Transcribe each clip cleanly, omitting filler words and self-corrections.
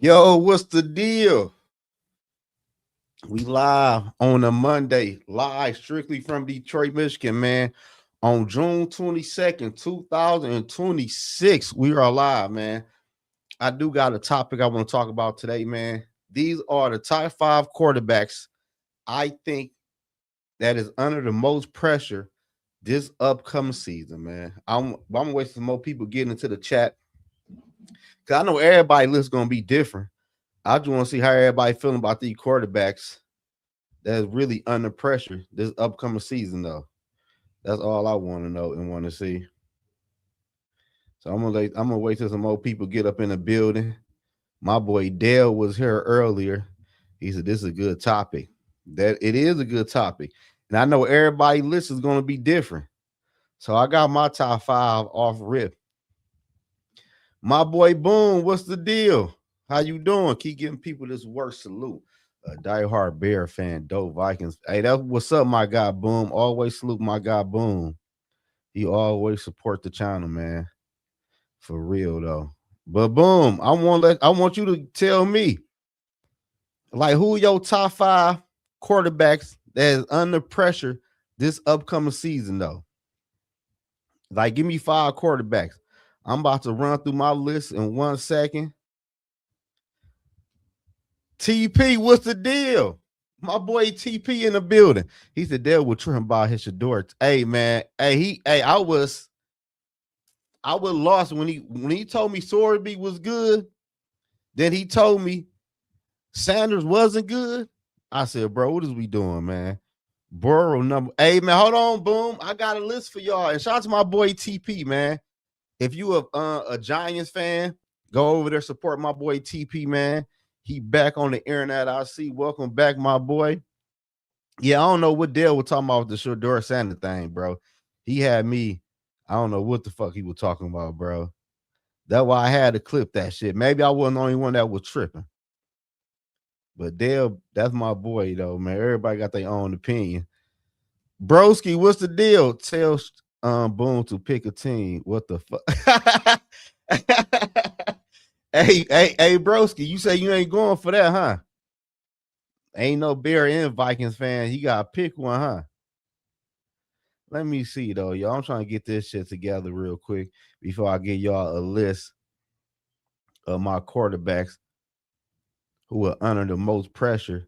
Yo, what's the deal? We live on a Monday, live strictly from Detroit, Michigan, man. On June 22nd, 2026. We are live, man. I do got a topic I want to talk about today, man. These are the top five quarterbacks I think that is under the most pressure this upcoming season, man. I'm waiting for more people getting into the chat. Cause I know everybody list gonna be different. I just want to see how everybody feeling about these quarterbacks that's really under pressure this upcoming season, though. That's all I want to know and want to see. So I'm gonna wait till some more people get up in the building. My boy Dale was here earlier. He said this is a good topic. That it is a good topic, and I know everybody list is gonna be different. So I got my top five off rip. My boy Boom, what's the deal? How you doing? Keep giving people this work salute. A diehard Bear fan, dope Vikings. Hey, that's what's up, my guy Boom. Always salute my guy Boom. He always support the channel, man. For real though. But Boom, I want you to tell me, like, who are your top five quarterbacks that is under pressure this upcoming season, though? Like, give me five quarterbacks. I'm about to run through my list in 1 second. TP, what's the deal? My boy TP in the building. He said Dale was tripping about his Shador. Hey man, I was lost when he told me Sorby was good. Then he told me Sanders wasn't good. I said, bro, what is we doing, man? Burrow number. Hey man, hold on, Boom. I got a list for y'all. And shout out to my boy TP, man. If you a Giants fan, go over there support my boy TP, man. He back on the internet. I see. Welcome back, my boy. Yeah, I don't know what Dale was talking about with the Shador Sanders thing, bro. He had me. I don't know what the fuck he was talking about, bro. That's why I had to clip that shit. Maybe I wasn't the only one that was tripping. But Dale, that's my boy, though, man. Everybody got their own opinion. Broski, what's the deal? Tell Boone to pick a team. What the fuck? hey, Broski, you say you ain't going for that, huh? Ain't no Bear and Vikings fan. You gotta pick one, huh? Let me see though, y'all. I'm trying to get this shit together real quick before I give y'all a list of my quarterbacks who are under the most pressure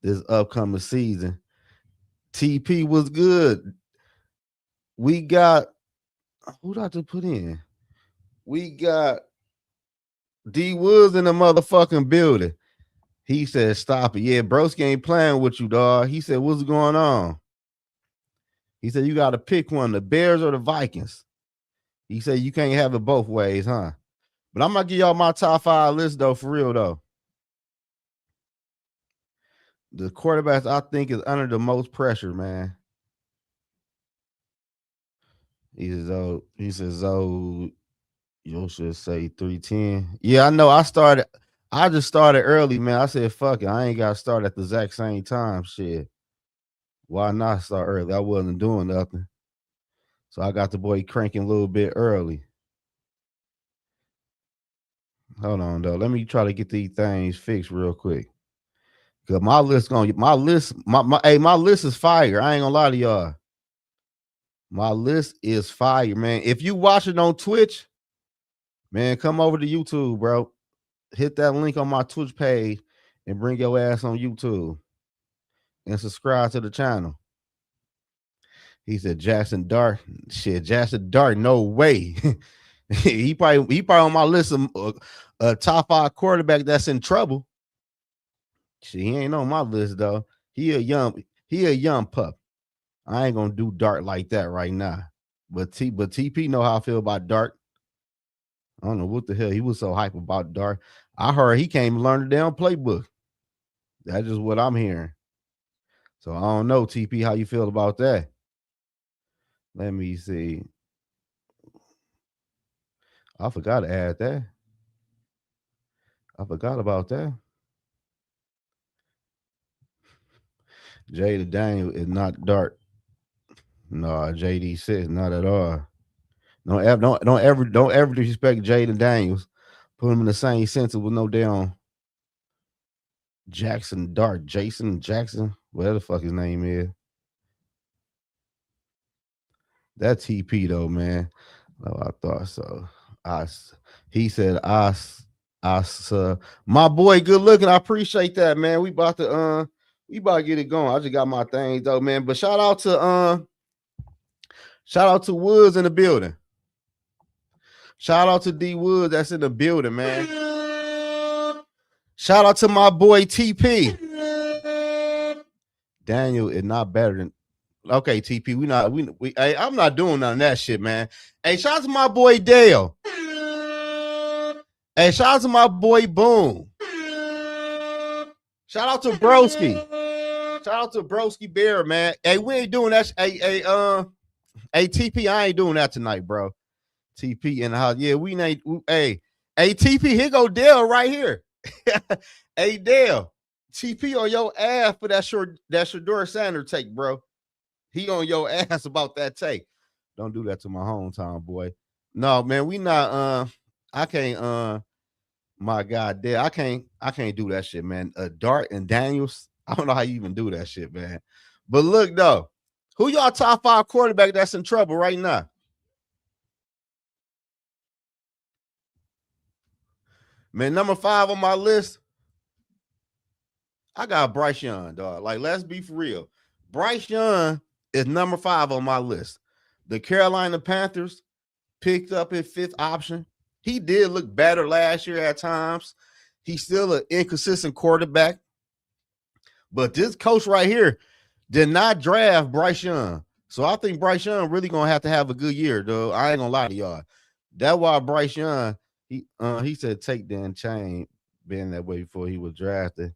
this upcoming season. TP was good. We got who did I just put in? We got D Woods in the motherfucking building. He said, "Stop it, yeah, Broski ain't playing with you, dog." He said, "What's going on?" He said, "You got to pick one, the Bears or the Vikings." He said, "You can't have it both ways, huh?" But I'm gonna give y'all my top five list though, for real though. The quarterbacks I think is under the most pressure, man. He says, "Oh, you should say 310." Yeah, I know. I just started early, man. I said, "Fuck it, I ain't got to start at the exact same time." Shit, why not start early? I wasn't doing nothing, so I got the boy cranking a little bit early. Hold on though, let me try to get these things fixed real quick. Cause my list my list is fire. I ain't gonna lie to y'all. My list is fire, man. If you watch it on Twitch, man, come over to YouTube, bro. Hit that link on my Twitch page and bring your ass on YouTube and subscribe to the channel. He said Jackson Dart. Shit, Jackson Dart, no way. he probably on my list of a top five quarterback that's in trouble. Shit, he ain't on my list though. He a young pup. I ain't gonna do Dart like that right now. But TP know how I feel about Dart. I don't know what the hell he was so hype about Dart. I heard he came to learn the damn playbook. That's just what I'm hearing. So I don't know, TP, how you feel about that. Let me see. I forgot to add that. I forgot about that. Jada Daniel is not Dart. No, JD6, not at all. Don't ever disrespect Jaden Daniels. Put him in the same sentence with no damn Jackson Dart, Jason Jackson, whatever the fuck his name is. That TP though, man. Oh, I thought so. He said, my boy, good looking. I appreciate that, man. We about to get it going. I just got my things though, man. But shout out to Woods in the building. Shout out to D Woods that's in the building, man. Shout out to my boy TP. Daniel is not better than okay, TP. Hey, I'm not doing none of that shit, man. Hey, shout out to my boy Dale. Hey, shout out to my boy Boom. Shout out to Broski. Shout out to Broski Bear, man. Hey, we ain't doing that. Hey, TP, I ain't doing that tonight, bro. TP in the house. Yeah, we ain't. Hey, TP, here go Dale right here. Hey, Dale, TP on your ass for that Shador Sanders take, bro. He on your ass about that take. Don't do that to my hometown boy. No, man, we not. I can't. My God, Dale, I can't do that shit, man. Dart and Daniels. I don't know how you even do that shit, man. But look though, who y'all top 5 quarterback that's in trouble right now? Man, number 5 on my list, I got Bryce Young, dog. Like, let's be for real. Bryce Young is number 5 on my list. The Carolina Panthers picked up his 5th option. He did look better last year at times. He's still an inconsistent quarterback. But this coach right here did not draft Bryce Young. So I think Bryce Young really going to have a good year, though. I ain't going to lie to y'all. That's why Bryce Young, he said take Dan Chain being that way before he was drafted.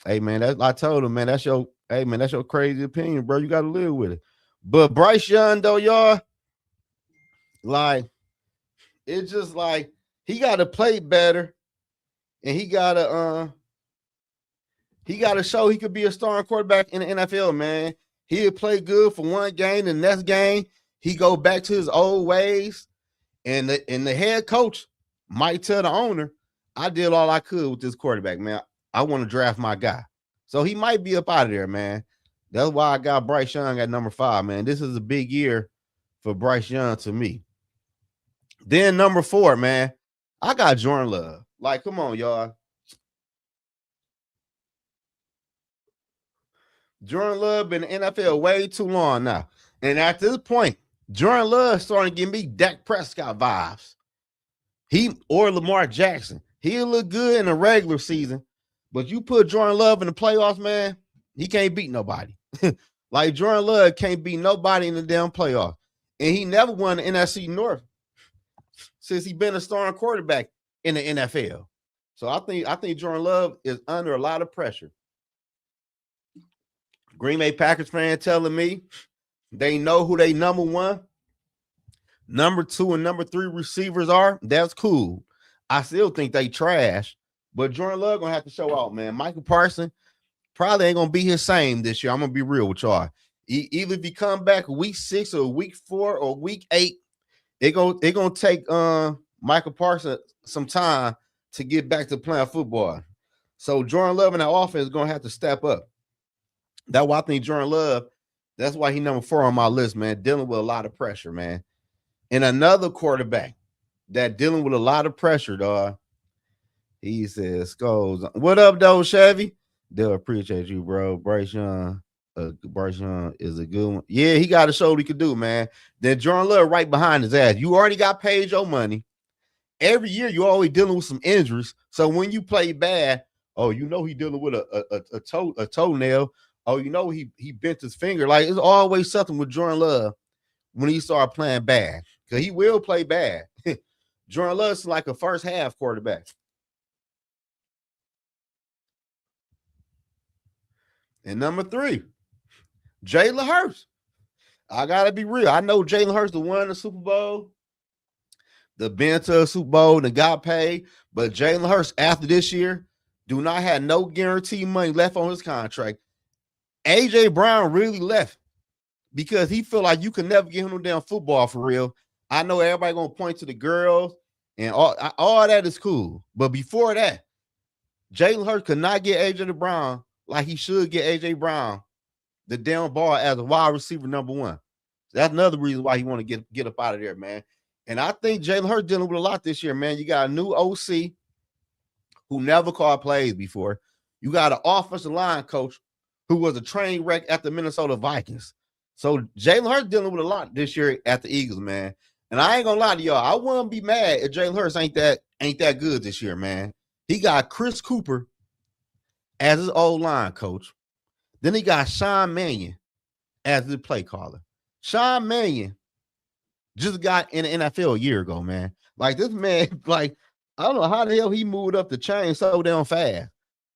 Hey, man, I told him, man, that's your crazy opinion, bro. You got to live with it. But Bryce Young, though, y'all, like, it's just like he got to play better, and he got to show he could be a starting quarterback in the NFL, man. He'll play good for one game, the next game he go back to his old ways, and the head coach might tell the owner, I did all I could with this quarterback, man. I want to draft my guy. So he might be up out of there, man. That's why I got Bryce Young at number 5, man. This is a big year for Bryce Young to me. Then number 4, man, I got Jordan Love. Like, come on, y'all. Jordan Love been in the NFL way too long now. And at this point, Jordan Love starting to give me Dak Prescott vibes. He or Lamar Jackson. He'll look good in the regular season, but you put Jordan Love in the playoffs, man, he can't beat nobody. Like Jordan Love can't beat nobody in the damn playoffs. And he never won the NFC North since he been a starting quarterback in the NFL. So I think Jordan Love is under a lot of pressure. Green Bay Packers fan telling me they know who they number 1, number 2, and number 3 receivers are. That's cool. I still think they trash, but Jordan Love gonna have to show out, man. Michael Parsons probably ain't gonna be his same this year. I'm gonna be real with y'all. Either if he come back week 6 or week 4 or week 8, it gonna take Michael Parsons some time to get back to playing football. So Jordan Love in that offense is gonna have to step up. That's why I think Jordan Love, that's why he number 4 on my list, man, dealing with a lot of pressure, man. And another quarterback that dealing with a lot of pressure, dog. He says, Skulls. What up, though, Chevy? They'll appreciate you, bro. Bryce Young is a good one. Yeah, he got to show what he could do, man. Then Jordan Love right behind his ass. You already got paid your money. Every year, you're always dealing with some injuries. So when you play bad, oh, you know he dealing with a toenail. Oh, you know he bent his finger. Like, it's always something with Jordan Love when he started playing bad. Because he will play bad. Jordan Love's like a first half quarterback. And number 3, Jalen Hurts. I gotta be real. I know Jalen Hurts won the Super Bowl, the been to a Super Bowl and got paid. But Jalen Hurts, after this year, do not have no guarantee money left on his contract. AJ Brown really left because he feel like you can never get him no damn football for real. I know everybody gonna point to the girls And all that is cool. But before that, Jalen Hurts could not get AJ Brown like he should get AJ Brown the damn ball as a wide receiver number one. That's another reason why he want to get up out of there, man. And I think Jalen Hurts dealing with a lot this year, man. You got a new OC who never called plays before. You got an offensive line coach who was a train wreck at the Minnesota Vikings. So Jalen Hurts dealing with a lot this year at the Eagles, man. And I ain't gonna lie to y'all, I wouldn't be mad if Jalen Hurts ain't that good this year, man. He got Chris Cooper as his old line coach. Then he got Sean Mannion as his play caller. Sean Mannion just got in the NFL a year ago, man. Like this man, like I don't know how the hell he moved up the chain so damn fast.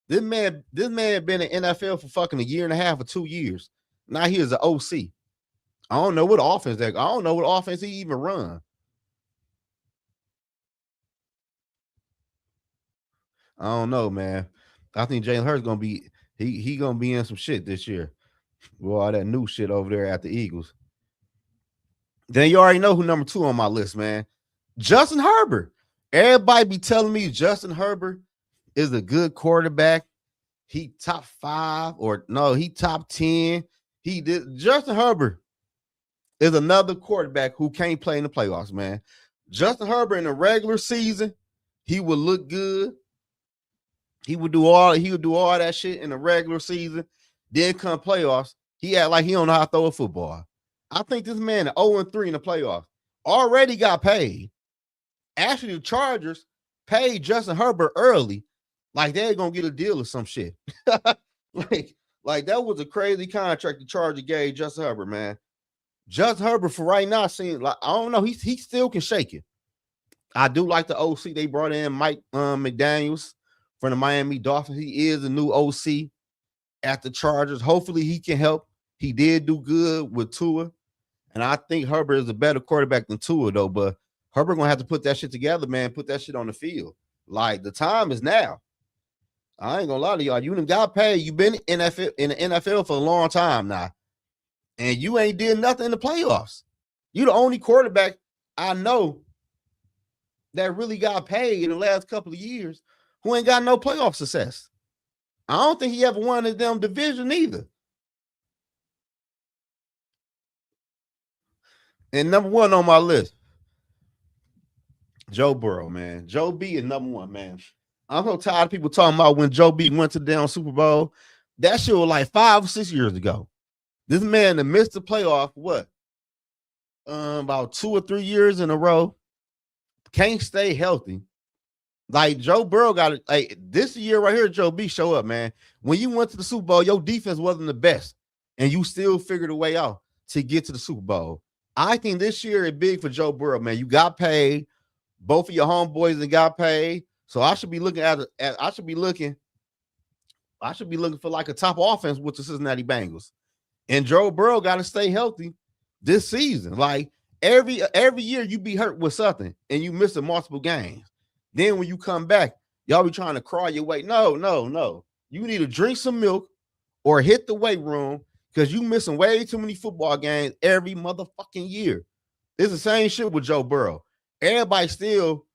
This man been in NFL for fucking a year and a half or 2 years. Now he is an OC. I don't know what offense he even run. I don't know, man. I think Jalen Hurts gonna be he gonna be in some shit this year. Well, all that new shit over there at the Eagles. Then you already know who number 2 on my list, man. Justin Herbert. Everybody be telling me Justin Herbert is a good quarterback. He top 5 or no, he top 10. Justin Herbert is another quarterback who can't play in the playoffs, man. Justin Herbert in the regular season, he would look good. He would do all that shit in the regular season. Then come playoffs, he act like he don't know how to throw a football. I think this man is 0-3 in the playoffs. Already got paid. Actually, the Chargers paid Justin Herbert early, like they're gonna get a deal or some shit. like that was a crazy contract the Chargers gave Justin Herbert, man. Justin Herbert for right now seems like I don't know. He still can shake it. I do like the OC they brought in, Mike McDaniels from the Miami Dolphins. He is a new OC at the Chargers. Hopefully he can help. He did do good with Tua, and I think Herbert is a better quarterback than Tua though. But Herbert gonna have to put that shit together, man. Put that shit on the field. Like the time is now. I ain't gonna lie to y'all. You done got paid. You've been in the NFL for a long time now, and you ain't did nothing in the playoffs. You the only quarterback I know that really got paid in the last couple of years who ain't got no playoff success. I don't think he ever won his damn division either. And number 1 on my list, Joe Burrow, man. Joe B is number 1, man. I'm so tired of people talking about when Joe B went to the damn Super Bowl. That shit was like 5 or 6 years ago. This man that missed the playoff, what? About 2 or 3 years in a row. Can't stay healthy. Like Joe Burrow got it. Like this year right here, Joe B show up, man. When you went to the Super Bowl, your defense wasn't the best, and you still figured a way out to get to the Super Bowl. I think this year is big for Joe Burrow, man. You got paid. Both of your homeboys that got paid. So I should be looking I should be looking for like a top offense with the Cincinnati Bengals. And Joe Burrow got to stay healthy this season. Like every year you be hurt with something and you miss multiple games. Then when you come back, y'all be trying to crawl your way. No. You need to drink some milk or hit the weight room because you missing way too many football games every motherfucking year. It's the same shit with Joe Burrow. Everybody still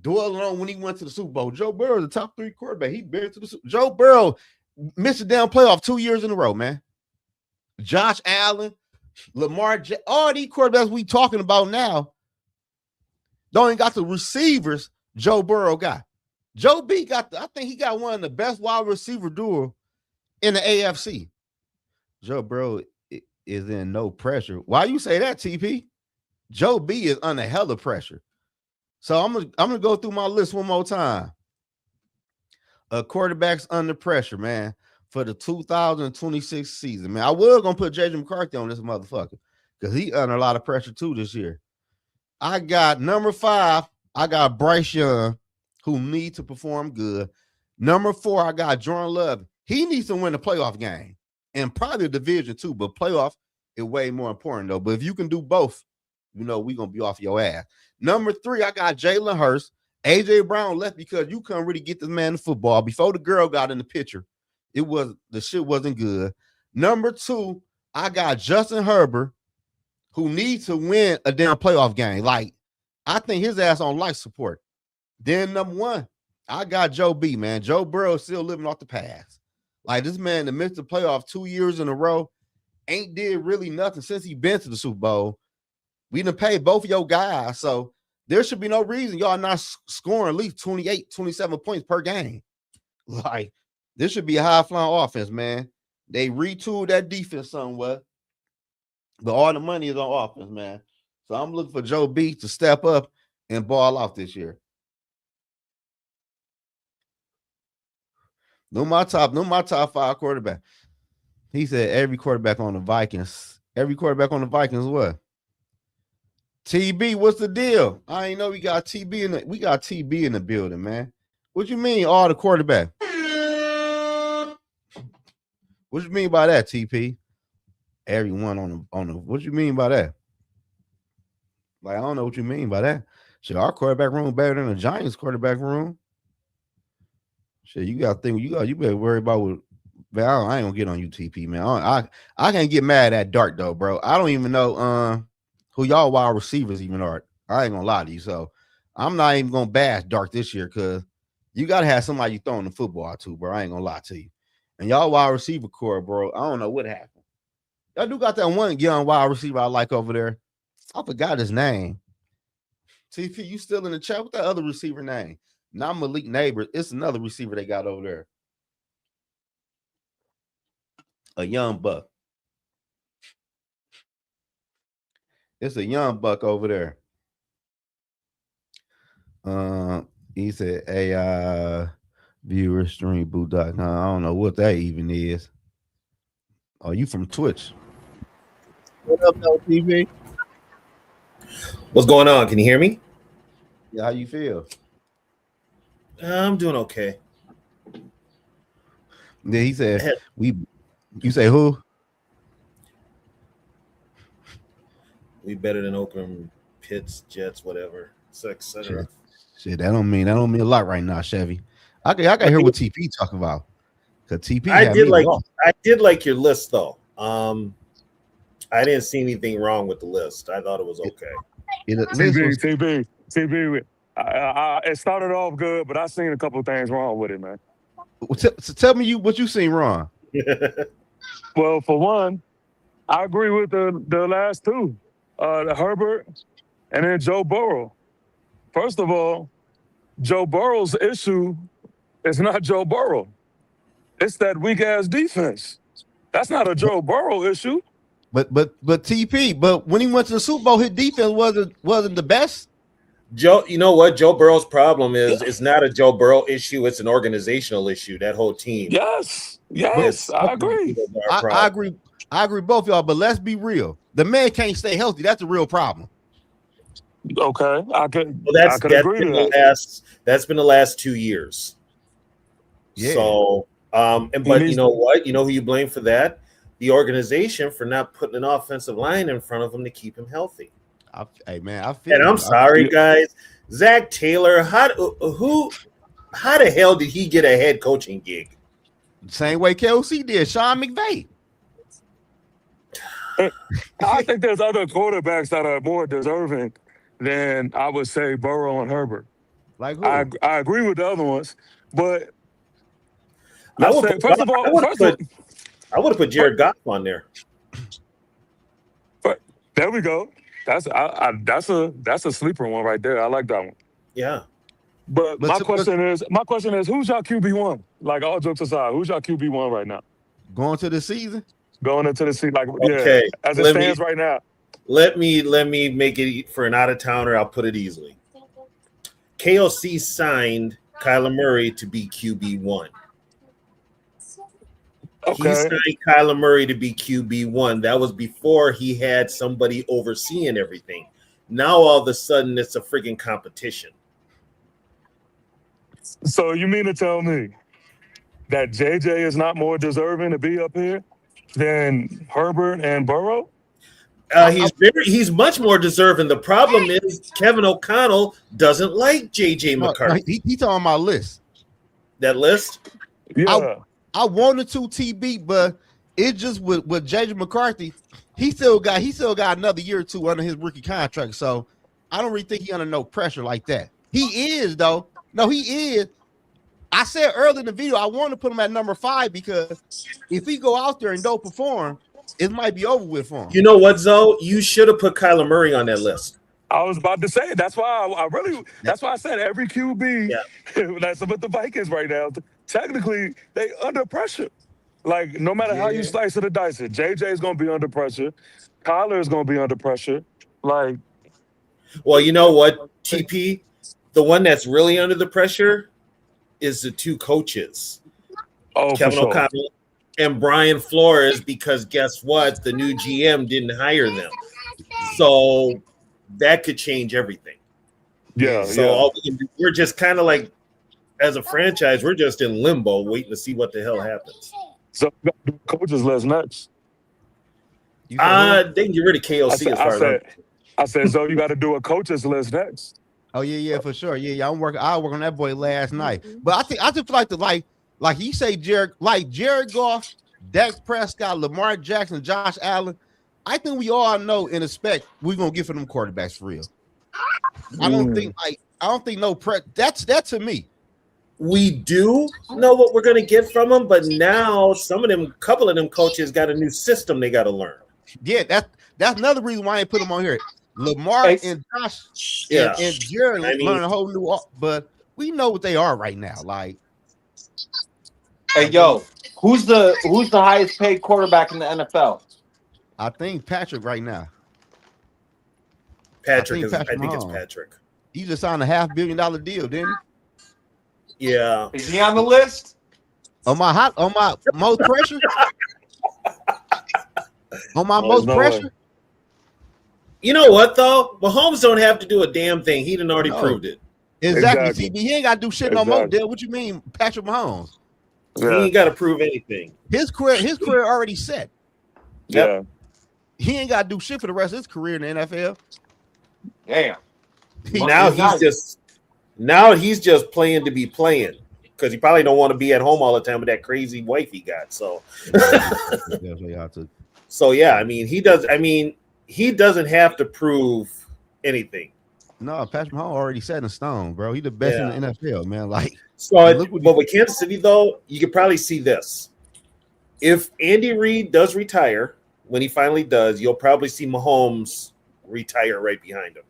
dwelling on when he went to the Super Bowl. Joe Burrow is the top 3 quarterback. He been to the Super Bowl. Joe Burrow missed a damn playoff 2 years in a row, man. Josh Allen, Lamar, all these quarterbacks we talking about now don't even got the receivers Joe Burrow got. Joe B I think he got one of the best wide receiver duo in the AFC. Joe Burrow is in no pressure. Why you say that, TP? Joe B is under hella pressure. So I'm gonna go through my list one more time. Quarterbacks under pressure, man, for the 2026 season. Man, I was gonna put JJ McCarthy on this motherfucker because he under a lot of pressure too this year. I got number 5. I got Bryce Young, who needs to perform good. Number 4, I got Jordan Love. He needs to win a playoff game and probably a division too, but playoff is way more important though. But if you can do both, you know we're gonna be off your ass. Number 3, I got Jalen Hurts. AJ Brown left because you couldn't really get this man the football. Before the girl got in the picture, the shit wasn't good. Number 2, I got Justin Herbert, who needs to win a damn playoff game. Like I think his ass on life support. Then number one, I got Joe B, man. Joe Burrow is still living off the past. Like this man that missed the playoff 2 years in a row, ain't did really nothing since he been to the Super Bowl. We done paid both of your guys, so there should be no reason y'all not scoring at least 28, 27 points per game. Like, this should be a high-flying offense, man. They retooled that defense somewhat, but all the money is on offense, man. So I'm looking for Joe B to step up and ball out this year. No my top 5 quarterback. He said every quarterback on the Vikings. Every quarterback on the Vikings what? TB, what's the deal? I ain't know we got TB in the building, man. What you mean all the quarterback? What you mean by that, TP? Everyone on the what you mean by that? Like, I don't know what you mean by that. Shit, our quarterback room better than the Giants quarterback room. Shit, you gotta think you better worry about what. Man, I ain't gonna get on you, TP, man. I can't get mad at Dart though, bro. I don't even know who y'all wide receivers even are. I ain't gonna lie to you. So I'm not even gonna bash Dart this year because you gotta have somebody you throwing the football to, bro. I ain't gonna lie to you. And y'all wide receiver core, bro. I don't know what happened. Y'all do got that one young wide receiver I like over there. I forgot his name. TP, you still in the chat? What that other receiver name? Not Malik Neighbors. It's another receiver they got over there. A young buck. It's a young buck over there. He said AI viewer stream boot.com. I don't know what that even is. Oh, you from Twitch? What up, LTV? What's going on? Can you hear me? Yeah, how you feel? I'm doing okay. Yeah, he said you say who? We better than Oakland, Pitts, Jets, whatever, etc. Shit, that don't mean a lot right now, Chevy. I can hear what TP talking about. Cause TP I did like your list though. I didn't see anything wrong with the list. I thought it was okay. TB. It started off good, but I seen a couple of things wrong with it, man. So tell me what you seen wrong. Well, for one, I agree with the last two, Herbert and then Joe Burrow. First of all, Joe Burrow's issue is not Joe Burrow. It's that weak ass defense. That's not a Joe Burrow issue. But TP, but when he went to the Super Bowl, his defense wasn't the best. Joe, you know what? Joe Burrow's problem is it's not a Joe Burrow issue, it's an organizational issue. That whole team. Yes, I agree. I agree both y'all, but let's be real. The man can't stay healthy. That's a real problem. Okay, I could agree to that. That's been the last 2 years. Yeah. So, but you know what? You know who you blame for that? The organization for not putting an offensive line in front of him to keep him healthy. Hey man, I feel. And I'm sorry, guys. Zach Taylor, how the hell did he get a head coaching gig? Same way KOC did, Sean McVay. I think there's other quarterbacks that are more deserving than I would say Burrow and Herbert. Like who? I agree with the other ones, but I would have put Jared Goff on there. But there we go. That's a sleeper one right there. I like that one. Yeah. But my question is, who's your QB1? Like, all jokes aside, who's your QB1 right now? Going to the season? Going into the season, like, okay. Yeah, as it stands right now. Let me make it for an out-of-towner. I'll put it easily. KOC signed Kyler Murray to be QB1. Okay. He signed Kyler Murray to be QB1. That was before he had somebody overseeing everything. Now all of a sudden it's a freaking competition. So you mean to tell me that JJ is not more deserving to be up here than Herbert and Burrow? He's much more deserving. The problem is Kevin O'Connell doesn't like JJ McCarthy. He talking my list. That list? Yeah. I wanted to TB, but it just with JJ McCarthy, he still got another year or two under his rookie contract. So I don't really think he under no pressure like that. He is though. No, he is. I said earlier in the video, I want to put him at number 5 because if he go out there and don't perform, it might be over with for him. You know what, Zoe? You should have put Kyler Murray on that list. I was about to say that's why that's why I said every QB that's with the Vikings right now. Technically, they under pressure. Like no matter how you slice it or dice it, JJ is gonna be under pressure. Kyler is gonna be under pressure. Like, well, you know what, TP, the one that's really under the pressure is the 2 coaches, Kevin O'Connell and Brian Flores, because guess what? The new GM didn't hire them. So that could change everything. Yeah. So all we can do, we're just kind of like, as a franchise, we're just in limbo waiting to see what the hell happens. So coaches list next. They can get rid of KOC I said, so you got to do a coaches list next. Oh yeah, for sure. Yeah. I work on that boy last night. But I just feel like he say Jared Goff, Dak Prescott, Lamar Jackson, Josh Allen. I think we all know and expect we're gonna get for them quarterbacks for real. I don't think no that's that to me. We do know what we're gonna get from them, but now couple of them coaches got a new system they got to learn. Yeah, that's another reason why I put them on here. Lamar and Josh and Jared learn a whole new, but we know what they are right now. Like, hey, yo, who's the highest paid quarterback in the NFL? I think Patrick right now. I think it's Patrick. He just signed a $500 million deal, didn't he? Yeah. Is he on the list? On my most pressure? On my most pressure? You know what though? Mahomes don't have to do a damn thing. He done already proved it. Exactly. He ain't got to do shit no more. What you mean, Patrick Mahomes? Yeah. He ain't got to prove anything. His career already set. Yeah. He ain't got to do shit for the rest of his career in the NFL. Damn. Now he's just playing to be playing because he probably don't want to be at home all the time with that crazy wife he got. So, so yeah, I mean, he doesn't have to prove anything. No, Patrick Mahomes already set in stone, bro. He's the best in the NFL, man. Like, so, but with Kansas City though, you could probably see this. If Andy Reid does retire, when he finally does, you'll probably see Mahomes retire right behind him.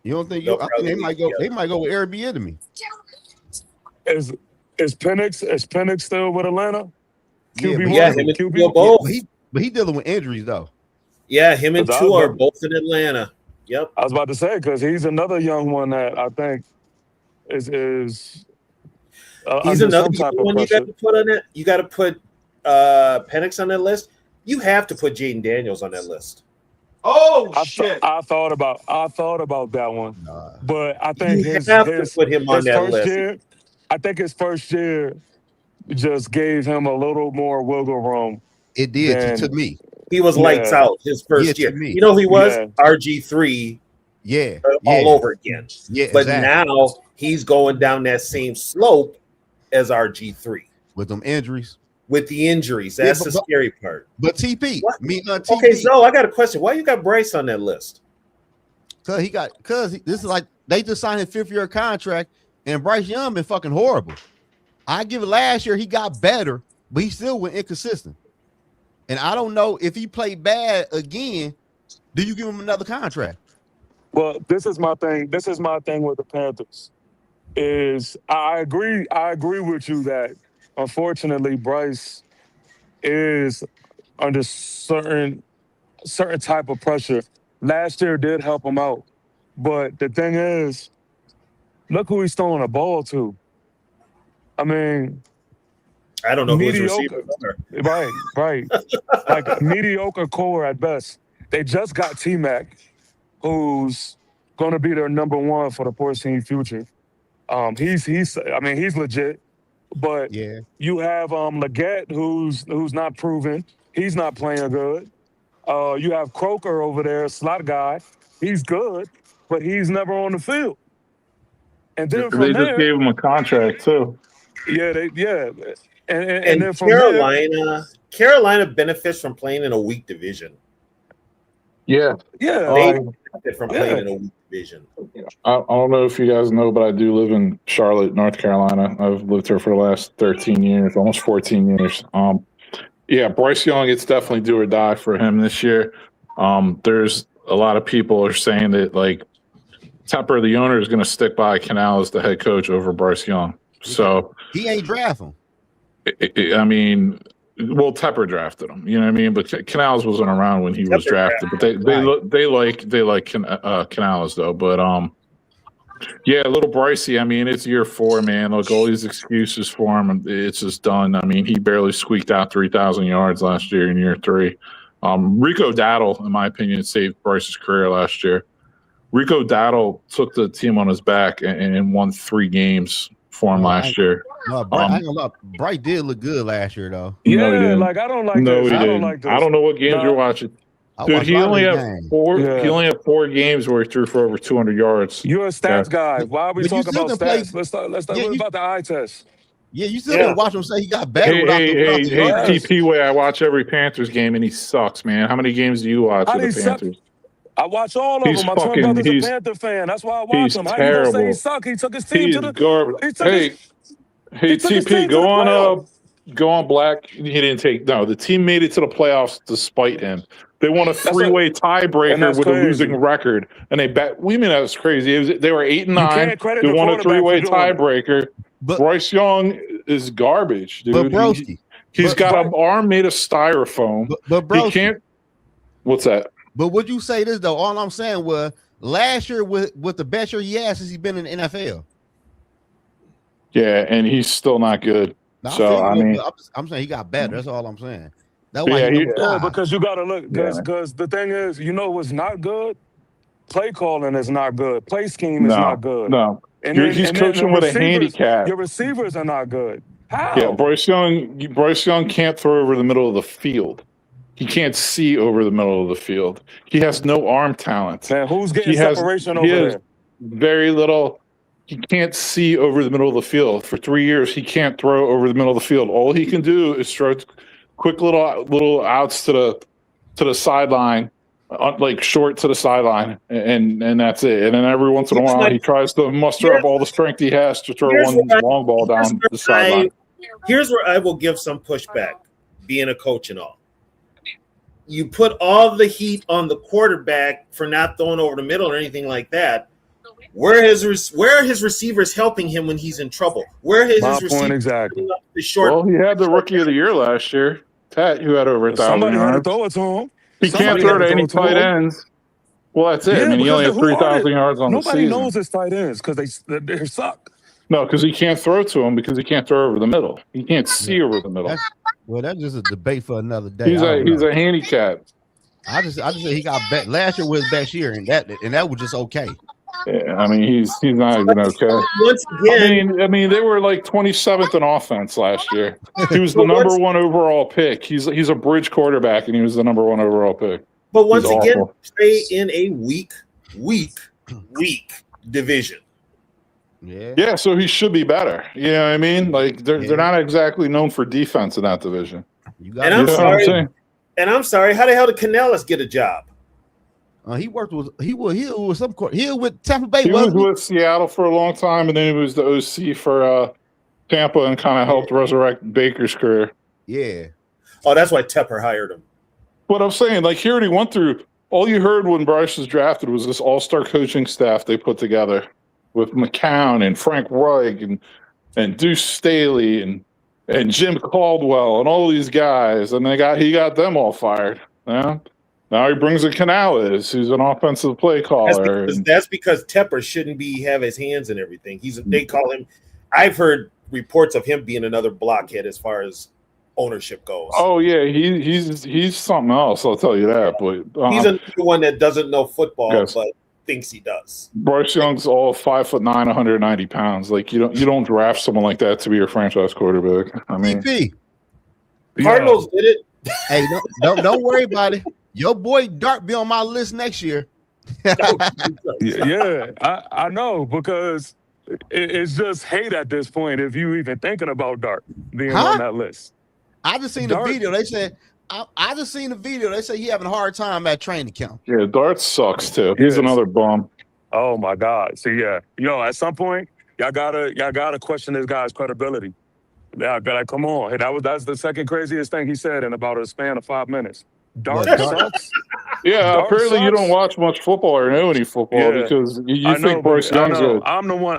You don't think they might go? They might go with Airbnb. Is Penix still with Atlanta? QB both. But he dealing with injuries though. Yeah, him and Tua are both in Atlanta. Yep. I was about to say because he's another young one that I think is he's another one you got to put on it. You got to put Penix on that list. You have to put Jaden Daniels on that list. Oh shit! I thought about that one, but I think you have to put him on that list. I think his first year just gave him a little more wiggle room. It did to me. He was lights out his first year. You know who he was? RG3. Yeah. All over again. Yeah. But now he's going down that same slope as RG3 with them injuries. With the injuries, that's the scary part. But TP, okay, so I got a question. Why you got Bryce on that list? Because this is like they just signed his 5th-year contract, and Bryce Young been fucking horrible. I give it last year he got better, but he still went inconsistent. And I don't know if he played bad again. Do you give him another contract? Well, this is my thing. This is my thing with the Panthers. Is I agree with you that. Unfortunately, Bryce is under certain type of pressure. Last year did help him out. But the thing is, look who he's throwing a ball to. I mean, I don't know who's receiving. Right. Like a mediocre core at best. They just got T-Mac, who's going to be their number 1 for the foreseeing future. He's legit. But you have Leggett, who's not proven. He's not playing good. You have Croker over there, slot guy. He's good, but he's never on the field. And then they just gave him a contract too. Yeah, and then from Carolina benefits from playing in a weak division. Yeah. They benefit from playing in a weak division. I don't know if you guys know, but I do live in Charlotte, North Carolina. I've lived here for the last 13 years, almost 14 years. Yeah, Bryce Young, it's definitely do or die for him this year. There's a lot of people are saying that like Tepper, the owner, is going to stick by Canal as the head coach over Bryce Young. So he ain't draft him. I mean, well, Tepper drafted him. You know what I mean? But Canales wasn't around when he was drafted. But they like Canales though. But yeah, a little Brycey. I mean, it's year 4, man. Look, all these excuses for him, it's just done. I mean, he barely squeaked out 3,000 yards last year in year 3. Rico Dowdle, in my opinion, saved Bryce's career last year. Rico Dowdle took the team on his back and won 3 games for him last year. No, Bryce did look good last year, though. Yeah, like I don't like this. I don't like this. I don't know what games you're watching. Dude, he only had 4. Yeah. He only had 4 games where he threw for over 200 yards. You're a stats guy. Why are we But you talking still about can stats? Let's talk about the eye test. Yeah, you still can watch him say he got better. Hey, TP way. I watch every Panthers game and he sucks, man. How many games do you watch of the Panthers? I watch all of them. My twin brother's a Panther fan. That's why I watch him. How you gonna say he suck? He took his team to the garbage. Hey, TP, go on Black. He didn't take the team made it to the playoffs despite him. They won a 3-way tiebreaker with a losing record, and they bet. We mean that was crazy. They were 8-9. They won a 3-way tiebreaker. But Bryce Young is garbage, dude. But broski, he's got an arm made of styrofoam. But broski, he can't. What's that? But would you say this though? All I'm saying was last year with the best year he had since he's been in the NFL. Yeah, and he's still not good. No, so I'm saying he got better. That's all I'm saying. That's why because you got to look. Because the thing is, you know what's not good? Play calling is not good. Play scheme is not good. No, he's coaching with a handicap. Your receivers are not good. How? Yeah, Bryce Young can't throw over the middle of the field. He can't see over the middle of the field. He has no arm talent. Man, who's getting separation over there? Very little. He can't see over the middle of the field. For 3 years, he can't throw over the middle of the field. All he can do is throw quick little outs to the sideline, like short to the sideline, and that's it. And then every once in a while, he tries to muster up all the strength he has to throw one long ball down the sideline. Here's where I will give some pushback, being a coach and all. You put all the heat on the quarterback for not throwing over the middle or anything like that. Where are his receivers helping him when he's in trouble? Where are his receivers exactly? The short. Well, he had the rookie of the year last year, Tat, who had over 1,000 yards. Somebody had to throw it to him. He can't throw to any tight ends. Well, that's it. I mean, he only had 3,000 yards on the season. Nobody knows his tight ends because they suck. No, because he can't throw to him because he can't throw over the middle. He can't see over the middle. That's just a debate for another day. He's a handicap. I just said he got bet last year was his best year, and that was just okay. Yeah, I mean he's not even okay. Once again, I mean they were like 27th in offense last year. He was the number 1 overall pick. He's a bridge quarterback, and he was the number 1 overall pick. But once again, stay in a weak division. Yeah, so he should be better. You know what I mean? Like they're not exactly known for defense in that division. I'm sorry. How the hell did Canellis get a job? He worked with he was some court. He was with Tampa Bay. He was with Seattle for a long time, and then he was the OC for Tampa, and kind of helped resurrect Baker's career. Yeah. Oh, that's why Tepper hired him. What I'm saying, like he already went through. All you heard when Bryce was drafted was this all-star coaching staff they put together with McCown and Frank Reich and Deuce Staley and Jim Caldwell and all these guys, and he got them all fired. Yeah. Now he brings in Canales, who's an offensive play caller. That's because Tepper shouldn't have his hands in everything. They call him. I've heard reports of him being another blockhead as far as ownership goes. Oh yeah, he's something else. I'll tell you that. But he's another one that doesn't know football, but thinks he does. Bryce Young's all 5'9", 190 pounds. Like you don't draft someone like that to be your franchise quarterback. I mean, Cardinals did it. Hey, don't worry about it. Your boy Dart be on my list next year. Yeah, I know because it's just hate at this point if you even thinking about Dart being on that list. I just seen the video. They said I just seen the video. They say he having a hard time at training camp. Yeah, Dart sucks too. He's another bum. Oh my God. See, yeah. At some point, y'all gotta question this guy's credibility. Yeah, like, come on. Hey, that's the second craziest thing he said in about a span of 5 minutes. Dart sucks. Yeah, Dart apparently you don't sucks. watch much football or know any football because you I know, think Bryce but I Young's know. good.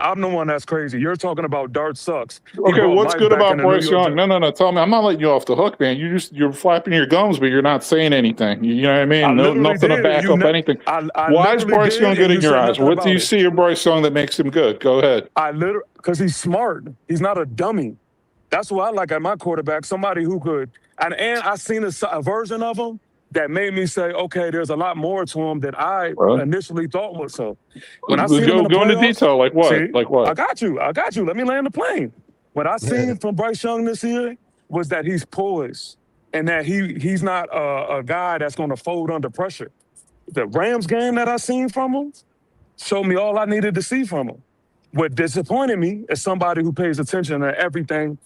I'm the one that's crazy. You're talking about Dart sucks. He Okay, brought what's Mike good back about into New Bryce York Young? No. Tell me, I'm not letting you off the hook, man. You're flapping your gums, but you're not saying anything. You know what I mean? Nothing to back up anything. I Why is literally Bryce did, Young and good you in your said eyes? nothing What do about you it. see in Bryce Young that makes him good? Go ahead. Because he's smart. He's not a dummy. That's what I like at my quarterback. Somebody who could, and I seen a version of him that made me say, okay, there's a lot more to him than I initially thought was. So when I seen him in the Go into playoffs, detail. Like what? see, Like what? I got you. Let me land the plane. What I seen from Bryce Young this year was that he's poised and that he's not a guy that's going to fold under pressure. The Rams game that I seen from him showed me all I needed to see from him. What disappointed me as somebody who pays attention to everything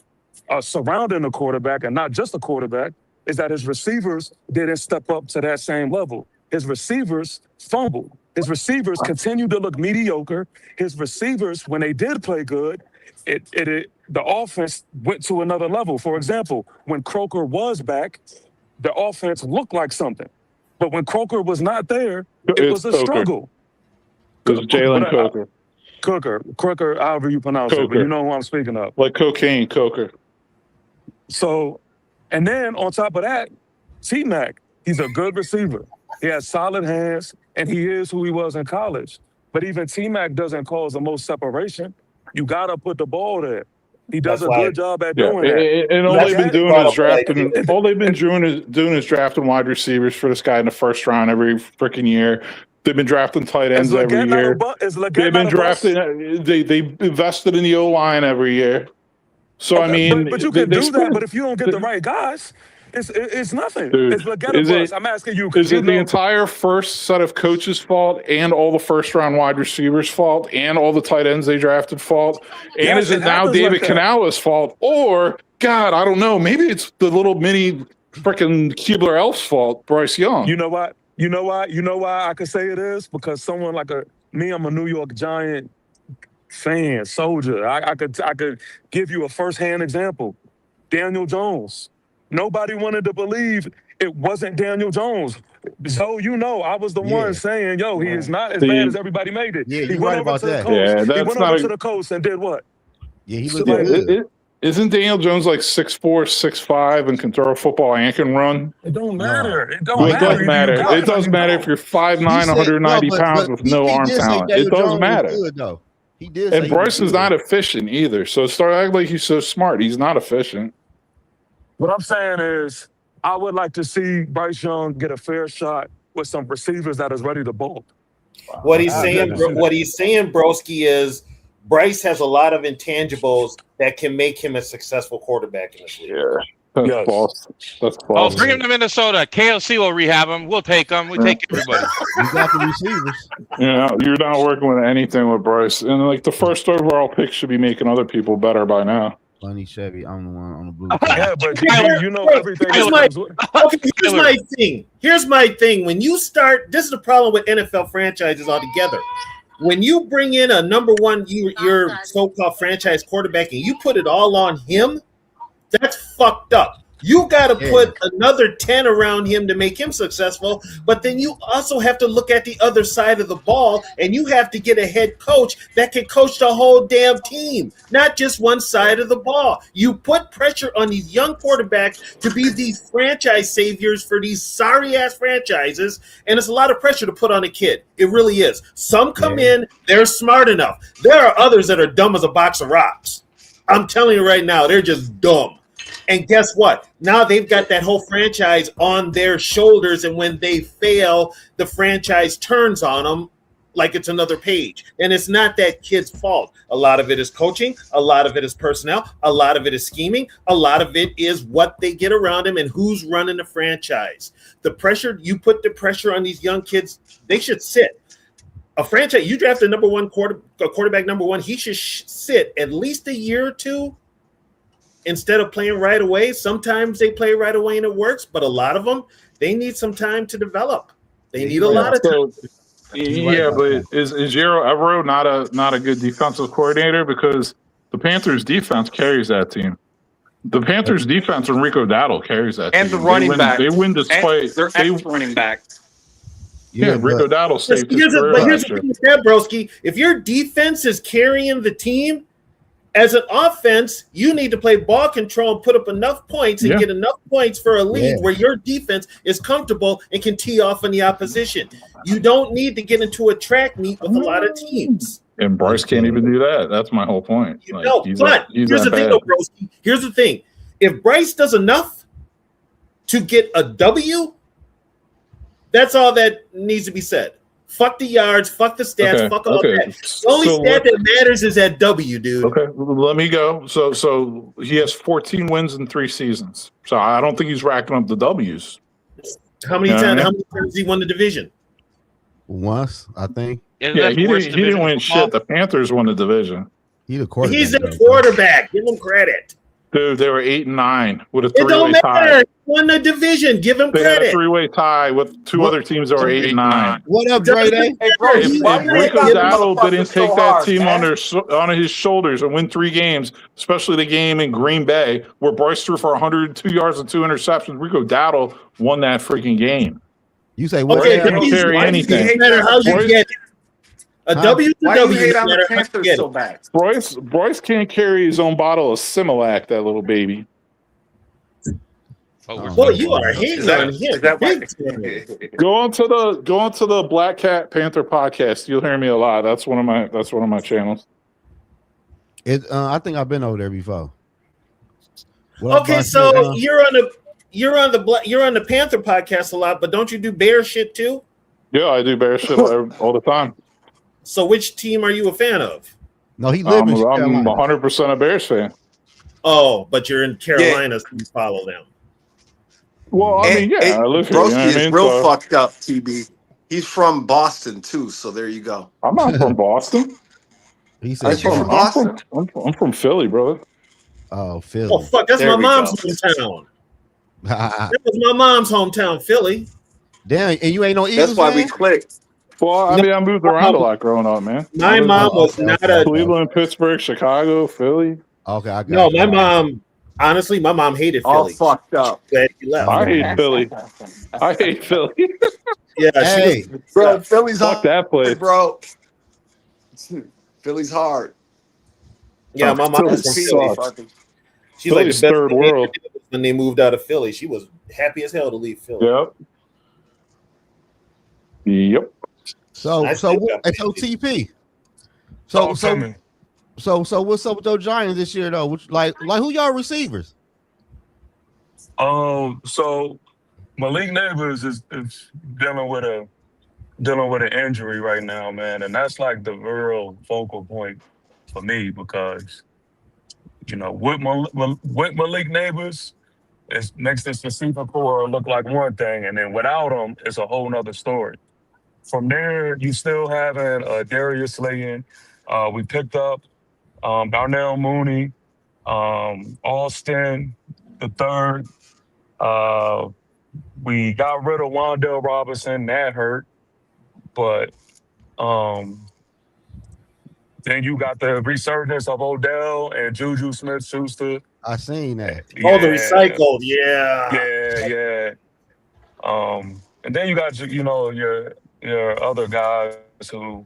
surrounding the quarterback and not just the quarterback is that his receivers didn't step up to that same level. His receivers fumbled. His receivers continued to look mediocre. His receivers, when they did play good, the offense went to another level. For example, when Croker was back, the offense looked like something. But when Croker was not there, it was a struggle. It's Jalen Coker, however you pronounce it, but you know who I'm speaking of. Like cocaine, Coker. So, and then on top of that, T-Mac, he's a good receiver. He has solid hands, and he is who he was in college. But even T-Mac doesn't cause the most separation. You got to put the ball there. He does a good job at doing that. And all they've been doing is drafting. All they've been doing is drafting wide receivers for this guy in the first round every freaking year. They've been drafting tight ends every year. They've been drafting. They invested in the O-line every year. So I mean, but you can do that. But if you don't get the right guys, it's nothing. Dude, it's Leggett a bust. I'm asking you is it the entire first set of coaches' fault and all the first-round wide receivers' fault and all the tight ends they drafted fault? And is it now David Canales' fault? Or God, I don't know. Maybe it's the little mini freaking Keebler Elf's fault, Bryce Young. You know what? You know why I could say it is? Because someone like me, I'm a New York Giant fan, soldier. I could give you a first-hand example. Daniel Jones. Nobody wanted to believe it wasn't Daniel Jones. So I was the one saying, yo, he is not as bad as everybody made it. Yeah, he went over to the coast. Yeah, he went over to the coast and did what? Yeah, he looked good. Isn't Daniel Jones like 6'4", 6'5", and can throw a football and can run? It don't matter. It doesn't matter. It doesn't matter if you're 5'9", 190 pounds with no arm talent. It doesn't matter. He did. And Bryson's not efficient either. So start acting like he's so smart. He's not efficient. What I'm saying is, I would like to see Bryce Young get a fair shot with some receivers that is ready to bolt. What he's saying, Broski, is Bryce has a lot of intangibles that can make him a successful quarterback in this league. Yeah, that's false. That's false. Oh, bring him to Minnesota. KLC will rehab him. We'll take him. We take everybody. You got the receivers. Yeah, you're not working with anything with Bryce. And like the first overall pick should be making other people better by now. Funny Chevy, I'm the one on the blue. Yeah, but you know everything. Here's my thing. When you start, this is the problem with NFL franchises altogether. When you bring in a number one, your so-called franchise quarterback, and you put it all on him, that's fucked up. You got to put another 10 around him to make him successful, but then you also have to look at the other side of the ball, and you have to get a head coach that can coach the whole damn team, not just one side of the ball. You put pressure on these young quarterbacks to be these franchise saviors for these sorry-ass franchises, and it's a lot of pressure to put on a kid. It really is. Some come in, they're smart enough. There are others that are dumb as a box of rocks. I'm telling you right now, they're just dumb. And guess what? Now they've got that whole franchise on their shoulders, and when they fail, the franchise turns on them like it's another page. And it's not that kid's fault. A lot of it is coaching. A lot of it is personnel. A lot of it is scheming. A lot of it is what they get around him and who's running the franchise. The pressure, you put the pressure on these young kids, they should sit. A franchise, you draft a quarterback number one, he should sit at least a year or two. Instead of playing right away. Sometimes they play right away and it works, but a lot of them, they need some time to develop. They need a lot of time. Yeah, but is Jero Evero not a good defensive coordinator? Because the Panthers defense carries that team. The Panthers defense and Rico Dowdle carries that And team. the running back. They win despite their ex-running back. Yeah, Rico Dowdle saved his career But here's last the year. thing with that, broski. If your defense is carrying the team, as an offense, you need to play ball control and put up enough points and get enough points for a lead where your defense is comfortable and can tee off on the opposition. You don't need to get into a track meet with a lot of teams. And Bryce can't even do that. That's my whole point. Here's the thing, though, broski. Here's the thing. If Bryce does enough to get a W, that's all that needs to be said. Fuck the yards, fuck the stats, fuck all that. The only stat that matters is that W, dude. Okay, let me go. So he has 14 wins in 3 seasons. So I don't think he's racking up the W's. How many times has he won the division? Once, I think. He didn't win shit. The Panthers won the division. He's a quarterback. He's a quarterback. Give him credit. Dude, they were 8-9 with a It don't 3-way tie. matter. He won the division. Give him They had credit. a 3-way tie with 2 other teams that were 8-9. What up, Dre? Hey, bro, If Rico Dowdle didn't take so that hard, team man. on his shoulders and win 3 games, especially the game in Green Bay where Bryce threw for 102 yards and 2 interceptions, Rico Dowdle won that freaking game. You say Okay, what? Bryce didn't carry anything. No matter how you get it. A W to Why do W, you hate no on the matter how you Panthers get so it. bad? Bryce can't carry his own bottle of Similac, that little baby. Boy, you are hating on him. Big time. Go onto the Black Cat Panther podcast. You'll hear me a lot. That's one of my channels. I think I've been over there before. What Okay, about so you, you're on the Panther podcast a lot, but don't you do Bear shit too? Yeah, I do bear shit all the time. So which team are you a fan of? No, he lives in I'm Carolina. 100% a Bears fan. Oh, but you're in Carolina, so you follow them. Well, I mean, yeah, I live here. Broski You know what I is mean? real So, fucked up, TB. He's from Boston too, so there you go. I'm not from Boston. He Are said, you from Boston? I'm from Philly, brother. "Oh, Philly." Oh fuck, that's There my we mom's go. hometown. That was my mom's hometown, Philly. Damn, and you ain't no Eagles That's why we fan? clicked. Well, I mean, I moved around a lot growing up, man. My mom was not a Cleveland, Pittsburgh, Chicago, Philly. Okay, I got no. you. My mom, honestly, my mom hated All Philly. fucked up. Glad she left. I hate Philly. I hate Philly. Yeah, Hey, Bro, Philly's Fuck hard, that place. bro. Philly's hard. yeah, my mom was from Philly Philly. sucks. She's like the Philly's best third thing world. when they moved out of Philly. She was happy as hell to leave Philly. Yep. so I still got TP. Oh, So what's up with your Giants this year though? Like who y'all receivers? So Malik Neighbors is dealing with an injury right now, man, and that's like the real focal point for me because with Malik Neighbors, it makes this receiver core look like one thing, and then without him, it's a whole nother story. From there, you still having Darius Slayton. We picked up Darnell Mooney, Austin the third. We got rid of Wan'Dale Robinson. That hurt. But then you got the resurgence of Odell and Juju Smith-Schuster. I seen that. Oh, the recycled, yeah. Yeah. And then you got your other guys who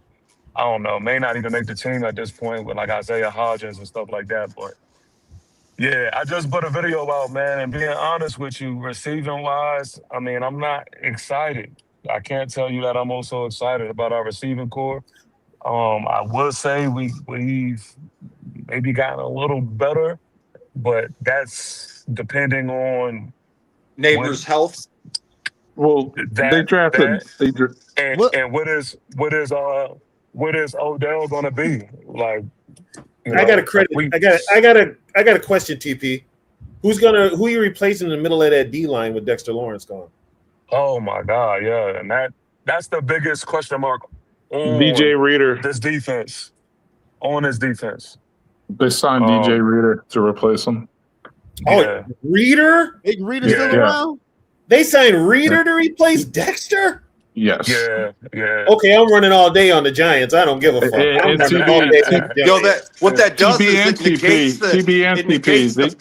I don't know may not even make the team at this point with like Isaiah Hodgins and stuff like that. But yeah, I just put a video out, man. And being honest with you, receiving wise, I mean, I'm not excited. I can't tell you that I'm also excited about our receiving core. I would say we've maybe gotten a little better, but that's depending on Neighbors' health. Well, they drafted. And what is Odell gonna be like? I got a credit. I got a question, TP. Who you replacing in the middle of that D line with Dexter Lawrence gone? Oh my God, yeah, and that's the biggest question mark on DJ Reader. This defense. They signed DJ Reader to replace him. Oh, Yeah. Reader? Big Reader still Yeah. around? They signed Reader to replace Dexter? Yes. Yeah. Okay, I'm running all day on the Giants. I don't give a fuck. I'm running all day on the Yo, Giants. what that does TB is and TP.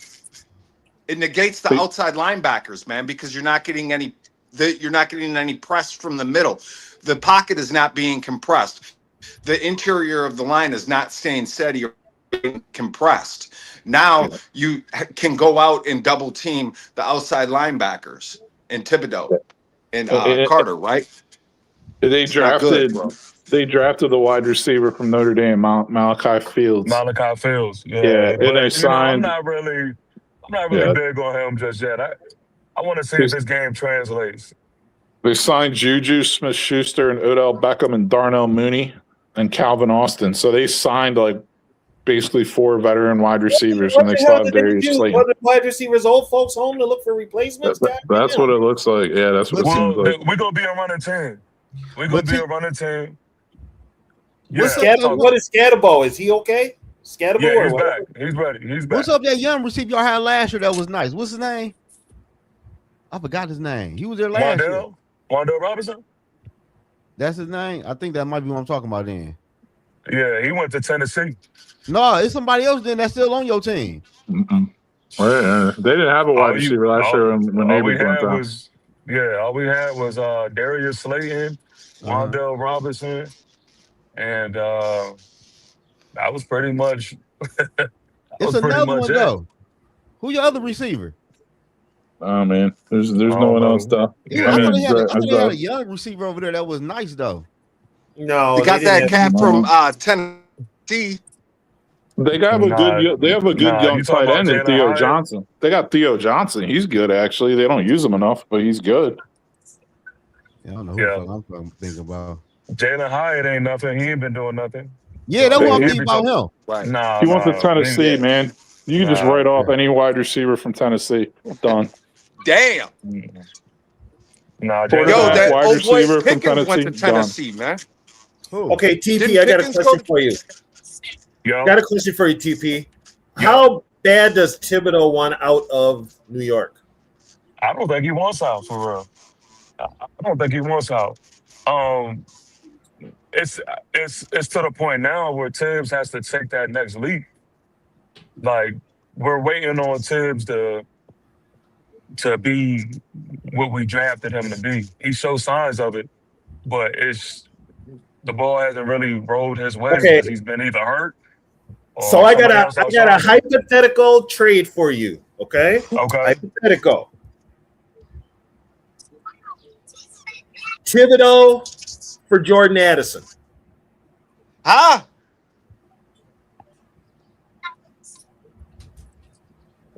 it negates the outside linebackers, man, because you're not getting any press from the middle. The pocket is not being compressed. The interior of the line is not staying steady or compressed. Now you can go out and double team the outside linebackers and Thibodeau and Carter, right? They drafted the wide receiver from Notre Dame, Malachi Fields. Malachi Fields. Yeah, but they signed. I'm not really big on him just yet. I want to see if this game translates. They signed Juju Smith-Schuster and Odell Beckham and Darnell Mooney and Calvin Austin. So they signed basically 4 veteran wide receivers, and they still have Darius Slayton. What, the wide receivers, old folks home to look for replacements? That's what it looks like. Yeah, that's what it seems like. We're going to be a running team. What is Scatterbo? Is he okay? Scatterbo? Yeah, he's back. He's ready. He's back. What's up that young receiver y'all had last year that was nice? What's his name? I forgot his name. He was there last year. Wandale Robinson? That's his name? I think that might be what I'm talking about then. Yeah, he went to Tennessee. No, it's somebody else then that's still on your team. Well, they didn't have a wide receiver last year when they went down. All we had was Darius Slayton, Wandale Robinson, and that was pretty much. It's another one though. Who your other receiver? Oh man, there's no one else though. Yeah, I thought they had a young receiver over there that was nice though. No, they got that cat from Tennessee. They have a good young tight end in Theo Johnson. They got Theo Johnson. He's good actually. They don't use him enough, but he's good. Yeah, I don't know who I'm thinking about. Jalen Hyatt ain't nothing. He ain't been doing nothing. Yeah, that's what I'm thinking about him. Right. Nah, he went to Tennessee, man. You can just write off any wide receiver from Tennessee. Done. Damn. Nah, that wide old receiver boy from Tennessee. went to Tennessee, man. Okay, TP, I got a question for you. Got a question for you, TP. How bad does Thibodeau want out of New York? I don't think he wants out for real. I don't think he wants out. It's to the point now where Tibbs has to take that next leap. Like we're waiting on Tibbs to be what we drafted him to be. He showed signs of it, but the ball hasn't really rolled his way because he's been either hurt. So I got a hypothetical trade for you. Okay. Hypothetical. Thibodeau for Jordan Addison.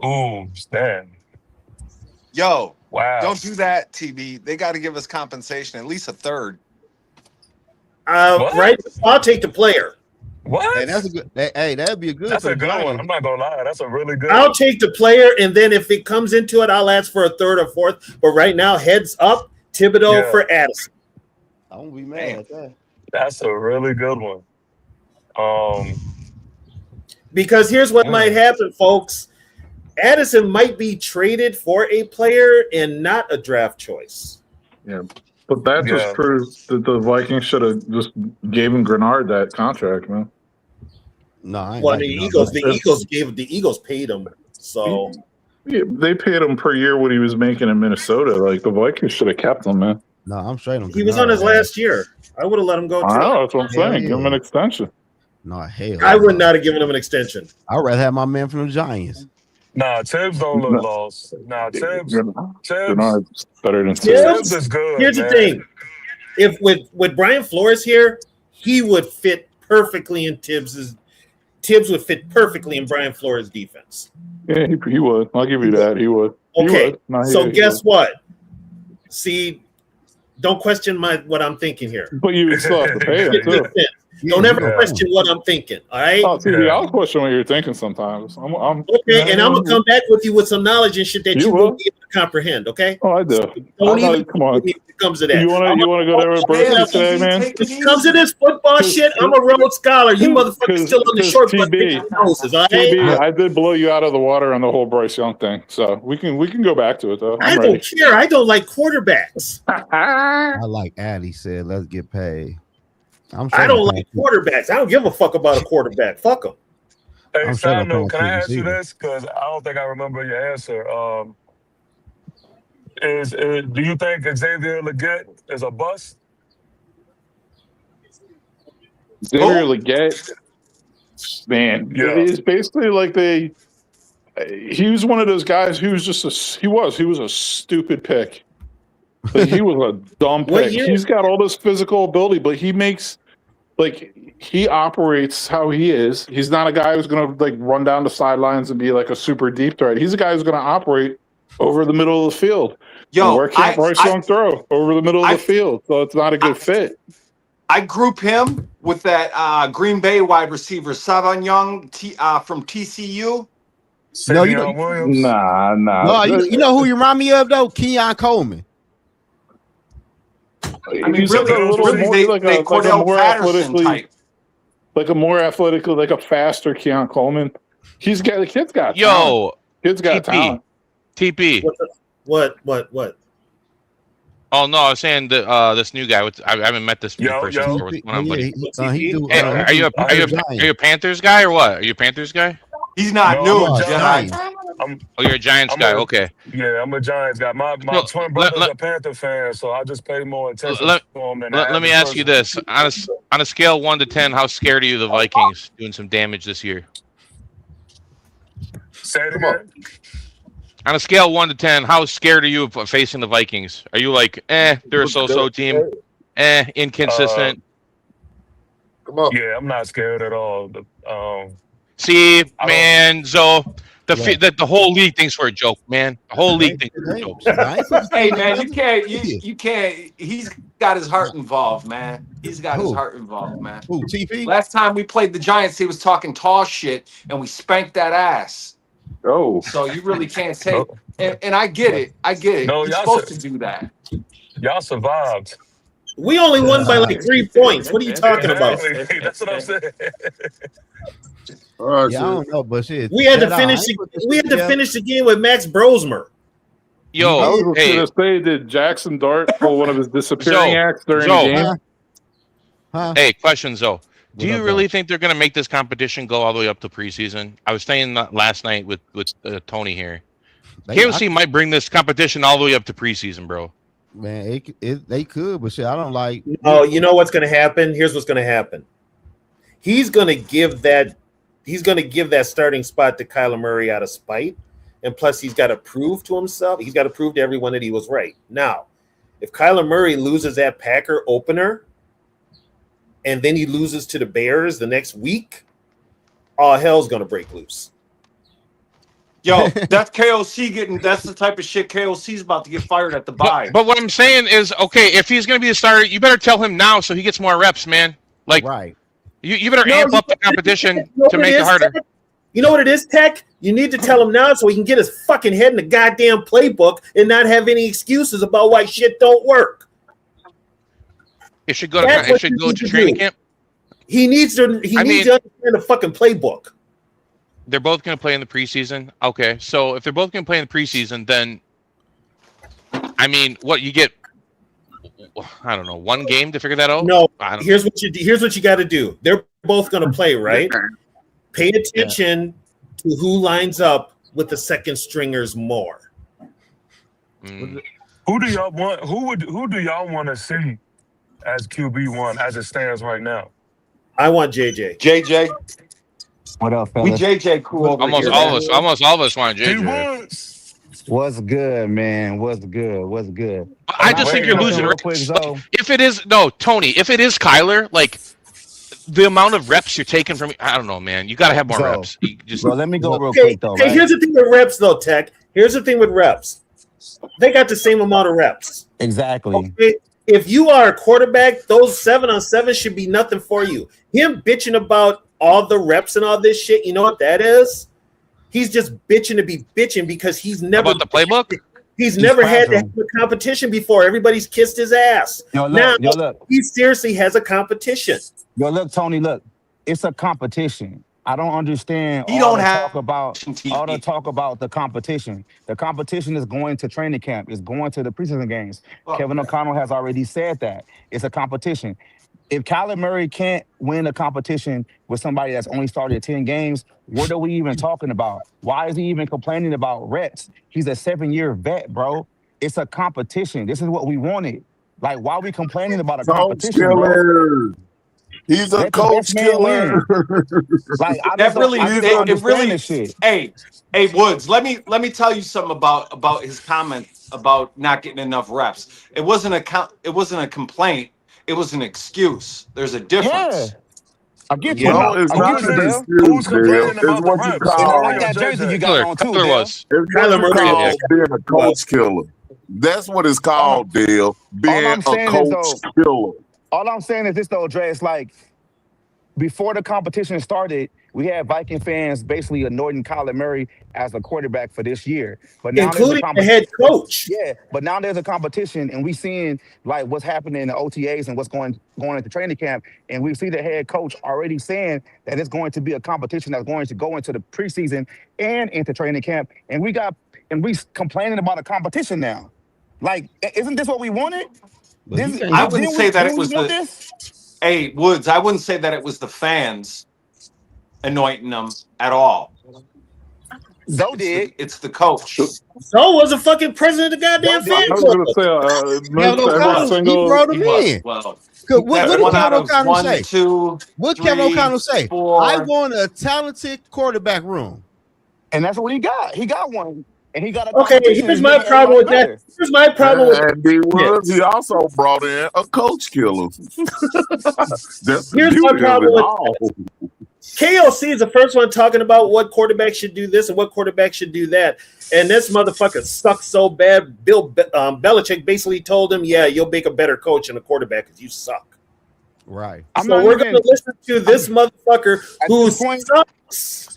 Ooh, Stan. Yo, wow! Don't do that, TB. They got to give us compensation, at least a third. Right? I'll take the player. What? Hey, that's a good. Hey, that'd be a good. That's a good one. I'm not gonna lie. That's a really good. I'll take the player, and then if it comes into it, I'll ask for a third or fourth. But right now, heads up, Thibodeau for Addison. I won't be mad at that. That's a really good one. Because here's what might happen, folks. Addison might be traded for a player and not a draft choice. Yeah, but that just proves that the Vikings should have just gave him Grenard that contract, man. No, the Eagles paid him, so they paid him per year what he was making in Minnesota. Like the Vikings should have kept him, man. No, I'm straight on. He was on his last year. I would have let him go. I know, that's what I'm saying. Give him an extension. No, hell. I would not have given him an extension. I'd rather have my man from the Giants. Nah, Tibbs don't look lost. Nah, Tibbs better than Tibbs is good. Here's the thing: if with Brian Flores here, he would fit perfectly in Tibbs would fit perfectly in Brian Flores' defense. Yeah, he would. I'll give you that. He would. Okay. Guess what? See, don't question what I'm thinking here. But you would still have to pay him too. Don't ever question what I'm thinking. All right. Oh, TV, I'll question what you're thinking sometimes. I'm okay, and I'm gonna come back with you with some knowledge and shit that you won't be able to comprehend. Okay. Oh, I do. Don't even come on. when it comes to that. You want to go there with Brooks today, man? When it comes to this football shit, I'm a Rhodes Scholar. You motherfuckers still on the short butt noses. All right. TB, I did blow you out of the water on the whole Bryce Young thing, so we can go back to it though. I don't care. I don't like quarterbacks. I like Addy said, let's get paid. I don't like quarterbacks. I don't give a fuck about a quarterback. Fuck them. Hey, side note, can I ask you this? Because I don't think I remember your answer. Do you think Xavier Legette is a bust? Xavier Legette, man, it's basically like he was one of those guys who was just he was a stupid pick. Like, he was a dumb pick. He's got all this physical ability, but he operates how he is. He's not a guy who's gonna run down the sidelines and be like a super deep threat. He's a guy who's gonna operate over the middle of the field. Where can't Bryce Young throw over the middle of the field? So it's not a good fit. I group him with that Green Bay wide receiver, Savon Young from TCU. No, you know, nah. No, you know who you remind me of though? Keon Coleman. I mean, they Cordell Patterson type. Like a more athletic, like a faster Keon Coleman. The kid's got talent. Kid's got talent. TP. What? Oh no, I was saying that this new guy. I haven't met this new person before. What's going on, buddy? Are you a Panthers guy or what? Are you a Panthers guy? He's not new. You're a Giants guy. Okay. Yeah, I'm a Giants guy. My twin brother's a Panther fan, so I just pay more attention to him. Let me ask you this: on a scale of 1 to 10, how scared are you of the Vikings doing some damage this year? Say it again. On a scale of 1 to 10, how scared are you of facing the Vikings? Are you like, they're a so-so team, inconsistent? Come on. Yeah, I'm not scared at all. See, man, Zoe, the whole league thinks we're a joke, man. The whole league thinks we're a joke. Hey, man, you can't. He's got his heart involved, man. He's got his heart involved, man. Who, TP? Last time we played the Giants, he was talking tall shit, and we spanked that ass. Oh. So you really can't say. And I get it. No, you're supposed to do that. Y'all survived. We only won by like 3 points. What are you talking about? That's what I'm saying. I don't know, but shit. We had to finish. We had to finish the game with Max Brosmer. Yo, I was going to say, did Jackson Dart pull one of his disappearing acts during the game? Hey, question, Zoe. Do you really think they're going to make this competition go all the way up to preseason? I was saying that last night with Tony here. KOC might bring this competition all the way up to preseason, bro. Man, they could, but shit, I don't like. Oh, you know what's going to happen? Here's what's going to happen. He's going to give that starting spot to Kyler Murray out of spite, and plus he's got to prove to himself. He's got to prove to everyone that he was right. Now, if Kyler Murray loses that Packer opener, and then he loses to the Bears the next week, all hell's going to break loose. Yo, that's KOC that's the type of shit KOC's about to get fired at the bye. But what I'm saying is, okay, if he's going to be a starter, you better tell him now so he gets more reps, man. Like, right. You better amp up the competition to make it harder. Tech? You know what it is, Tech? You need to tell him now so he can get his fucking head in the goddamn playbook and not have any excuses about why shit don't work. It should go to training camp. He needs to understand the fucking playbook. They're both going to play in the preseason. Okay, so if they're both going to play in the preseason, then I mean, what you get? I don't know, one game to figure that out. No, here's what you got to do. They're both going to play, right? Pay attention to who lines up with the second stringers more. Who do y'all want? Who do y'all want to see as QB1 as it stands right now? I want JJ. JJ. What up, fellas? We JJ cool over almost here. Almost all of us want JJ. What's good, man? What's good? I just think you're losing reps. If it is Tony, if it is Kyler, like the amount of reps you're taking from, I don't know, man. You got to have more reps. Bro, let me go real quick though. Hey, here's the thing with reps, though, Tech. Here's the thing with reps. They got the same amount of reps. Exactly. Okay? if you are a quarterback, those 7-on-7 should be nothing for you. Him bitching about all the reps and all this shit, you know what that is? He's just bitching to be bitching because he's never About the playbook. He's never had to have a competition before. Everybody's kissed his ass. Now he seriously has a competition. Yo, look, Tony, look, it's a competition. I don't understand You all don't the have talk about the competition. The competition is going to training camp. It's going to the preseason games. Kevin O'Connell has already said that. It's a competition. If Kyler Murray can't win a competition with somebody that's only started 10 games, what are we even talking about? Why is he even complaining about reps? He's a 7-year vet, bro. It's a competition. This is what we wanted. Like, why are we complaining about a competition, bro? He's a coach killer. Like, it really. Hey, Woods. Let me tell you something about his comment about not getting enough reps. It wasn't a complaint. It was an excuse. There's a difference. Yeah. I get you. No, it's not an excuse. Who's complaining about the reps? And I like that jersey you got on too, Dale. It's called being a coach killer. That's what it's called, Dale. Being a coach killer. All I'm saying is this, though, Dre. It's like before the competition started, we had Viking fans basically anointing Kyler Murray as a quarterback for this year. But now including the head coach. Yeah, but now there's a competition, and we seeing like what's happening in the OTAs and what's going into training camp, and we see the head coach already saying that it's going to be a competition that's going to go into the preseason and into training camp, and we complaining about a competition now. Like, isn't this what we wanted? I wouldn't say that it was Hey, Woods, I wouldn't say that it was the fans anointing them at all. Zoe did. It's the coach. Zoe was a fucking president of the goddamn fan club. He brought him in. Well, what did Kevin O'Connell say? 2, What 3, Kevin O'Connell say? 4. I want a talented quarterback room. And that's what he got. He got one. And he got a okay, here's my problem with that. Here's my problem with he also brought in a coach killer. Here's my problem with KLC is the first one talking about what quarterback should do this and what quarterback should do that. And this motherfucker sucks so bad. Bill Belichick basically told him, yeah, you'll make a better coach and a quarterback because you suck. Right. So we're going to listen to this motherfucker who sucks.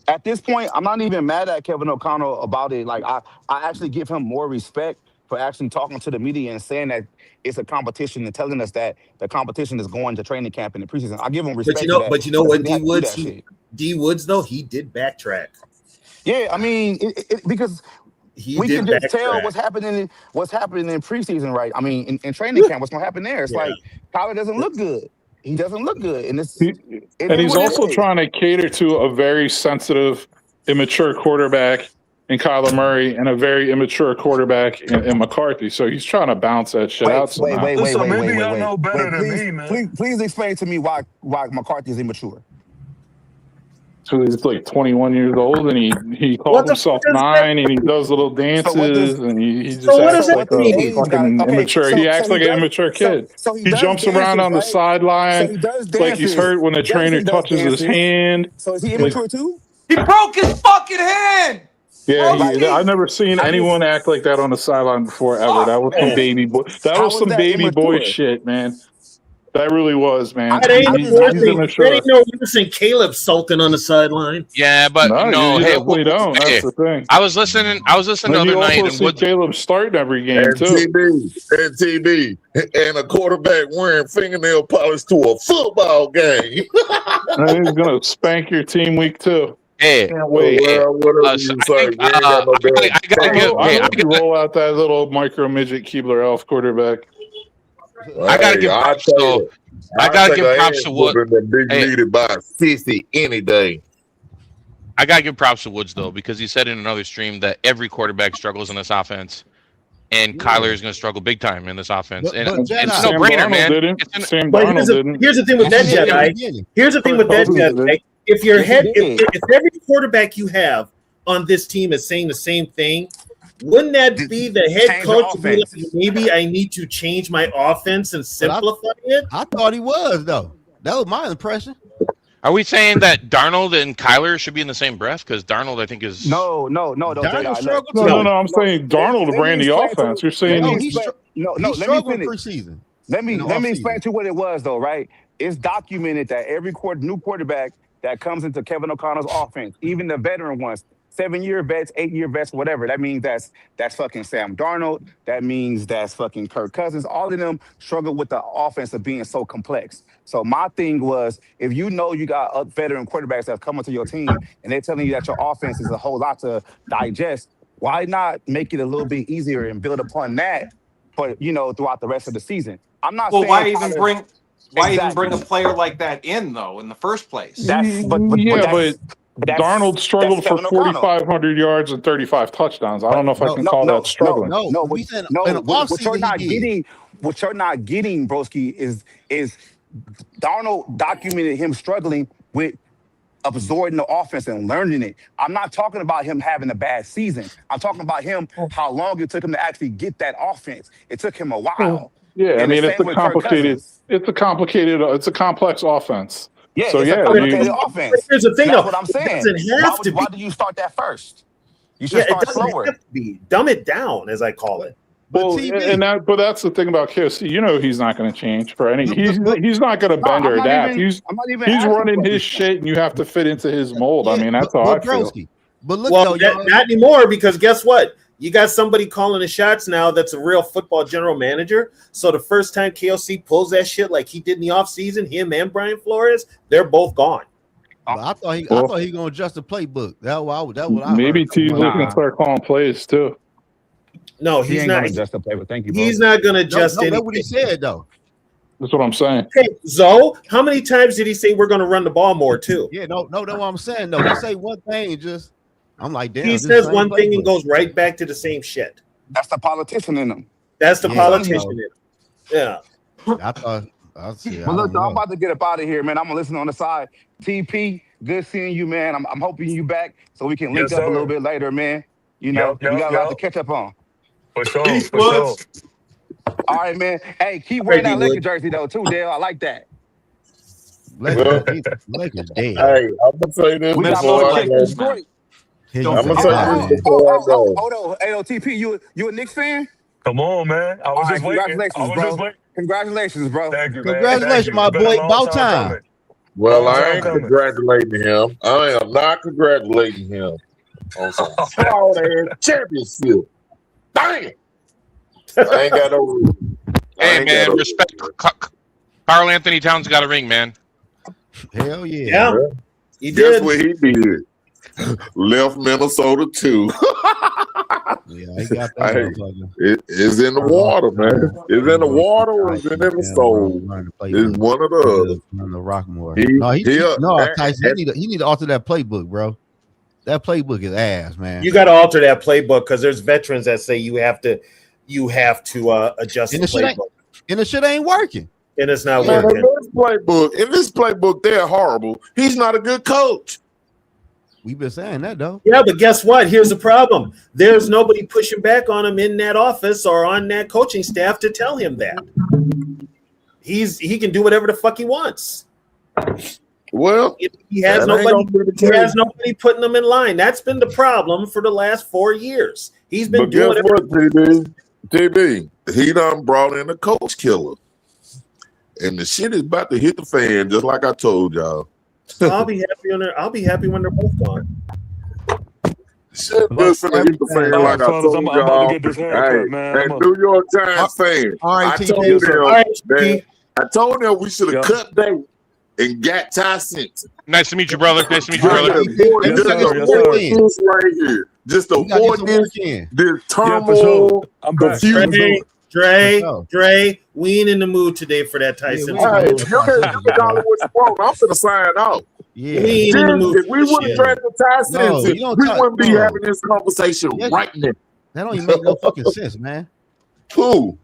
At this point, I'm not even mad at Kevin O'Connell about it. Like, I actually give him more respect for actually talking to the media and saying that it's a competition and telling us that the competition is going to training camp in the preseason. I give him respect. But you know what, D Woods though, he did backtrack. Yeah, I mean, because we can just tell what's happening in preseason, right? I mean, in training camp, what's going to happen there? It's like Kyler doesn't look good. He doesn't look good, and he's also trying to cater to a very sensitive, immature quarterback in Kyler Murray and a very immature quarterback in McCarthy. So he's trying to bounce that shit out somehow. Wait. Maybe y'all know better than me, man. Please explain to me why McCarthy is immature. So he's like 21 years old, and he calls himself 9, and he does little dances, and he just acts like a fucking immature. He acts like an immature kid. He jumps around on the sideline like he's hurt when the trainer touches his hand. So is he immature too? He broke his fucking hand. Yeah, I've never seen anyone act like that on the sideline before ever. That was some baby boy. That was some baby boy shit, man. That really was, man. That ain't no use in Caleb sulking on the sideline. Yeah, but no, you definitely don't. That's the thing. I was listening the other night, and Caleb starting every game and too. TB, and a quarterback wearing fingernail polish to a football game. He's gonna spank your team week 2. Hey, can't wait. I gotta roll out that little micro midget Keebler Elf quarterback. I gotta give props though. I gotta give props to Woods. Needed by Sissy any day. I gotta give props to Woods though, because he said in another stream that every quarterback struggles in this offense, and Kyler is going to struggle big time in this offense. And it's no brainer, man. Here's the thing with that, Jedi. Here's the thing with that, Jedi. If every quarterback you have on this team is saying the same thing, wouldn't that be the head coach? Be like, maybe I need to change my offense and simplify it. I thought he was though. That was my impression. Are we saying that Darnold and Kyler should be in the same breath? Because Darnold, I think, is No. Darnold struggled No, too. I'm saying Darnold ran the offense. You're saying he struggled preseason. Let me explain to you what it was, though, right? It's documented that every new quarterback that comes into Kevin O'Connell's offense, even the veteran ones, 7-year vets, 8-year vets, whatever. That means that's fucking Sam Darnold. That means that's fucking Kirk Cousins. All of them struggle with the offense of being so complex. So my thing was, if you know you got veteran quarterbacks that come into your team and they're telling you that your offense is a whole lot to digest, why not make it a little bit easier and build upon that for throughout the rest of the season? I'm not saying why even bring a player like that in though in the first place? But Darnold struggled for 4,500 yards and 35 touchdowns. I don't know if I can call that struggling. What you're not getting, broski, is Darnold documented him struggling with absorbing the offense and learning it. I'm not talking about him having a bad season. I'm talking about him, how long it took him to actually get that offense. It took him a while. Yeah, I mean, it's a complex offense. Yeah, so it's a complicated offense. Here's the thing, that's what I'm saying. Why do you start that first? You should start slower. Have to be. Dumb it down, as I call it. But that's the thing about KOC. He's not going to change for any. He's not going to bend or adapt. He's running his shit, and you have to fit into his mold. I mean, that's how I feel. But look, not anymore, because guess what? You got somebody calling the shots now that's a real football general manager. So the first time KOC pulls that shit like he did in the offseason, him and Brian Flores, they're both gone. I thought he going to adjust the playbook. That's what I maybe T's looking to start calling plays too. No, he's not. Adjust the playbook. Thank you. Bro. He's not going to adjust anything. That's what he said, though. That's what I'm saying. Hey, Zoe, how many times did he say we're going to run the ball more too? Yeah, no, that's what I'm saying. No, he say one thing, just I'm like, damn. He says one thing and goes right back to the same shit. That's the politician in him. That's the politician in him. Yeah. I thought. Well, look, I'm about to get up out of here, man. I'm gonna listen on the side. TP, good seeing you, man. I'm hoping you back so we can link up a little bit later, man. We got a lot to catch up on. For sure. All right, man. Hey, keep wearing that Lakers jersey though, too, Dale. I like that. Lakers dead. Hey, I'm gonna say this before I go. I'm gonna say this before I go. Hold on. Hey, TP, you a Knicks fan? Come on, man. I was just waiting. Congratulations, bro. Congratulations, bro. Thank you, man. Congratulations, my boy. About time. Well, I ain't congratulating him. I am not congratulating him on some solid championship. Dang! I ain't got no. Hey, man, respect. Karl Anthony Towns got a ring, man. Hell yeah. Yeah. He Guess did. what he did? Left Minnesota too. Yeah, he got that. It's in the water, man. It's in the water or it's in the soul. It's one of the on the Rockmore. Tyson, he need to alter that playbook, bro. That playbook is ass, man. You got to alter that playbook because there's veterans that say you have to adjust the playbook, and the shit ain't working. And it's not working. In this playbook, they're horrible. He's not a good coach. We've been saying that though. Yeah, but guess what? Here's the problem. There's nobody pushing back on him in that office or on that coaching staff to tell him that. He can do whatever the fuck he wants. Well, he has nobody putting him in line. That's been the problem for the last 4 years. He's been doing whatever. TB, he done brought in a coach killer. And the shit is about to hit the fan, just like I told y'all. I'll be happy when they're both gone. Shit just finna hit the fan, like I told y'all. Hey, New York Times fan. I told them we should have cut bait and got Ty Simpson. Nice to meet you, brother. Nice to meet you, brother. Just to avoid this turmoil, confusion. Dre, we ain't in the mood today for that Tyson. I'm finna sign out. Yeah. We ain't in the mood. If we wouldn't drafted Tyson, we wouldn't be having this conversation right now. That don't even make no fucking sense, man. Who?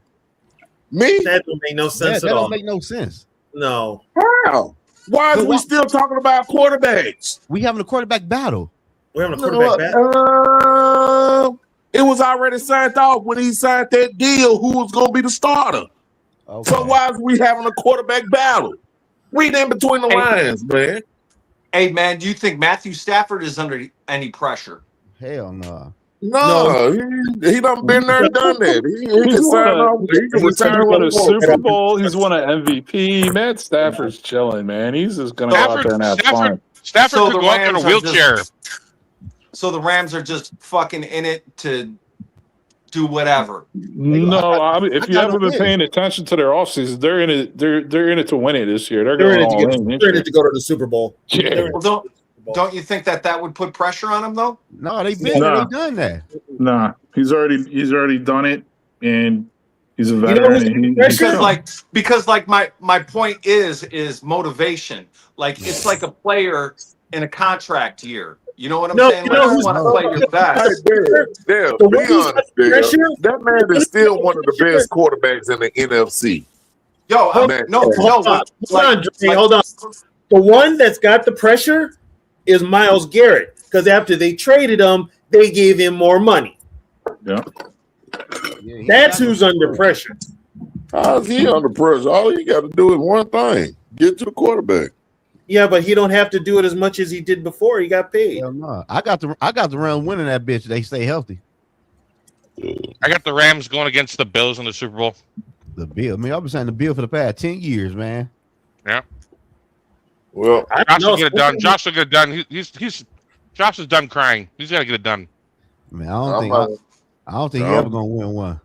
Me? That don't make no sense at all. That don't make no sense. No. How? Why is we still talking about quarterbacks? We having a quarterback battle. We're having a quarterback battle. It was already signed off when he signed that deal who was going to be the starter. Okay. So why is we having a quarterback battle? Read in between the lines, man. Hey, man, do you think Matthew Stafford is under any pressure? Hell no. No, he done been there and done that. He can sign off. He can retire. Won a Super Bowl. He's won an MVP. Matt Stafford's chilling, man. He's just gonna go out there and have fun. Stafford could go out there in a wheelchair. So the Rams are just fucking in it to do whatever. No, I mean, if you haven't been paying attention to their offseason, they're in it. They're in it to win it this year. They're in it to go to the Super Bowl. Yeah. Well, don't you think that would put pressure on him though? No, they've done that. Nah, he's already done it, and he's a veteran. Because my point is motivation. Like it's like a player in a contract year. You know what I'm saying? Like you want to play your best. Dale, be honest, Dale. That man is still one of the best quarterbacks in the NFC. Yo, hold on. The one that's got the pressure is Myles Garrett, because after they traded him, they gave him more money. Yeah. That's who's under pressure. How's he under pressure? All you got to do is one thing: get to the quarterback. Yeah, but he don't have to do it as much as he did before. He got paid. Hell no. I got the Rams winning that bitch. They stay healthy. I got the Rams going against the Bills in the Super Bowl. The Bill. I mean, I've been saying the Bill for the past 10 years, man. Yeah. Well, Josh will get it done. Josh will get it done. Josh is done crying. He's got to get it done. Man, I don't think he's ever gonna win one.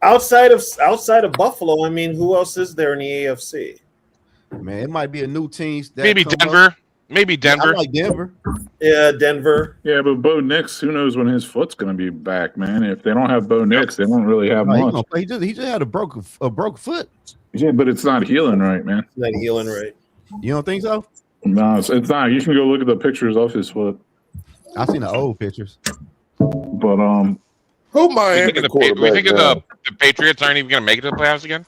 Outside of Buffalo, I mean, who else is there in the AFC? Man, it might be a new team. Maybe Denver. Up. Maybe Denver. I like Denver. Yeah, Denver. Yeah, but Bo Nix, who knows when his foot's going to be back, man? If they don't have Bo Nix, they won't really have much. He just had a broke foot. Yeah, but it's not healing right, man. It's not healing right. You don't think so? No, it's not. You can go look at the pictures of his foot. I've seen the old pictures. But who Miami quarterback? We think the Patriots aren't even going to make it to the playoffs again?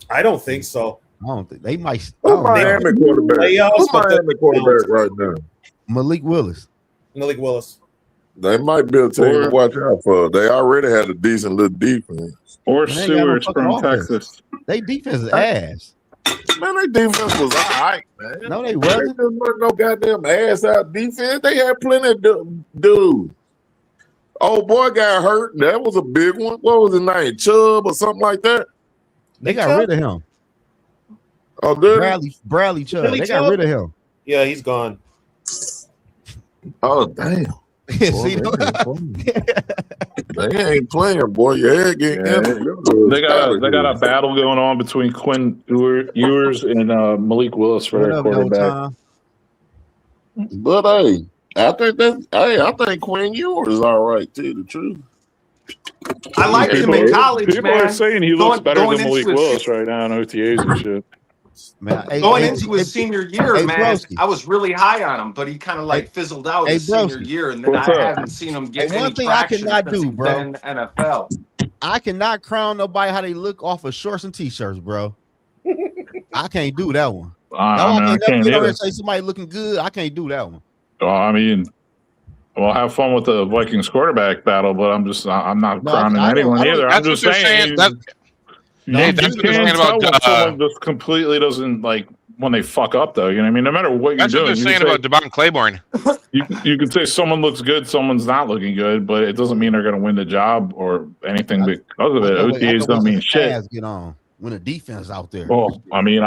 I don't think so. I don't think they might. Who Miami quarterback? Who's Miami quarterback right now? Malik Willis. They might be a team to watch out for. They already had a decent little defense. Or Stewart's from Texas. They defense is ass. Man, their defense was all right, man. No, they wasn't. There wasn't no goddamn ass out defense. They had plenty of dudes. Old boy got hurt. That was a big one. What was his name? Chubb or something like that? They got rid of him. Oh, Bradley Chubb. They got rid of him. Yeah, he's gone. Oh, damn. See, they ain't playing, boy. They got a battle going on between Quinn Ewers and Malik Willis for their quarterback. But hey, I think Quinn Ewers is all right too. The truth. I like him in college, people man. People are saying he looks better than Malik Willis right now in OTAs and shit. Man, going into his senior year, man, Broski. I was really high on him, but he kind of like fizzled out his senior year, and then I haven't seen him get any traction I cannot do, bro. In NFL. I cannot crown nobody how they look off of shorts and t-shirts, bro. I can't do that one. I can't get over and say somebody looking good. I can't do that one. I mean, well, have fun with the Vikings quarterback battle, but I'm not crowning anyone either. I'm just saying. That's what you're saying about someone just completely doesn't like when they fuck up, though. You know what I mean? No matter what you're doing. That's what they're saying about Devon Claiborne. You could say someone looks good, someone's not looking good, but it doesn't mean they're going to win the job or anything because of it. OTAs don't mean shit. Get on when the defense out there. Well, I mean,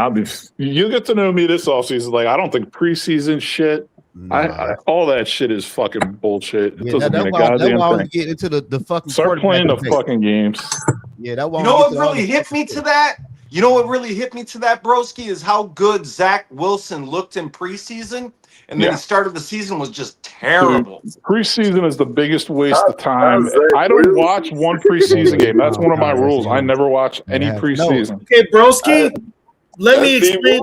you get to know me this offseason. Like, I don't think preseason shit. Nah. All that shit is fucking bullshit. It doesn't mean a goddamn thing. Get into the fucking start playing the fucking games. Yeah, that. You know what really hit me to that? You know what really hit me to that, broski, is how good Zach Wilson looked in preseason, and then he started the season was just terrible. Dude, preseason is the biggest waste of time. I don't watch one preseason game. That's one of my rules. I never watch any preseason. Okay, broski. Let me explain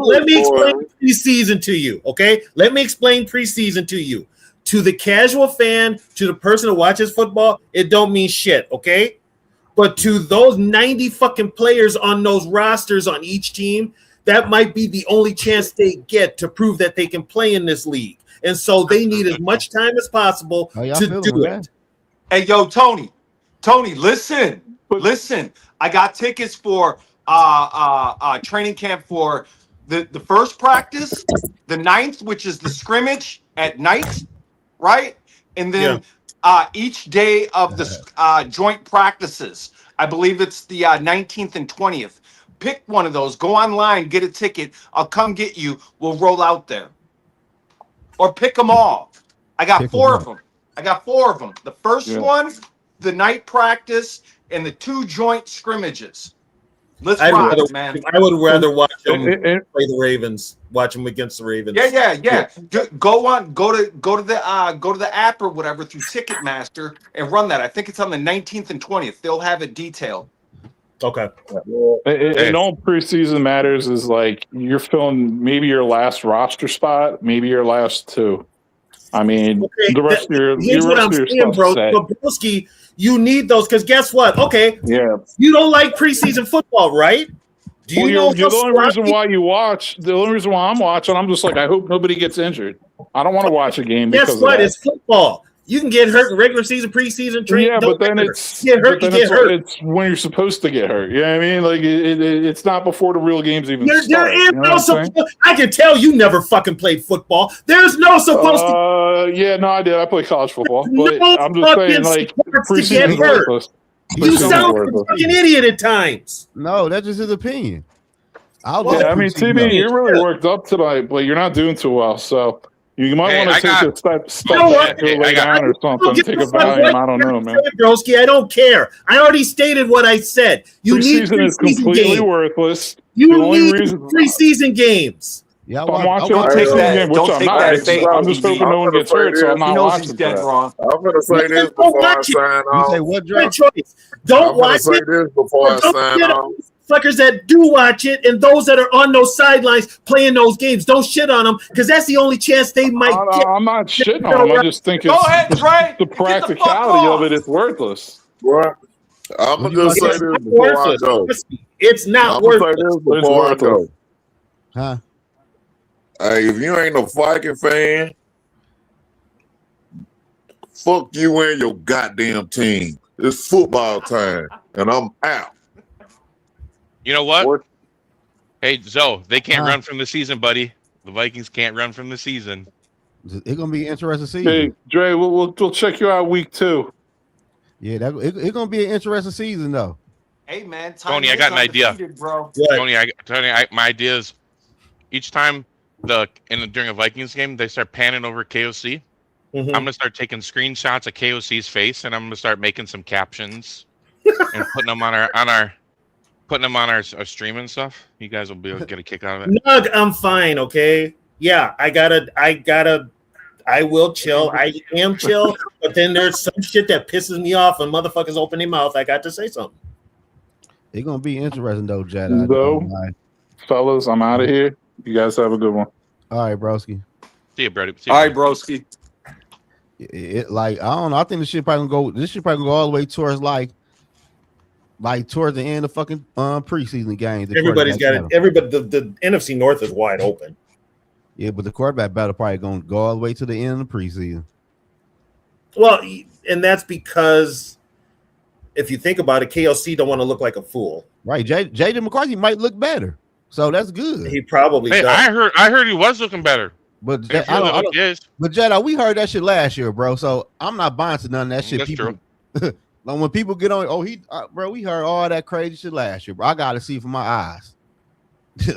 preseason to you, okay? Let me explain preseason to you. To the casual fan, to the person who watches football, it don't mean shit, okay? But to those 90 fucking players on those rosters on each team, that might be the only chance they get to prove that they can play in this league. And so they need as much time as possible to do it. Hey, yo, Tony, listen. I got tickets for training camp for the first practice, the 9th, which is the scrimmage at night, right? And then each day of the joint practices. I believe it's the 19th and 20th. Pick one of those. Go online, get a ticket. I'll come get you. We'll roll out there. Or pick them all. I got 4 of them. The first one, the night practice, and the 2 joint scrimmages. Let's rock, man. I would rather watch them play the Ravens. Watch them against the Ravens. Yeah. Go to the app or whatever through Ticketmaster and run that. I think it's on the 19th and 20th. They'll have it detailed. Okay. And all preseason matters is like you're filling maybe your last roster spot, maybe your last 2. I mean, the rest of your saying, bro. Broski, you need those because guess what? Okay, you don't like preseason football, right? Do you know the only reason why you watch? The only reason why I'm watching, I'm just like, I hope nobody gets injured. I don't want to watch a game. Guess what? It's football. You can get hurt in regular season, preseason training. Yeah, but then it's when you're supposed to get hurt. You know what I mean? Like it's not before the real games even start. I can tell you never fucking played football. There's no supposed to. Yeah, no, I did. I played college football, but I'm just saying, like preseason worthless. You sound like a fucking idiot at times. No, that's just his opinion. I mean, TB, you're really worked up tonight, but you're not doing too well, so. You might want to take a step back or lay down or something. Take a Valium. I don't know, man. Broski, I don't care. I already stated what I said. Preseason is completely worthless. You need preseason games. Yeah, I'm watching. Don't take that. I'm just hoping no one gets hurt, so I'm not watching. I'm going to say this before I sign off. You say what, Joe? Don't watch it. This before I sign off. Fuckers that do watch it and those that are on those sidelines playing those games, don't shit on them because that's the only chance they might get. I'm not shitting on them. I just think the practicality of it is worthless. What? I'm going to just say this before I go. It's not worthless. Before I go. Huh? Hey, if you ain't a Viking fan, fuck you and your goddamn team. It's football time, and I'm out. You know what? Hey, Zoe, they can't run from the season, buddy. The Vikings can't run from the season. It's gonna be an interesting season. Hey, Dre, we'll check you out week 2. Yeah, it's gonna be an interesting season, though. Hey, man, Tony, I got an idea. Bro. Tony, my idea is each time during a Vikings game they start panning over KOC, I'm gonna start taking screenshots of KOC's face and I'm gonna start making some captions and putting them on our stream and stuff. You guys will be able to get a kick out of it. Nug, I'm fine, okay? Yeah, I will chill. I am chill, but then there's some shit that pisses me off and motherfuckers open their mouth. I got to say something. It's gonna be interesting though, Jed. So, fellas, I'm out of here. You guys have a good one. All right, broski. See you, Brody. All right, broski. I don't know. I think this shit probably gonna go all the way towards like towards the end of fucking preseason games. Everybody's got it. Everybody, the NFC North is wide open. Yeah, but the quarterback battle probably gonna go all the way to the end of the preseason. Well, and that's because if you think about it, KLC don't want to look like a fool. Right. J.J. McCarthy might look better. So that's good. He probably does. I heard he was looking better. But Jedi, we heard that shit last year, bro. So I'm not buying to none of that shit. That's people, true. Like when people get on, bro, we heard all that crazy shit last year, bro. I gotta see it for my eyes.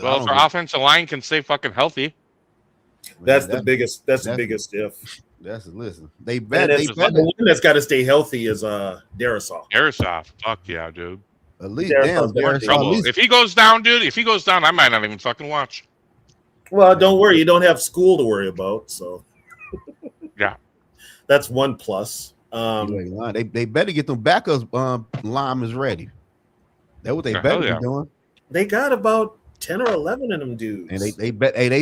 Well, if our offensive line can stay fucking healthy, that's the biggest. That's the biggest if. Listen. They bet. The one that's got to stay healthy is Darisaw. Darisaw, fuck yeah, dude. At least Darisaw. If he goes down, dude. If he goes down, I might not even fucking watch. Well, don't worry. You don't have school to worry about, so yeah, that's one plus. They better get them backups linemen ready. That's what they better be doing. They got about 10 or 11 of them dudes, and they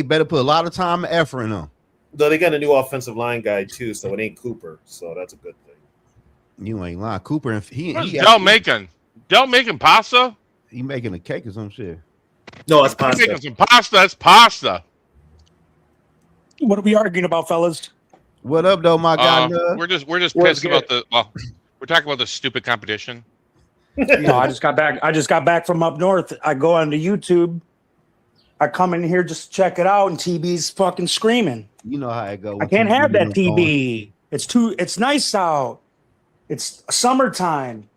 better put a lot of time and effort in them. Though they got a new offensive line guy too, so it ain't Cooper, so that's a good thing. You ain't lying, Cooper, and what's Dell making? Dell making pasta? He making a cake or some shit. No, it's pasta. He's making some pasta. It's pasta. What are we arguing about, fellas? What up, though, my guy? We're just pissed about we're talking about the stupid competition. No, I just got back from up north. I go onto YouTube. I come in here just to check it out, and TB's fucking screaming. You know how it goes. I can't have that TB. It's nice out. It's summertime.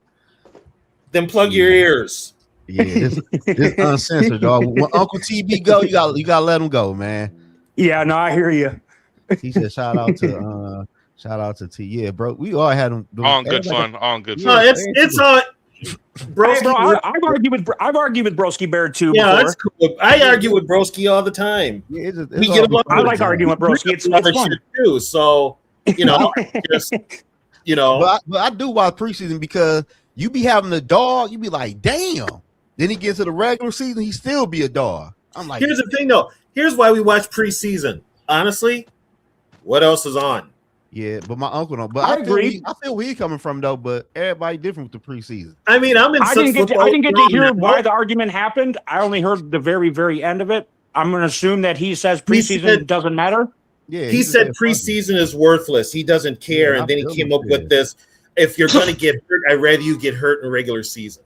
Then plug your ears. Yeah, this uncensored, dog. When Uncle TB go, you gotta let him go, man. Yeah, no, I hear you. He said, shout out to T. Yeah, bro. We all had them. All in good fun. All in good No, fun. it's on. Broski, I've argued with Broski Bear too. Yeah, before. that's cool. I argue with Broski all the time. Yeah, we get along. I like arguing with Broski. It's fun too. So just But I do watch preseason because you be having a dog. You be like, damn. Then he gets to the regular season, he still be a dog. I'm like, here's the thing though. Here's why we watch preseason. Honestly, what else is on? Yeah, but my uncle don't. But I agree. I feel where he's coming from though. But everybody different with the preseason. I mean, I didn't get to hear why the argument happened. I only heard the very, very end of it. I'm going to assume that he says preseason doesn't matter. Yeah, he said preseason is worthless. He doesn't care, and then he came up with this. If you're going to get hurt, I'd rather you get hurt in regular season.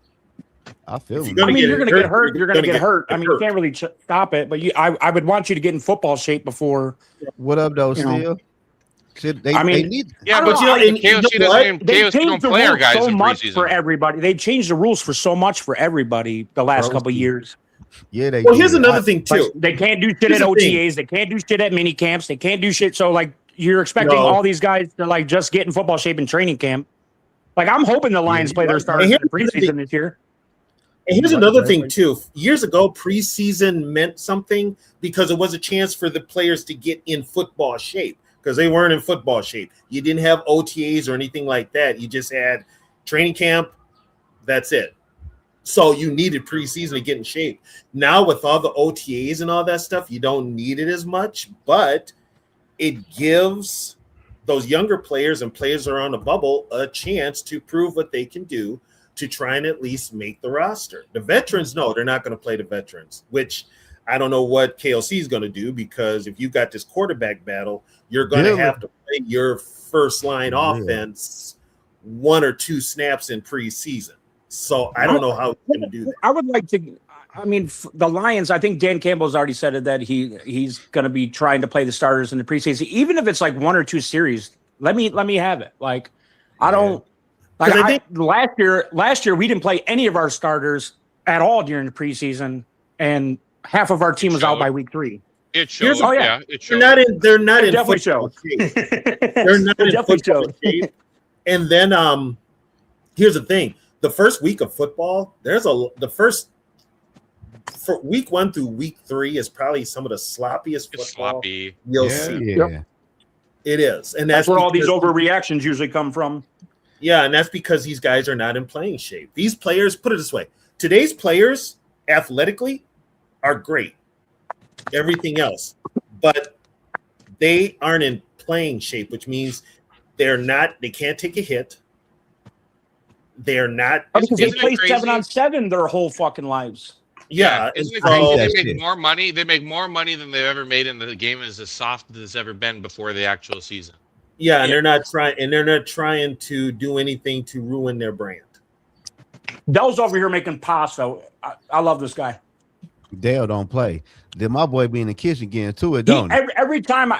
I feel. You're going to get hurt. You're going to get hurt. I mean, you can't really stop it. But I would want you to get in football shape before. What up, though? Still. They changed for everybody. They changed the rules for so much for everybody the last couple of years. Yeah, they. Well, here's another thing too. They can't do shit at OTAs. They can't do shit at mini camps. They can't do shit. So like, you're expecting all these guys to like just get in football shape in training camp. Like, I'm hoping the Lions play their starters in the preseason this year. And here's another thing too. Years ago, preseason meant something because it was a chance for the players to get in football shape. Because they weren't in football shape. You didn't have OTAs or anything like that. You just had training camp. That's it. So you needed preseason to get in shape. Now with all the OTAs and all that stuff, you don't need it as much, but it gives those younger players and players that are on the bubble a chance to prove what they can do to try and at least make the roster. The veterans, no, they're not going to play the veterans, which I don't know what KLC is going to do, because if you've got this quarterback battle, you're going to have to play your first line offense 1 or 2 snaps in preseason. So I don't know how he's going to do that. I would like to. I mean, the Lions. I think Dan Campbell's already said it, that he's going to be trying to play the starters in the preseason, even if it's like 1 or 2 series. Let me have it. Like, I don't. Like, last year we didn't play any of our starters at all during the preseason, and half of our team was out by week 3. It shows. It shows. They're not in definitely football shows. shape. They're not in football shape. And then here's the thing: the first week of football, for week 1 through week 3 is probably some of the sloppiest football you'll see. Yeah. It is, and that's where all these overreactions usually come from. Yeah, and that's because these guys are not in playing shape. These players, put it this way: today's players athletically are great, everything else, but they aren't in playing shape, which means they can't take a hit. They're not because they play 7-on-7 their whole fucking lives. Yeah, isn't it crazy? They make more money. They make more money than they've ever made, and the game is as soft as it's ever been before the actual season. Yeah, and they're not trying to do anything to ruin their brand. Dell's over here making pasta. I love this guy. Dale don't play. Then my boy be in the kitchen getting to it, don't he? Every time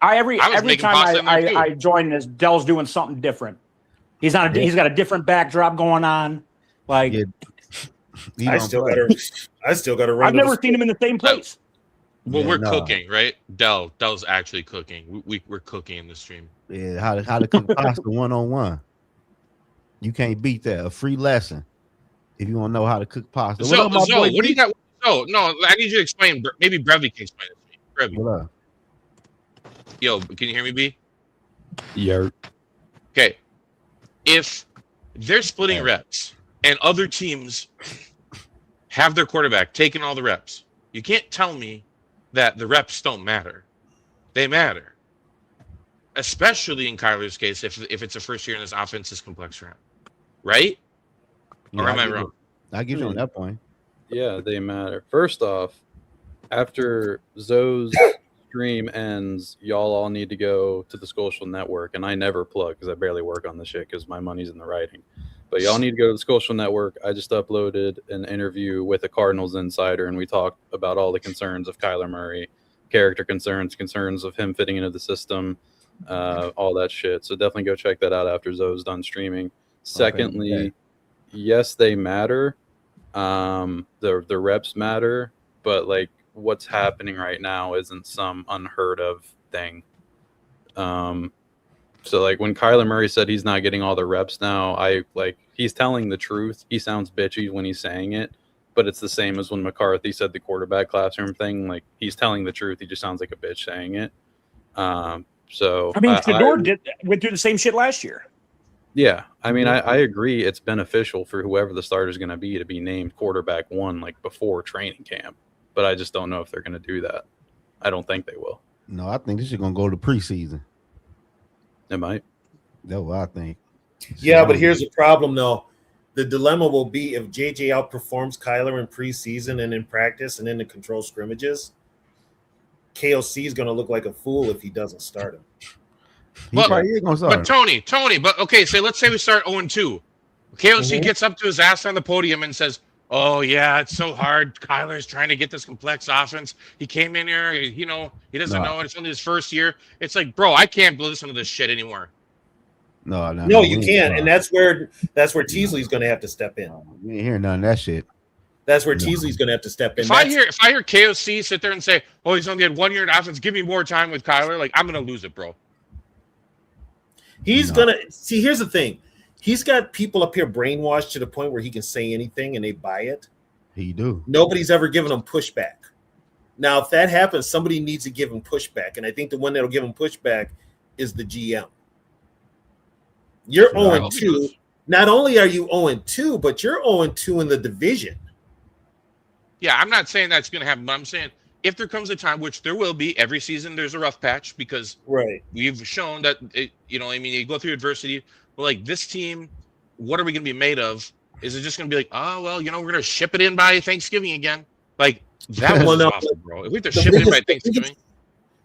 I join this, Dell's doing something different. He's got a different backdrop going on. Like I still gotta run. I've never seen him in the same place. Well, we're cooking, right? Dell's actually cooking. We're cooking in the stream. Yeah, how to cook pasta 1-on-1. You can't beat that. A free lesson if you want to know how to cook pasta. So, what do you got? No, I need you to explain. Maybe Brevy can explain it to me. Brevy. What up? Yo, can you hear me, B? Yeah. Okay. If they're splitting reps and other teams have their quarterback taking all the reps, you can't tell me that the reps don't matter. They matter. Especially in Kyler's case, if it's a first year in this offense is complex for him. Right? Or am I wrong? I give you on that point. Yeah, they matter. First off, after Zoe's stream ends, y'all all need to go to the social network, and I never plug because I barely work on the shit because my money's in the writing. But y'all need to go to the Social Network. I just uploaded an interview with a Cardinals insider, and we talked about all the concerns of Kyler Murray, character concerns of him fitting into the system, all that shit. So definitely go check that out after Zoe's done streaming. Secondly, yes, they matter. The reps matter, but like what's happening right now isn't some unheard of thing. So like when Kyler Murray said he's not getting all the reps now, he's telling the truth. He sounds bitchy when he's saying it, but it's the same as when McCarthy said the quarterback classroom thing. Like he's telling the truth. He just sounds like a bitch saying it. So I mean, Shador went through the same shit last year. Yeah, I mean, I agree. It's beneficial for whoever the starter is going to be named quarterback one like before training camp, but I just don't know if they're going to do that. I don't think they will. No, I think this is going to go to preseason. It might. That's what I think. Yeah, but here's the problem, though. The dilemma will be if JJ outperforms Kyler in preseason and in practice and in the controlled scrimmages, KOC is going to look like a fool if he doesn't start him. But Tony, but okay, so let's say we start 0-2. KOC gets up to his ass on the podium and says, "Oh yeah, it's so hard. Kyler's trying to get this complex offense. He came in here, he doesn't know it's only his first year." It's like, bro, I can't listen to this shit anymore. No, you can't, and that's where Teasley's going to have to step in. We ain't hearing none of that shit. That's where Teasley's going to have to step in. If I hear KOC sit there and say, "Oh, he's only had 1 year in offense. Give me more time with Kyler," like I'm going to lose it, bro. He's going to see. Here's the thing. He's got people up here brainwashed to the point where he can say anything and they buy it. He do. Nobody's ever given him pushback. Now, if that happens, somebody needs to give him pushback, and I think the one that'll give him pushback is the GM. You're 0-2. Not only are you 0-2, but you're 0-2 in the division. Yeah, I'm not saying that's going to happen, but I'm saying if there comes a time, which there will be, every season there's a rough patch because we've shown that, you go through adversity. But like this team, what are we going to be made of? Is it just going to be like, oh, well, we're going to ship it in by Thanksgiving again? Like that was awesome, bro. If we have to ship it in by Thanksgiving.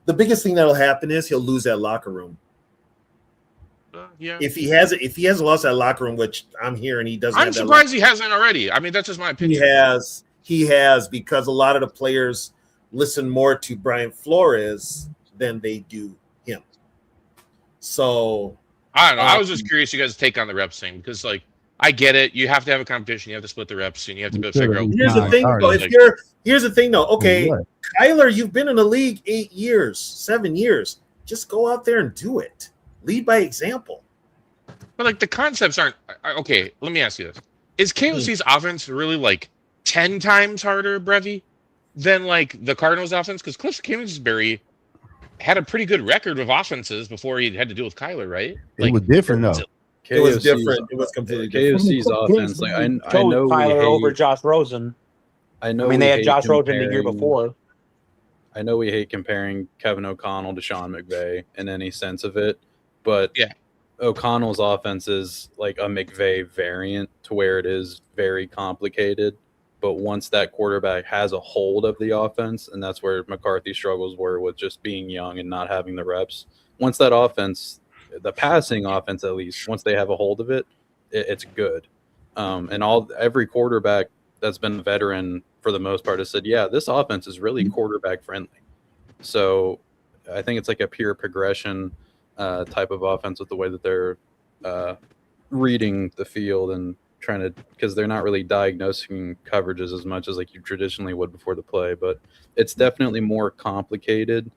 The biggest thing that'll happen is he'll lose that locker room. Yeah. If he hasn't lost that locker room, which I'm hearing he doesn't. I'm surprised he hasn't already. I mean, that's just my opinion. He has because a lot of the players listen more to Brian Flores than they do him. So I don't know. I was just curious you guys' take on the reps thing because, like, I get it. You have to have a competition. You have to split the reps, and you have to figure out. Here's the thing, though. Here's the thing, though. Okay, Kyler, you've been in the league 7 years. Just go out there and do it. Lead by example. But like the concepts aren't okay. Let me ask you this: is KOC's offense really like 10 times harder, Brevy, than like the Cardinals' offense? Because Cliff Kingsbury had a pretty good record with offenses before he had to deal with Kyler, right? It was different, though. It was different. It was completely different. KOC's offense, like I know Kyler over Josh Rosen. I know. I mean, they had Josh Rosen the year before. I know we hate comparing Kevin O'Connell to Sean McVay in any sense of it, but yeah, O'Connell's offense is like a McVay variant to where it is very complicated. But once that quarterback has a hold of the offense, and that's where McCarthy's struggles were with just being young and not having the reps. Once that offense, the passing offense at least, once they have a hold of it, it's good. And every quarterback that's been a veteran for the most part has said, yeah, this offense is really quarterback friendly. So I think it's like a pure progression type of offense with the way that they're reading the field and trying to, because they're not really diagnosing coverages as much as like you traditionally would before the play, but it's definitely more complicated,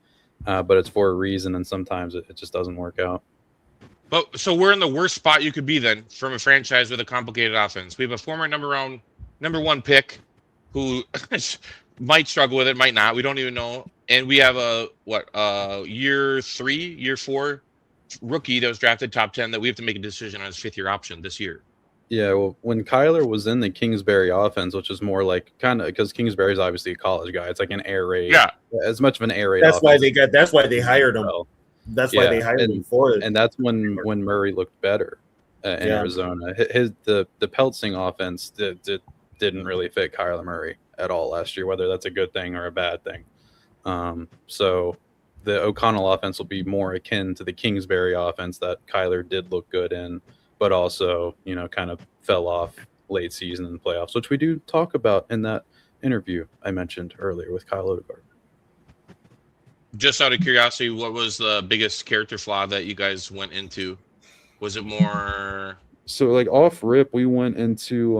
but it's for a reason, and sometimes it just doesn't work out. But so we're in the worst spot you could be then from a franchise with a complicated offense. We have a former number one pick who might struggle with it, might not. We don't even know. And we have year 4 rookie that was drafted top 10 that we have to make a decision on his 5th-year option this year. Yeah, well, when Kyler was in the Kingsbury offense, which is more like kind of because Kingsbury's obviously a college guy, it's like an air raid. Yeah, as much of an air raid. That's why they hired him. That's why they hired him for it. And that's when Murray looked better in Arizona. The Peltzing offense didn't really fit Kyler Murray at all last year, whether that's a good thing or a bad thing. So the O'Connell offense will be more akin to the Kingsbury offense that Kyler did look good in. but also, kind of fell off late season in the playoffs, which we do talk about in that interview I mentioned earlier with Kyle Odegaard. Just out of curiosity, what was the biggest character flaw that you guys went into? Was it more... So, like, off rip, we went into,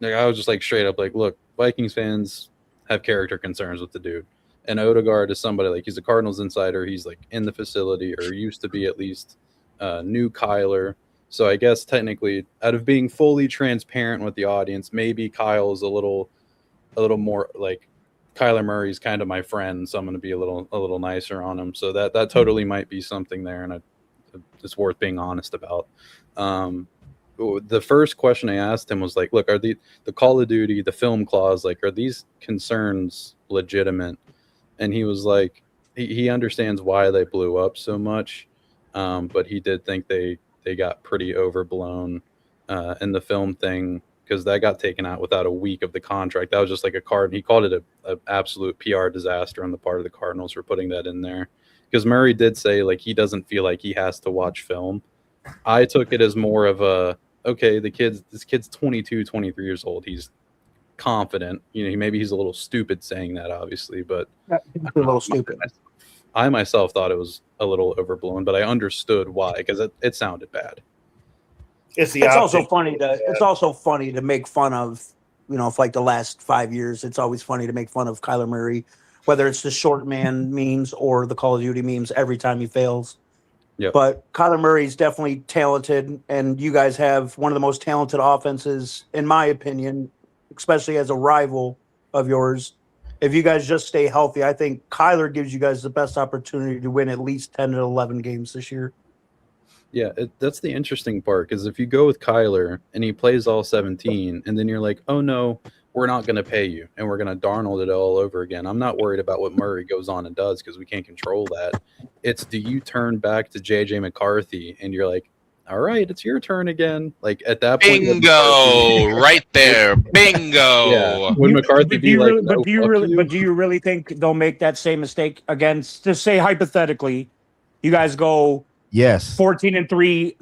I was just, like, straight up, like, look, Vikings fans have character concerns with the dude. And Odegaard is somebody, like, he's a Cardinals insider. He's, like, in the facility, or used to be at least, new Kyler. So I guess technically, out of being fully transparent with the audience, maybe Kyle's a little more, like, Kyler Murray's kind of my friend, so I'm going to be a little nicer on him. So that totally might be something there, and it's worth being honest about. The first question I asked him was like, look, are the Call of Duty, the film clause, like, are these concerns legitimate? And he was like, he understands why they blew up so much, but he did think they got pretty overblown in the film thing, because that got taken out without a week of the contract. That was just like a card. He called it an absolute PR disaster on the part of the Cardinals for putting that in there. Because Murray did say, like, he doesn't feel like he has to watch film. I took it as more of a, okay, this kid's 22, 23 years old. He's confident. Maybe he's a little stupid saying that, obviously, but a little stupid. I myself thought it was a little overblown, but I understood why, because it sounded bad. It's also funny to make fun of, for like the last 5 years. It's always funny to make fun of Kyler Murray, whether it's the short man memes or the Call of Duty memes every time he fails. Yep. But Kyler Murray is definitely talented, and you guys have one of the most talented offenses, in my opinion, especially as a rival of yours. If you guys just stay healthy, I think Kyler gives you guys the best opportunity to win at least 10 to 11 games this year. Yeah, that's the interesting part, because if you go with Kyler and he plays all 17, and then you're like, oh no, we're not going to pay you, and we're going to Darnold it all over again. I'm not worried about what Murray goes on and does, because we can't control that. It's, do you turn back to J.J. McCarthy and you're like, all right, it's your turn again? Like, at that point, bingo, right there, bingo. Yeah, when McCarthy do you really think they'll make that same mistake again? To say hypothetically, you guys go 14-3.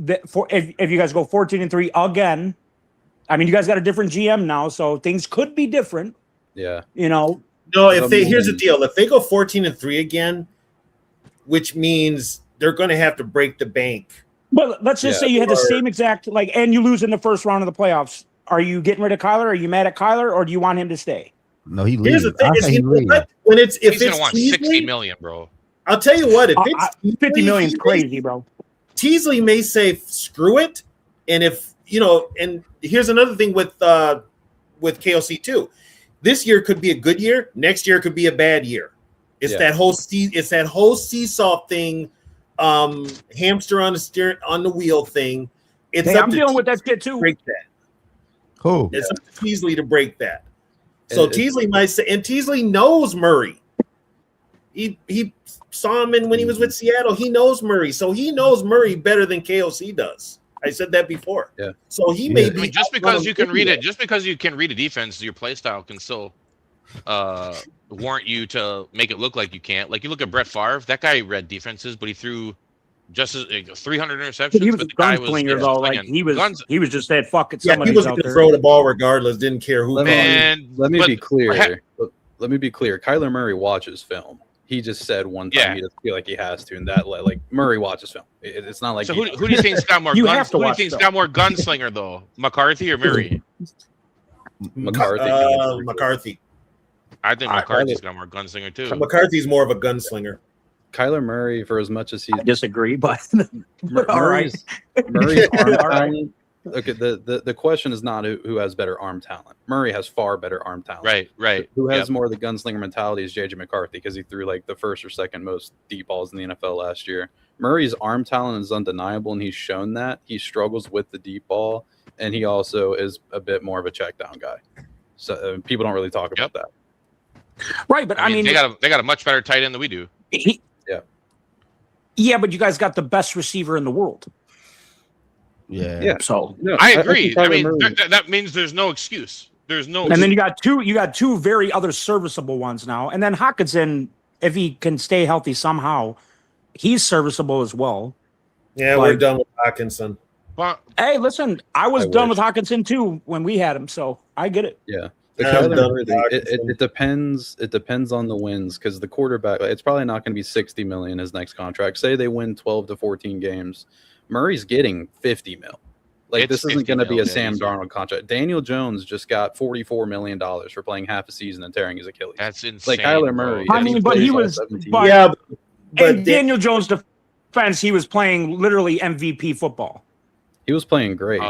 If you guys go 14-3 again, I mean, you guys got a different GM now, so things could be different. Yeah, No, here's the deal: if they go 14-3 again, which means they're going to have to break the bank. But let's just say you had the same exact, and you lose in the first round of the playoffs. Are you getting rid of Kyler? Are you mad at Kyler, or do you want him to stay? No, he Here's leaves. the thing: he's going to want $60 million, bro. I'll tell you what, if it's $50 million is crazy, bro. Teasley may say screw it, and if and here's another thing with KOC too. This year could be a good year. Next year could be a bad year. It's that whole seesaw thing, hamster on the wheel thing. I'm dealing with that kid too. Break that. Cool. It's up to Teasley to break that. So Teasley might say, and Teasley knows Murray. He saw him when he was with Seattle. He knows Murray, so he knows Murray better than KOC does. I said that before. Yeah. So he may be just because you can read it, just because you can read a defense, your play style can still warrant you to make it look like you can't. Like, you look at Brett Favre, that guy read defenses, but he threw just 300 interceptions. But he was but a gunslinger, though. Like, he was just saying, "Fuck it." He was going to throw the ball regardless. Didn't care who. Let me be clear. Let me be clear. Kyler Murray watches film. He just said one time he doesn't feel like he has to, and that, like, Murray watches film. It's not like. So who do you think's got more? Who do you think's got more gunslinger though? McCarthy or Murray? McCarthy. McCarthy. I think McCarthy's got more gunslinger too. McCarthy's more of a gunslinger. Kyler Murray, for as much as he disagree, but Murray's arm talent. Okay, the question is not who has better arm talent. Murray has far better arm talent. Right. Who has more of the gunslinger mentality is J.J. McCarthy, because he threw like the first or second most deep balls in the NFL last year. Murray's arm talent is undeniable, and he's shown that. He struggles with the deep ball, and he also is a bit more of a check down guy. So people don't really talk about that. Right, but I mean they got a much better tight end than we do. Yeah, but you guys got the best receiver in the world. Yeah. So I agree. I mean, that means there's no excuse. There's no. And then you got two very other serviceable ones now. And then Hockenson, if he can stay healthy somehow, he's serviceable as well. Yeah, we're done with Hockenson. But hey, listen, I was done wish. with Hawkinson too when we had him, so I get it. Yeah. The I'm Kyler done Murray with thing, Hawkinson. it depends. It depends on the wins because the quarterback, it's probably not going to be 60 million his next contract. Say they win 12 to 14 games, Murray's getting 50 mil. Like It's this isn't 50 going to be mil, a yeah, Sam easy. Darnold contract. Daniel Jones just got $44 million for playing half a season and tearing his Achilles. That's insane. Like Kyler bro. Murray. I if mean, but plays he all was, 17 but, Yeah, but in Daniel Jones' defense, he was playing literally MVP football. he was playing great.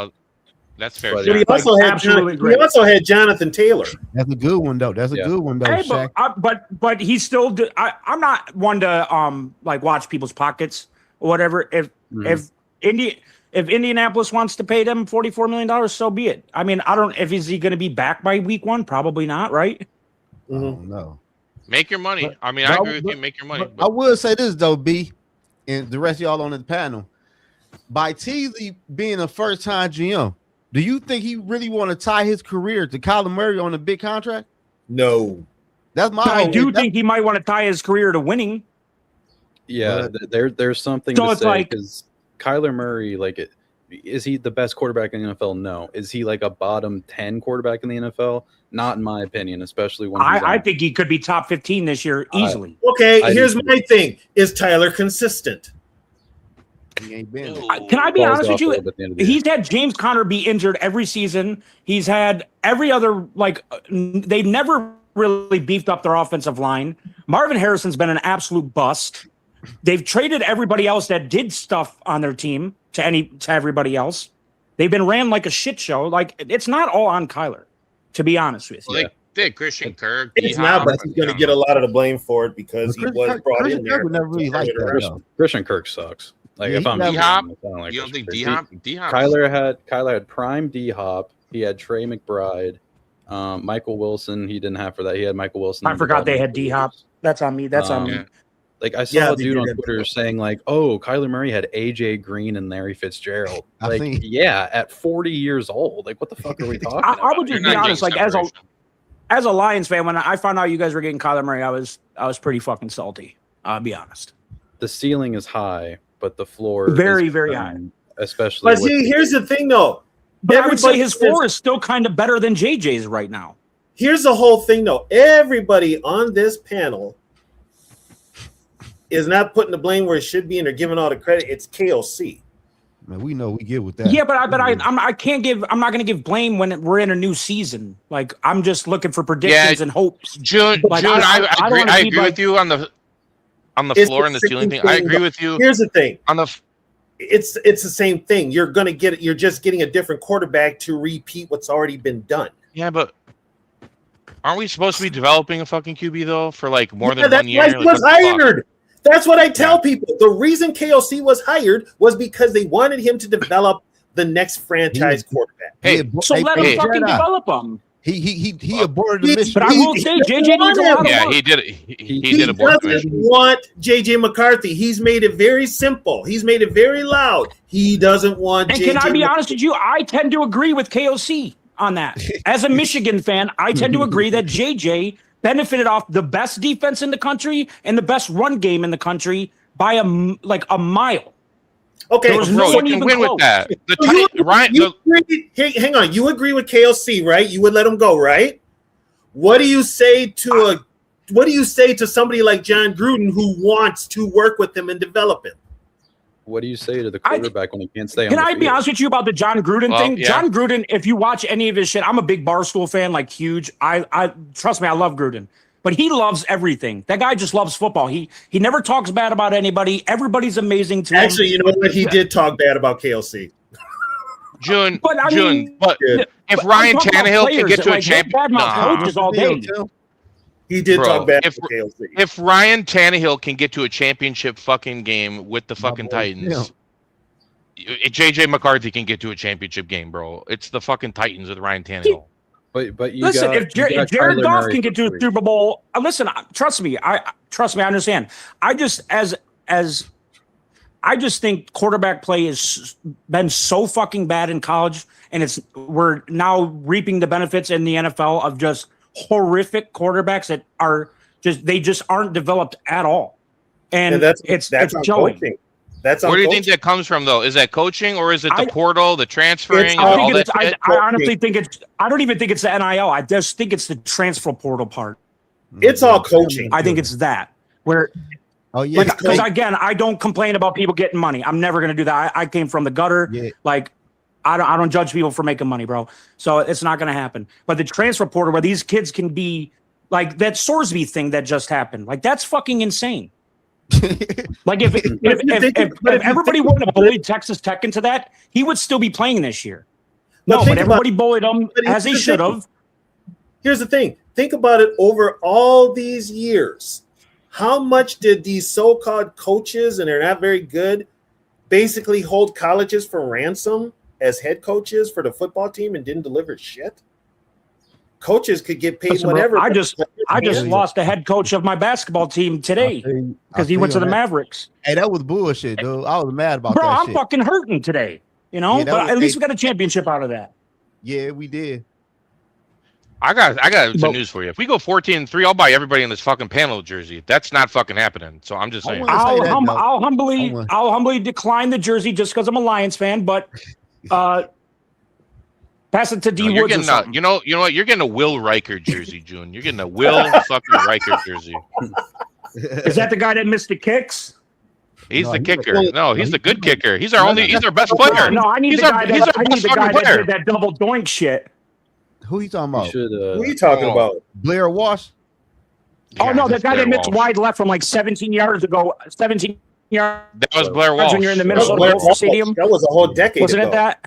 That's fair. But But he Shaq. also had absolutely he great. also had Jonathan Taylor. That's a good one though. That's a Yeah. good one though, Hey, Shaq. but he still. I'm not one to like watch people's pockets or whatever. If Indianapolis wants to pay them $44 million, so be it. I mean, I don't. Is he going to be back by week 1? Probably not, right? I don't know. Make your money. But- I mean, but I I- agree with but- you. Make your money. I will say this though, B, and the rest of y'all on the panel. By Teasley being a first-time GM, do you think he really want to tie his career to Kyler Murray on a big contract? No. That's my. But I whole- do that- think he might want to tie his career to winning. Yeah, there's something So to it's say like- because Kyler Murray, is he the best quarterback in the NFL? No. Is he like a bottom 10 quarterback in the NFL? Not in my opinion, especially when he's I on- think he could be top 15 this year easily. Okay, I here's do. my thing. Is Tyler consistent? He ain't been. Can I be falls honest with off a you? little bit at the end of the year. He's had James Conner be injured every season. He's had every other, they've never really beefed up their offensive line. Marvin Harrison's been an absolute bust. They've traded everybody else that did stuff on their team to everybody else. They've been ran like a shit show. Like, it's not all on Kyler, to be honest with you. Well, they did Christian Kirk. It's not, but he's going to get a lot of the blame for it because he was brought in there. Never really liked that. though. Christian Kirk sucks. Like Yeah, if I'm he being D-Hop? honest, I don't like You don't Christian think Kirk. D-Hop? Kyler had prime D-Hop. He had Trey McBride. Michael Wilson, he didn't have for that. He had Michael Wilson. I forgot they had D-Hop. That's on me. That's on me. Yeah. Like I saw Yeah, a they dude did on have Twitter D-Hop. saying like, "Oh, Kyler Murray had AJ Green and Larry Fitzgerald." I Like, think- yeah, at 40 years old. Like, what the fuck are we talking I about? would You're just be not honest. getting Like, separation. as a Lions fan, when I found out you guys were getting Kyler Murray, I was pretty fucking salty. I'll be honest. The ceiling is high, but the floor Very, is very down, especially. But see, here's the thing, though. But I would say Everybody his floor is still kind of better than JJ's right now. Here's the whole thing, though. Everybody on this panel is not putting the blame where it should be, and they're giving all the credit. It's KOC. Man, we know we get with that. Yeah, but I can't give. I'm not going to give blame when we're in a new season. Like, I'm just looking for predictions and hopes. June, Like, June, I don't agree. wanna I be agree like- with you on the It's floor the and the ceiling same thing. I thing, agree but with you Here's the thing. on the. It's the same thing. You're gonna get. You're just getting a different quarterback to repeat what's already been done. Yeah, but aren't we supposed to be developing a fucking QB though for like more Yeah, than that's 1 year? why he Like, was what the fuck? hired. That's what I tell people. The reason KOC was hired was because they wanted him to develop the next franchise quarterback. Hey, So let him hey, fucking Jedi. develop them. He aborted the mission. But I will say JJ needs a lot of Yeah, work. he did it. He He did abort the doesn't mission. want JJ McCarthy. He's made it very simple. He's made it very loud. He doesn't want And JJ. can I be honest with you? I tend to agree with KOC on that. As a Michigan fan, I tend to agree that JJ benefited off the best defense in the country and the best run game in the country by a mile. Okay, There was Bro, no you one can even win close. with that. The So you- Ryan, you agree- hey, hang on. You agree with KOC, right? You would let him go, right? What do you say to somebody like John Gruden who wants to work with him and develop him? What do you say to the quarterback when he can't stay on Can the I be field? honest with you about the John Gruden Well, thing? yeah. John Gruden, if you watch any of his shit, I'm a big Barstool fan, like huge. I trust me, I love Gruden. But he loves everything. That guy just loves football. He never talks bad about anybody. Everybody's amazing to him. Actually, you know what? He did talk bad about KOC. June, But I June. mean, But Yeah. if but Ryan I'm talking about Tannehill can players get to a like, champion, they badmouth coaches all day. He did Bro, talk bad if- about KOC. if Ryan Tannehill can get to a championship fucking game with the fucking boy, Titans, JJ McCarthy can get to a championship game, bro. It's the fucking Titans with Ryan Tannehill. But you Listen, got, if Jared Kyler Goff Murray can get to a for free. Super Bowl, listen, trust me. I understand. I just I just think quarterback play has been so fucking bad in college, and we're now reaping the benefits in the NFL of just horrific quarterbacks that are just aren't developed at all, and And that's it's on showing. coaching. That's where do you think that comes from, though? Is that coaching or is it the portal, the transferring, and all that shit? I honestly think it's. I don't even think it's the NIL. I just think it's the transfer portal part. It's all coaching. I think it's that where. Oh yeah, because again, I don't complain about people getting money. I'm never gonna do that. I came from the gutter. Yeah. Like, I don't judge people for making money, bro. So it's not gonna happen. But the transfer portal where these kids can be like that Sorsby thing that just happened, like that's fucking insane. Like if everybody wouldn't have bullied Texas Tech into that, he would still be playing this year. But everybody bullied him as they should have. Here's the thing. Think about it over all these years. How much did these so-called coaches, and they're not very good, basically hold colleges for ransom as head coaches for the football team and didn't deliver shit? Coaches could get paid whatever. I just lost the head coach of my basketball team today because he went to the Mavericks. Hey, that was bullshit, dude. I was mad about that. Bro, I'm shit. fucking hurting today. You know, but at least we got a championship out of that. Yeah, we did. I got some news for you. If we go 14-3, I'll buy everybody in this fucking panel jersey. That's not fucking happening. So I'm just saying. I'll humbly decline the jersey just because I'm a Lions fan, but pass it to D Woods or something. You know what? You're getting a Will Riker jersey, June. You're getting a Will fucking Riker jersey. Is that the guy that missed the kicks? He's the kicker. No, he's the good kicker. He's our best player. No, I need the guy that did that double doink shit. Who are you talking about? Who are you talking about? Blair Walsh? Oh, no, that guy that missed wide left from like 17 yards ago. 17 yards. That was Blair Walsh. When you're in the Minnesota Stadium. That was a whole decade Wasn't ago. it that?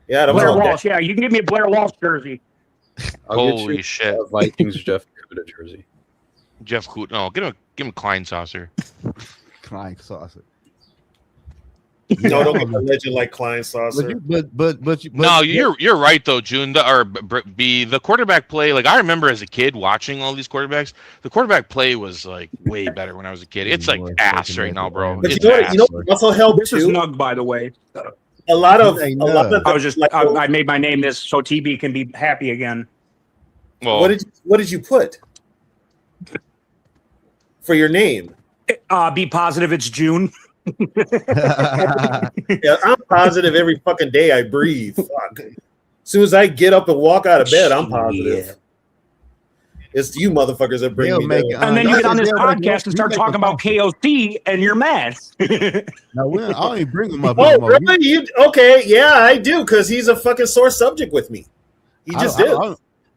Yeah, that was Blair Walsh. Yeah, you can give me a Blair Walsh jersey. Holy shit. Vikings Jeff Kuda jersey. Jeff Kuda. No, give him Klein Saucer. Klein Saucer. No, don't get a legend like Klein Saucer. No, you're right though, June. The quarterback play. Like I remember as a kid watching all these quarterbacks. The quarterback play was like way better when I was a kid. It's like ass right now, bro. But you know what also helped This is Nug, by the way. A lot of I was just I made my name this so TB can be happy again. Well, what did you put for your name? Be positive. It's June. Yeah, I'm positive every fucking day I breathe. Fuck. As soon as I get up and walk out of bed, I'm positive. It's you motherfuckers that bring me down. And then you get on this podcast and start talking about KOC, and you're mad. No, I don't even bring him up. Oh, really? Okay, yeah, I do, because he's a fucking sore subject with me. He just did.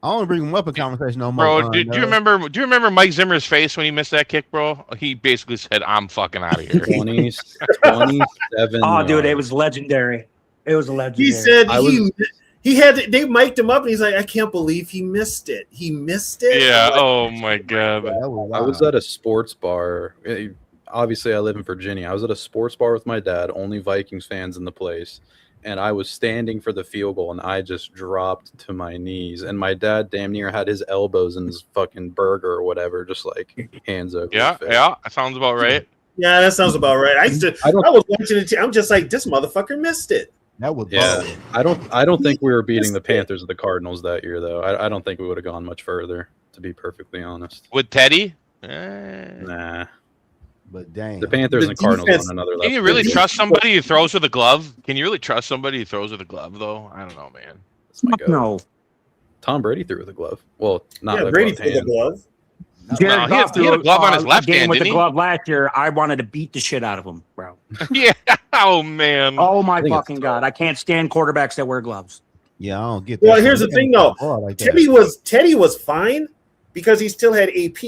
I don't bring him up in conversation no more. Bro, do you remember Mike Zimmer's face when he missed that kick, bro? He basically said, "I'm fucking out of here." 27. Oh, dude, it was legendary. It was legendary. He said they mic'd him up, and he's like, "I can't believe he missed it. He missed it." Yeah. Oh my god. I was at a sports bar. Obviously, I live in Virginia. I was at a sports bar with my dad. Only Vikings fans in the place. And I was standing for the field goal, and I just dropped to my knees. And my dad damn near had his elbows in his fucking burger or whatever, just like hands over. Yeah, that sounds about right. Yeah, that sounds about right. I was watching it. I'm just like, this motherfucker missed it. That was I don't think we were beating the Panthers or the Cardinals that year, though. I don't think we would have gone much further, to be perfectly honest. With Teddy? Nah. But dang, the Panthers and Cardinals on another level. Can you really trust somebody who throws with a glove? Can you really trust somebody who throws with a glove, though? I don't know, man. No. Tom Brady threw with a glove. Well, not a Brady threw the glove. Jared Goff he had a glove on his left hand, with didn't the he? glove last year. I wanted to beat the shit out of him, bro. Yeah. Oh man. Oh my fucking god! I can't stand quarterbacks that wear gloves. Yeah, I don't get that. Well, here's the thing, though. Teddy was fine because he still had AP.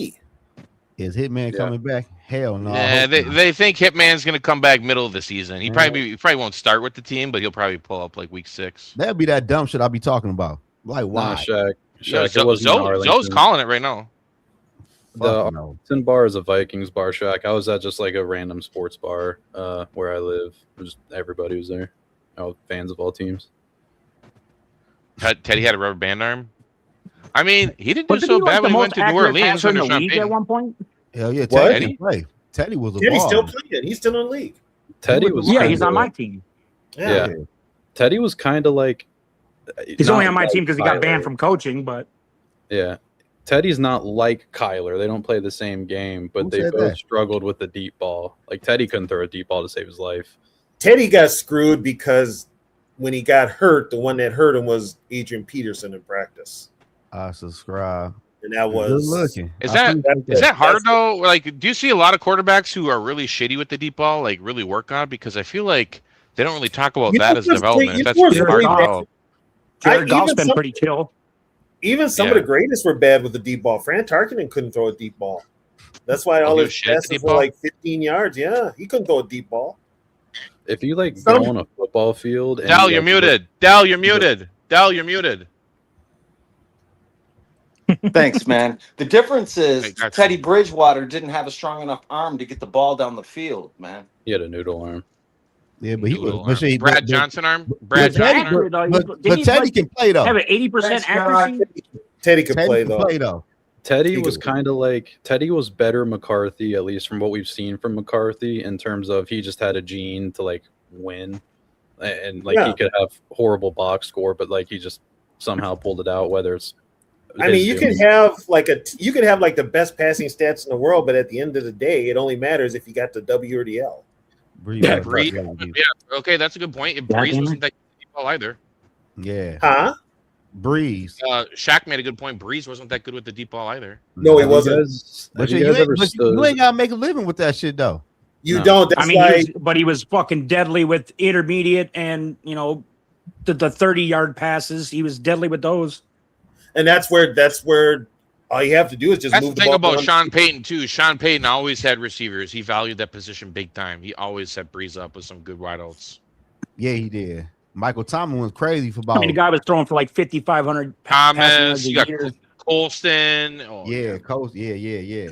Is Hitman coming back? Hell no. Yeah, they think Hitman's gonna come back middle of the season. He probably won't start with the team, but he'll probably pull up like week 6. That'd be that dumb shit I'll be talking about. Like why? Shaq, Zoe's calling it right now. The Arlington bar is a Vikings bar, Shaq. I was at just like a random sports bar where I live. Just everybody was there. All fans of all teams. Teddy had a rubber band arm. I mean, he didn't do so bad when he went to New Orleans in the league at one point. Hell yeah, Teddy play. Teddy was a Teddy's ball. still playing. He's still in the league. Teddy was he's on my team. Yeah. Teddy was kind of like he's only on my team because he got banned from coaching, but yeah, Teddy's not like Kyler. They don't play the same game, but they both struggled with the deep ball. Like Teddy couldn't throw a deep ball to save his life. Teddy got screwed because when he got hurt, the one that hurt him was Adrian Peterson in practice. I subscribe. And that was good looking. Is that hard though? Like, do you see a lot of quarterbacks who are really shitty with the deep ball, like really work on it? Because I feel like they don't really talk about that as development. That's pretty hard to develop. Jared Goff's been pretty chill. Even some of the greatest were bad with the deep ball. Fran Tarkenton couldn't throw a deep ball. That's why all his passes were like 15 yards. Yeah, he couldn't throw a deep ball. If you like go on a football field, and Dell, you're muted. Dell, you're muted. Dell, you're muted. Thanks, man. The difference is Teddy Bridgewater didn't have a strong enough arm to get the ball down the field, man. He had a noodle arm. Yeah, but he was Brad Johnson arm. Brad Johnson arm. But Teddy can play though. Have an 80% accuracy. Teddy can play though. Teddy was kind of like Teddy was better McCarthy, at least from what we've seen from McCarthy, in terms of he just had a gene to like win, and like he could have horrible box score, but like he just somehow pulled it out. Whether it's I mean, you can have like the best passing stats in the world, but at the end of the day, it only matters if you got the W or the L. Yeah, Breeze. Yeah, okay, that's a good point. Breeze wasn't that good either. Yeah. Huh? Breeze. Shaq made a good point. Breeze wasn't that good with the deep ball either. No, he wasn't. But you ain't gotta make a living with that shit though. You don't. That's but he was fucking deadly with intermediate and the 30-yard passes. He was deadly with those. And that's where all you have to do is just that's move the thing about Sean Payton too. Sean Payton always had receivers. He valued that position big time. He always set Breeze up with some good wideouts. Yeah, he did. Michael Thomas was crazy for ball. I mean, the guy was throwing for like 5,500 Thomas. You got Colston. Oh, yeah, Colston. Yeah.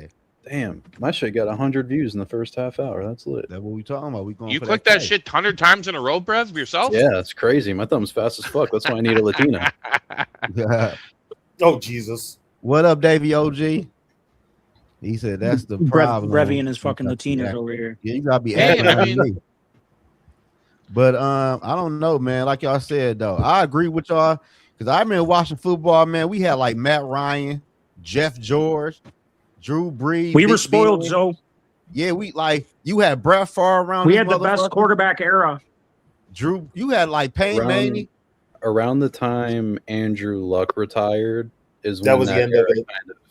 Damn, my shit got 100 views in the first half hour. That's lit. That's what we talking about. We going. You clicked that shit 100 times in a row, Brev, yourself? Yeah, that's crazy. My thumb's fast as fuck. That's why I need a Latina. Oh Jesus! What up, Davey OG? He said that's the problem. Revy and his fucking Latinas over here. Yeah, you gotta be acting. But I don't know, man. Like y'all said though, I agree with y'all because I remember watching football, man. We had like Matt Ryan, Jeff George, Drew Brees. We were spoiled, Zoe. Yeah, you had Brett Favre around. We had the best quarterback era. Drew, you had like Peyton Manning. Around the time Andrew Luck retired is when that was the end of it.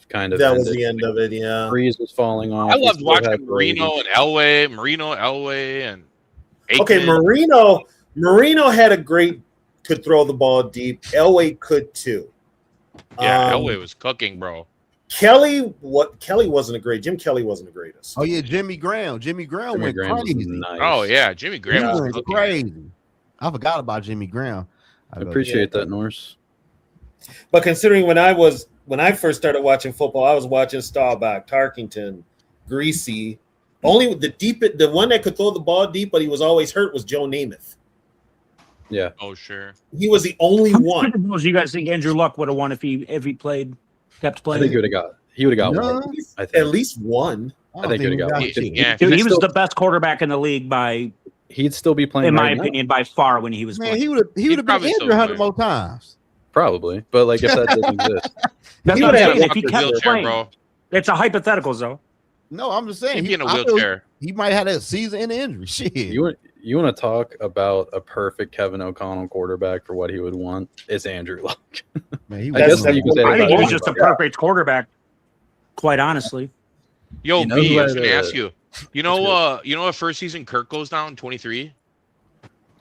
Kind of that ended. was the end of it. Yeah, Breeze was falling off. I loved watching Marino and Elway, and Aikman. Okay, Marino had could throw the ball deep. Elway could too. Yeah, Elway was cooking, bro. Jim Kelly wasn't the greatest. Oh yeah, Jimmy Graham went crazy. Nice. Oh yeah, Jimmy Graham was crazy. I forgot about Jimmy Graham. I appreciate that, Norse. But considering when I first started watching football, I was watching Staubach, Tarkington, Greasy. Only the one that could throw the ball deep, but he was always hurt, was Joe Namath. Yeah. Oh sure. He was the only one. How you guys think Andrew Luck would have won if he kept playing? I think he would have got one. I think. At least one. I think he would have got one. Yeah, dude, he was the best quarterback in the league by. He'd still be playing. In my opinion, by far when he was playing. He would have been injured 100 more times. Probably, but like if that doesn't exist, that's what I'm saying. If he kept playing, bro. It's a hypothetical, though. No, I'm just saying he'd be in a wheelchair. He might have that season in injury. Shit. You want to talk about a perfect Kevin O'Connell quarterback for what he would want? It's Andrew Luck. Man, I think he was just a perfect quarterback. Quite honestly. Yo, B, I was gonna ask you. You know what first season Kirk goes down 23?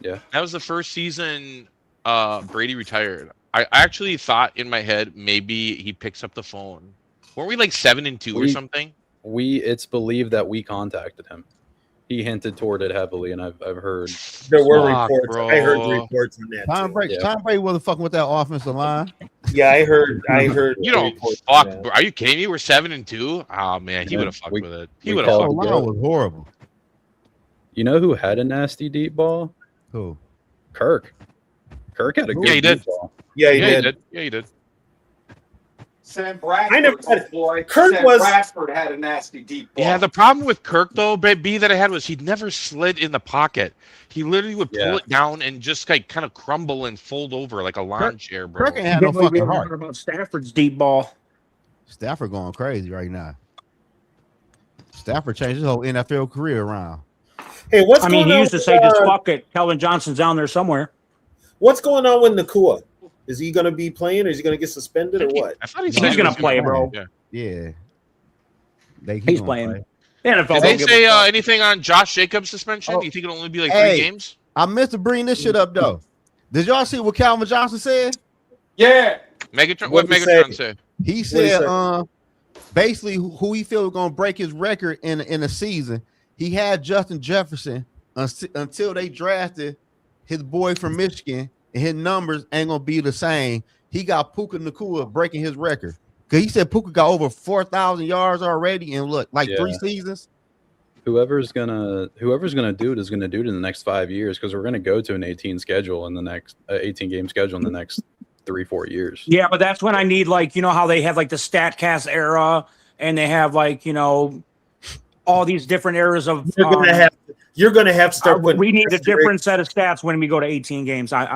Yeah. That was the first season Brady retired. I actually thought in my head maybe he picks up the phone. Weren't we like 7-2 or something? It's believed that we contacted him. He hinted toward it heavily, and I've heard there were reports. Bro. I heard the reports on that. Tom Brady wasn't fucking with that offensive line. Yeah, I heard. You don't fuck. Are you kidding me? We're 7-2. Oh man, he would have fucked with it. He would have fucked with it. Was horrible. You know who had a nasty deep ball? Who? Kirk. Kirk had a good deep ball. Yeah, he did. Yeah, he did. Sam Bradford. Bradford had a nasty deep ball. Yeah, the problem with Kirk though, B, that I had was he never slid in the pocket. He literally would pull it down and just like kind of crumble and fold over like a lawn chair, bro. Kirk ain't had no fucking heart. About Stafford's deep ball. Stafford going crazy right now. Stafford changed his whole NFL career around. Hey, what's I mean, going he on used to with, say, just fuck it. Kelvin Johnson's down there somewhere. What's going on with Nakua? Is he going to be playing, or is he going to get suspended, or what? I thought he He's going to play, bro. Yeah. He's playing. The NFL Did they say anything on Josh Jacobs' suspension? Do you think it'll only be like 3 games? I meant to bring this shit up, though. Did y'all see what Calvin Johnson said? Yeah. What Megatron said? He said, basically, who he feels going to break his record in a season. He had Justin Jefferson until they drafted his boy from Michigan, and his numbers ain't going to be the same. He got Puka Nacua breaking his record. Because he said Puka got over 4,000 yards already in, 3 seasons. Whoever's gonna do it is gonna do it in the next 5 years, because we're gonna go to an 18 schedule in the next 18 game schedule in the next 3-4 years. Yeah, but that's when I need, like, you know how they have like the StatCast era, and they have, like, you know, all these different eras of. You're gonna have to start putting. We need a different set of stats when we go to 18 games. You're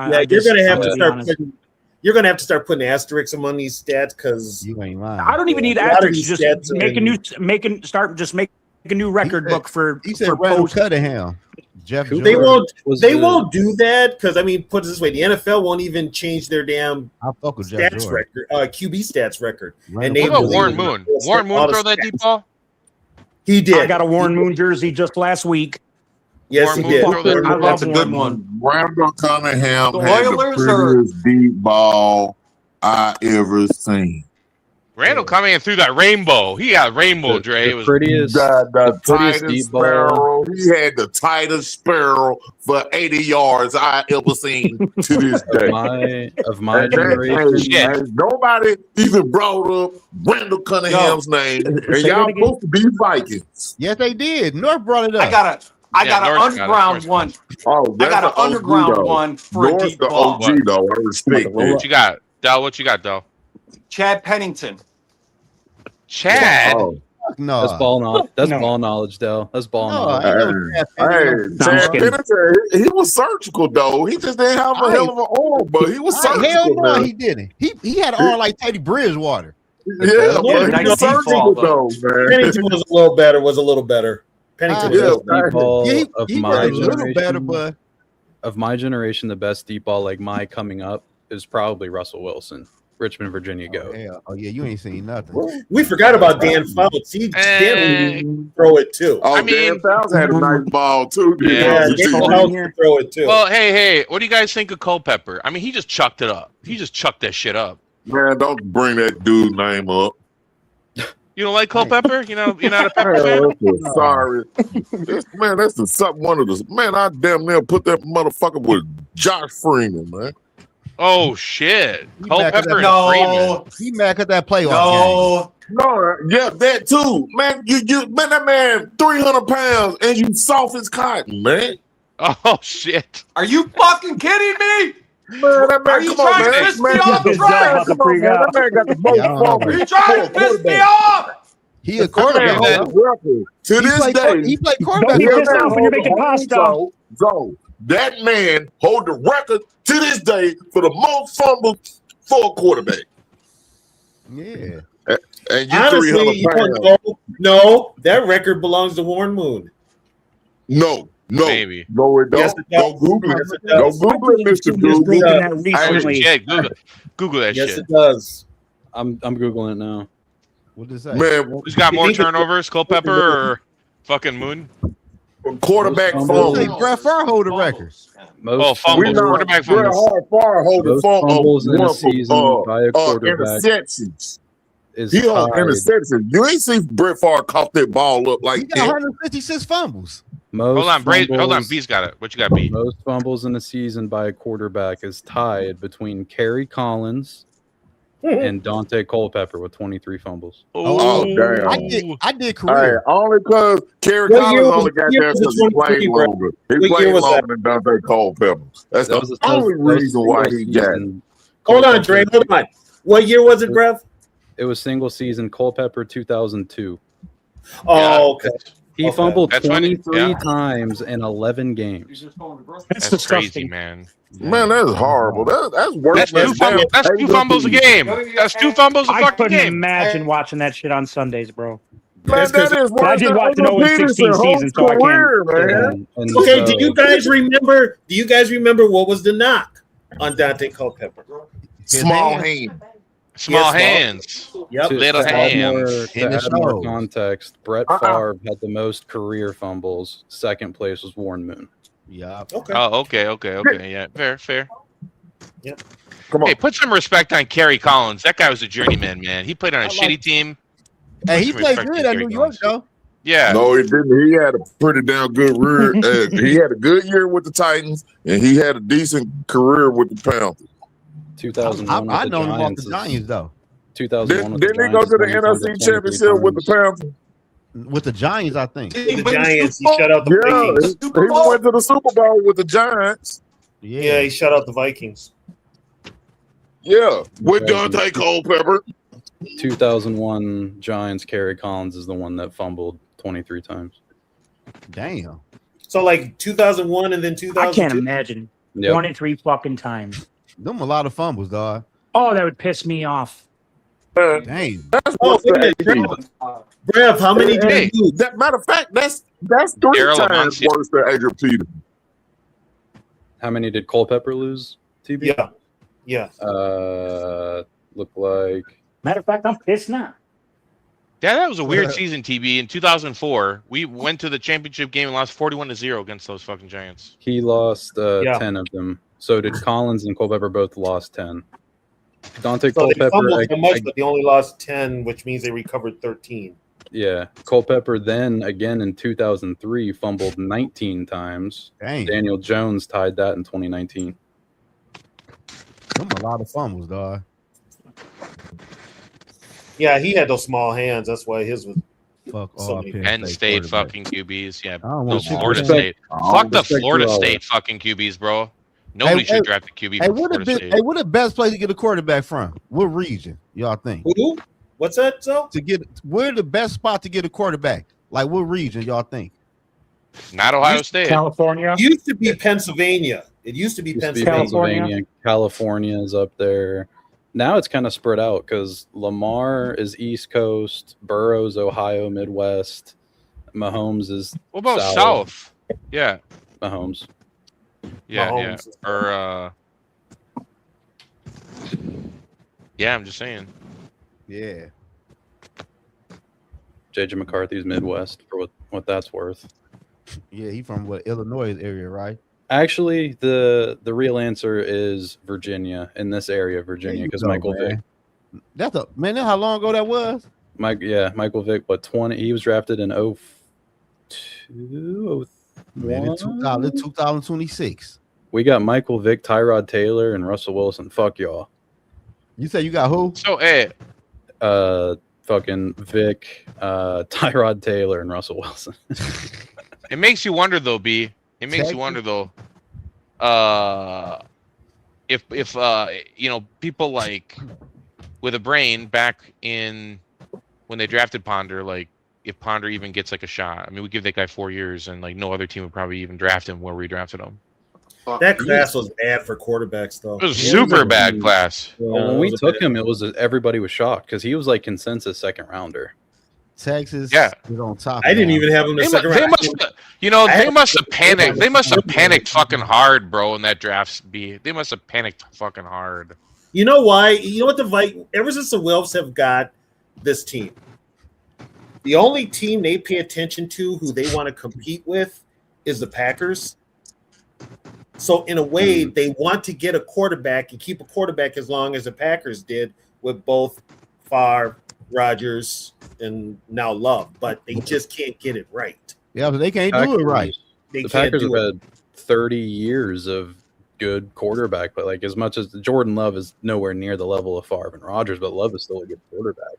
gonna have to start putting asterisks among these stats, because you ain't lying. I don't even need asterisks. Just make a new record book for. He said Randall Cunningham. They won't do that, because I mean, put it this way: the NFL won't even change their damn stats record, QB stats record. And what about Warren Moon? Warren Moon throw that deep ball? He did. I got a Warren Moon jersey just last week. Yes, he did. I love a good one. Randall Cunningham had the prettiest deep ball I ever seen. Randall coming in through that rainbow. He got rainbow, Dre. It was the tightest sparrow. He had the tightest sparrow for 80 yards I ever seen to this day. Of my generation. Nobody even brought up Randall Cunningham's name, and y'all supposed to be Vikings. Yes, they did. North brought it up. I got an underground one. Oh, I got an underground one for a deep ball. OG, though. I respect that. What you got, Del? What you got, Del? Chad Pennington. Chad? Oh, no. That's ball knowledge. That's ball knowledge, Del. That's ball knowledge. Chad Pennington, he was surgical, though. He just didn't have a hell of an arm, but he was surgical. Hell no, he didn't. He had an arm like Teddy Bridgewater. Yeah, but he was surgical, though, man. Pennington was a little better. Pennington was he was a little better, but of my generation, the best deep ball like my coming up is probably Russell Wilson. Richmond, Virginia, go. Yeah, you ain't seen nothing. We forgot about Dan Fouts. He did throw it too. Oh, Dan Fouts had a nice ball too. Yeah, Dan Fouts throw it too. Well, hey, what do you guys think of Culpepper? I mean, he just chucked it up. He just chucked that shit up. Man, don't bring that dude's name up. You don't like Culpepper? You're not a Pepper fan? Sorry. Man, that's one of the... Man, I damn near put that motherfucker with Josh Freeman, man. Oh, shit. Culpepper and Freeman. He mad at that playoff game. No, yeah, that too. Man, man, that man 300 pounds and you soft as cotton, man. Oh, shit. Are you fucking kidding me? Man, that man, Are you come on, trying man. to piss me off, Trey? That man got the most fumbles. Are you trying to piss me off? He a quarterback. To this day, he played quarterback. Don't be pissed off when you're making pasta. So that man hold the record to this day for the most fumbles for a quarterback. Yeah. And you honestly, 300 pounds. No, that record belongs to Warren Moon. No, maybe. No, it don't. Yes, it Go Google it. Go Google it, Mr. Google. Google that shit. Yes, it does. I'm Googling it now. What does that? Man, who's got more turnovers, Culpepper or fucking Moon? Quarterback fumbles. Brett Favre hold the record. Fumbles. Quarterback fumbles. Brett Favre hold the fumbles in a season by a quarterback. Interceptions. He hold interceptions. You ain't seen Brett Favre caught that ball up like he got 156 fumbles. Hold on, B's got it. What you got, B? Most fumbles in a season by a quarterback is tied between Kerry Collins and Dante Culpepper with 23 fumbles. Oh damn! I did career. Only because Kerry Collins only got there because he played longer. He played longer than Dante Culpepper. That's the only reason why he got it. Hold on, Dre. Hold on. What year was it, Brev? It was single season Culpepper 2002. Oh, okay. He fumbled That's when 23 times in 11 games. That's crazy, disgusting. man. Man, that's horrible. That's worse than That's two fumbles a game. That's 2 fumbles a I fucking couldn't game. imagine watching that shit on Sundays, bro. Man, that is But I worse did than watch an Adrian 0-16 Peterson's whole season, so I career, can't. man. And Okay, so, do you guys remember what was the knock on Dante Culpepper? Small hand. Small hands. Yep. Little to add more, hands. to add more context, Brett Favre had the most career fumbles. Second place was Warren Moon. Yeah. Okay. Oh, okay. Yeah, fair. Yep. Come on. Hey, put some respect on Kerry Collins. That guy was a journeyman, man. He played on a shitty team. Hey, he Put some played respect good on at Kerry New York, Collins. though. Yeah. No, he didn't. He had a pretty damn good career. He had a good year with the Titans, and he had a decent career with the Panthers. 2001 I with know the him off Giants. the Giants, though. 2001 Didn't he go to the NFC Championship with the Panthers? With the Giants, I think. The Giants, he shut out the Yeah, Vikings. he went to the Super Bowl with the Giants. Yeah, he shut out the Vikings. Yeah, with Dante Culpepper. 2001 Giants, Kerry Collins is the one that fumbled 23 times. Damn. So like 2001 and then 2002. I can't imagine 23 fucking times. Them a lot of fumbles, dog. Oh, that would piss me off. Damn. That's Oh, worse than AD. Brev, how many did you do? Matter of fact, that's 3 Darryl times Lamontia. worse than Adrian Peterson. How many did Culpepper lose, TB? Yeah. Look like. Matter of fact, I'm pissed now. Yeah, that was a weird season, TB. In 2004, we went to the championship game and lost 41-0 against those fucking Giants. He lost 10 of them. So did Collins and Culpepper both lost 10. Dante So they Culpepper. fumbled so much, but they only lost 10, which means they recovered 13. Yeah. Culpepper then again in 2003 fumbled 19 times. Dang. Daniel Jones tied that in 2019. Them a lot of fumbles, dog. Yeah, he had those small hands. That's why his was Fuck so all many. Penn State fucking QBs. Yeah. I don't want Those to- Florida Respect- State. all Fuck the respect Florida to all State fucking QBs, bro. Nobody should draft a QB Hey, from what Florida State. what the best place to get a quarterback from? What region, y'all think? Who? What's that, so? Where the best spot to get a quarterback? Like what region y'all think? Not Ohio State. California. It used to be Pennsylvania. It used to be Pennsylvania. Pennsylvania. California is up there. Now it's kind of spread out because Lamar is East Coast, Burrow's Ohio, Midwest, Mahomes is What about South? Yeah. Mahomes. Yeah, Mahomes. yeah. Or yeah, I'm just saying. Yeah. JJ McCarthy's Midwest for what that's worth. Yeah, he from what Illinois area, right? Actually, the real answer is Virginia, in this area of Virginia, because Michael Vick. That's a man. How long ago that was? Michael Vick. What 20? He was drafted in 02, Man, in 2026. We got Michael Vick, Tyrod Taylor, and Russell Wilson. Fuck y'all. You say you got who? So, hey, fucking Vic, Tyrod Taylor, and Russell Wilson. it makes you wonder though, B. It makes you wonder though. If you know, people like with a brain back in when they drafted Ponder, like if Ponder even gets like a shot. I mean, we give that guy 4 years, and like no other team would probably even draft him where we drafted him. That class was bad for quarterbacks, though. It was a super bad class. When we took him, it was everybody was shocked because he was like consensus second rounder. Texas, yeah, is on top. I didn't even have him the second round. They must, you know, they must have panicked. They must have panicked fucking hard, bro, in that draft. B. They must have panicked fucking hard. You know why? You know what the Vikings? Ever since the Wilfs have got this team, the only team they pay attention to, who they want to compete with, is the Packers. So in a way, they want to get a quarterback and keep a quarterback as long as the Packers did with both Favre, Rodgers, and now Love, but they just can't get it right. Yeah, but they can't do it right. The Packers have had 30 years of good quarterback, but like as much as Jordan Love is nowhere near the level of Favre and Rodgers, but Love is still a good quarterback.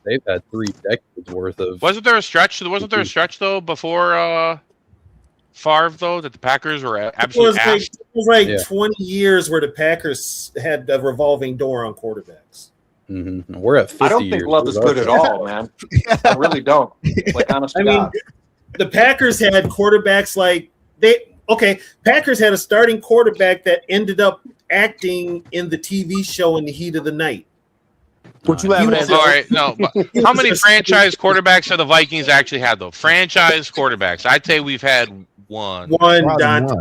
They've had 3 decades worth of. Wasn't there a stretch though before Favre though that the Packers were absolutely it was like 20 years where the Packers had a revolving door on quarterbacks. Mm-hmm. We're at 50 I don't think years. Love is good at all, man. I really don't. Like honestly, the Packers had quarterbacks like Packers had a starting quarterback that ended up acting in the TV show In the Heat of the Night. What you have? All right, no. But how many franchise quarterbacks have the Vikings actually had, though? Franchise quarterbacks. I'd say we've had one. One Dante.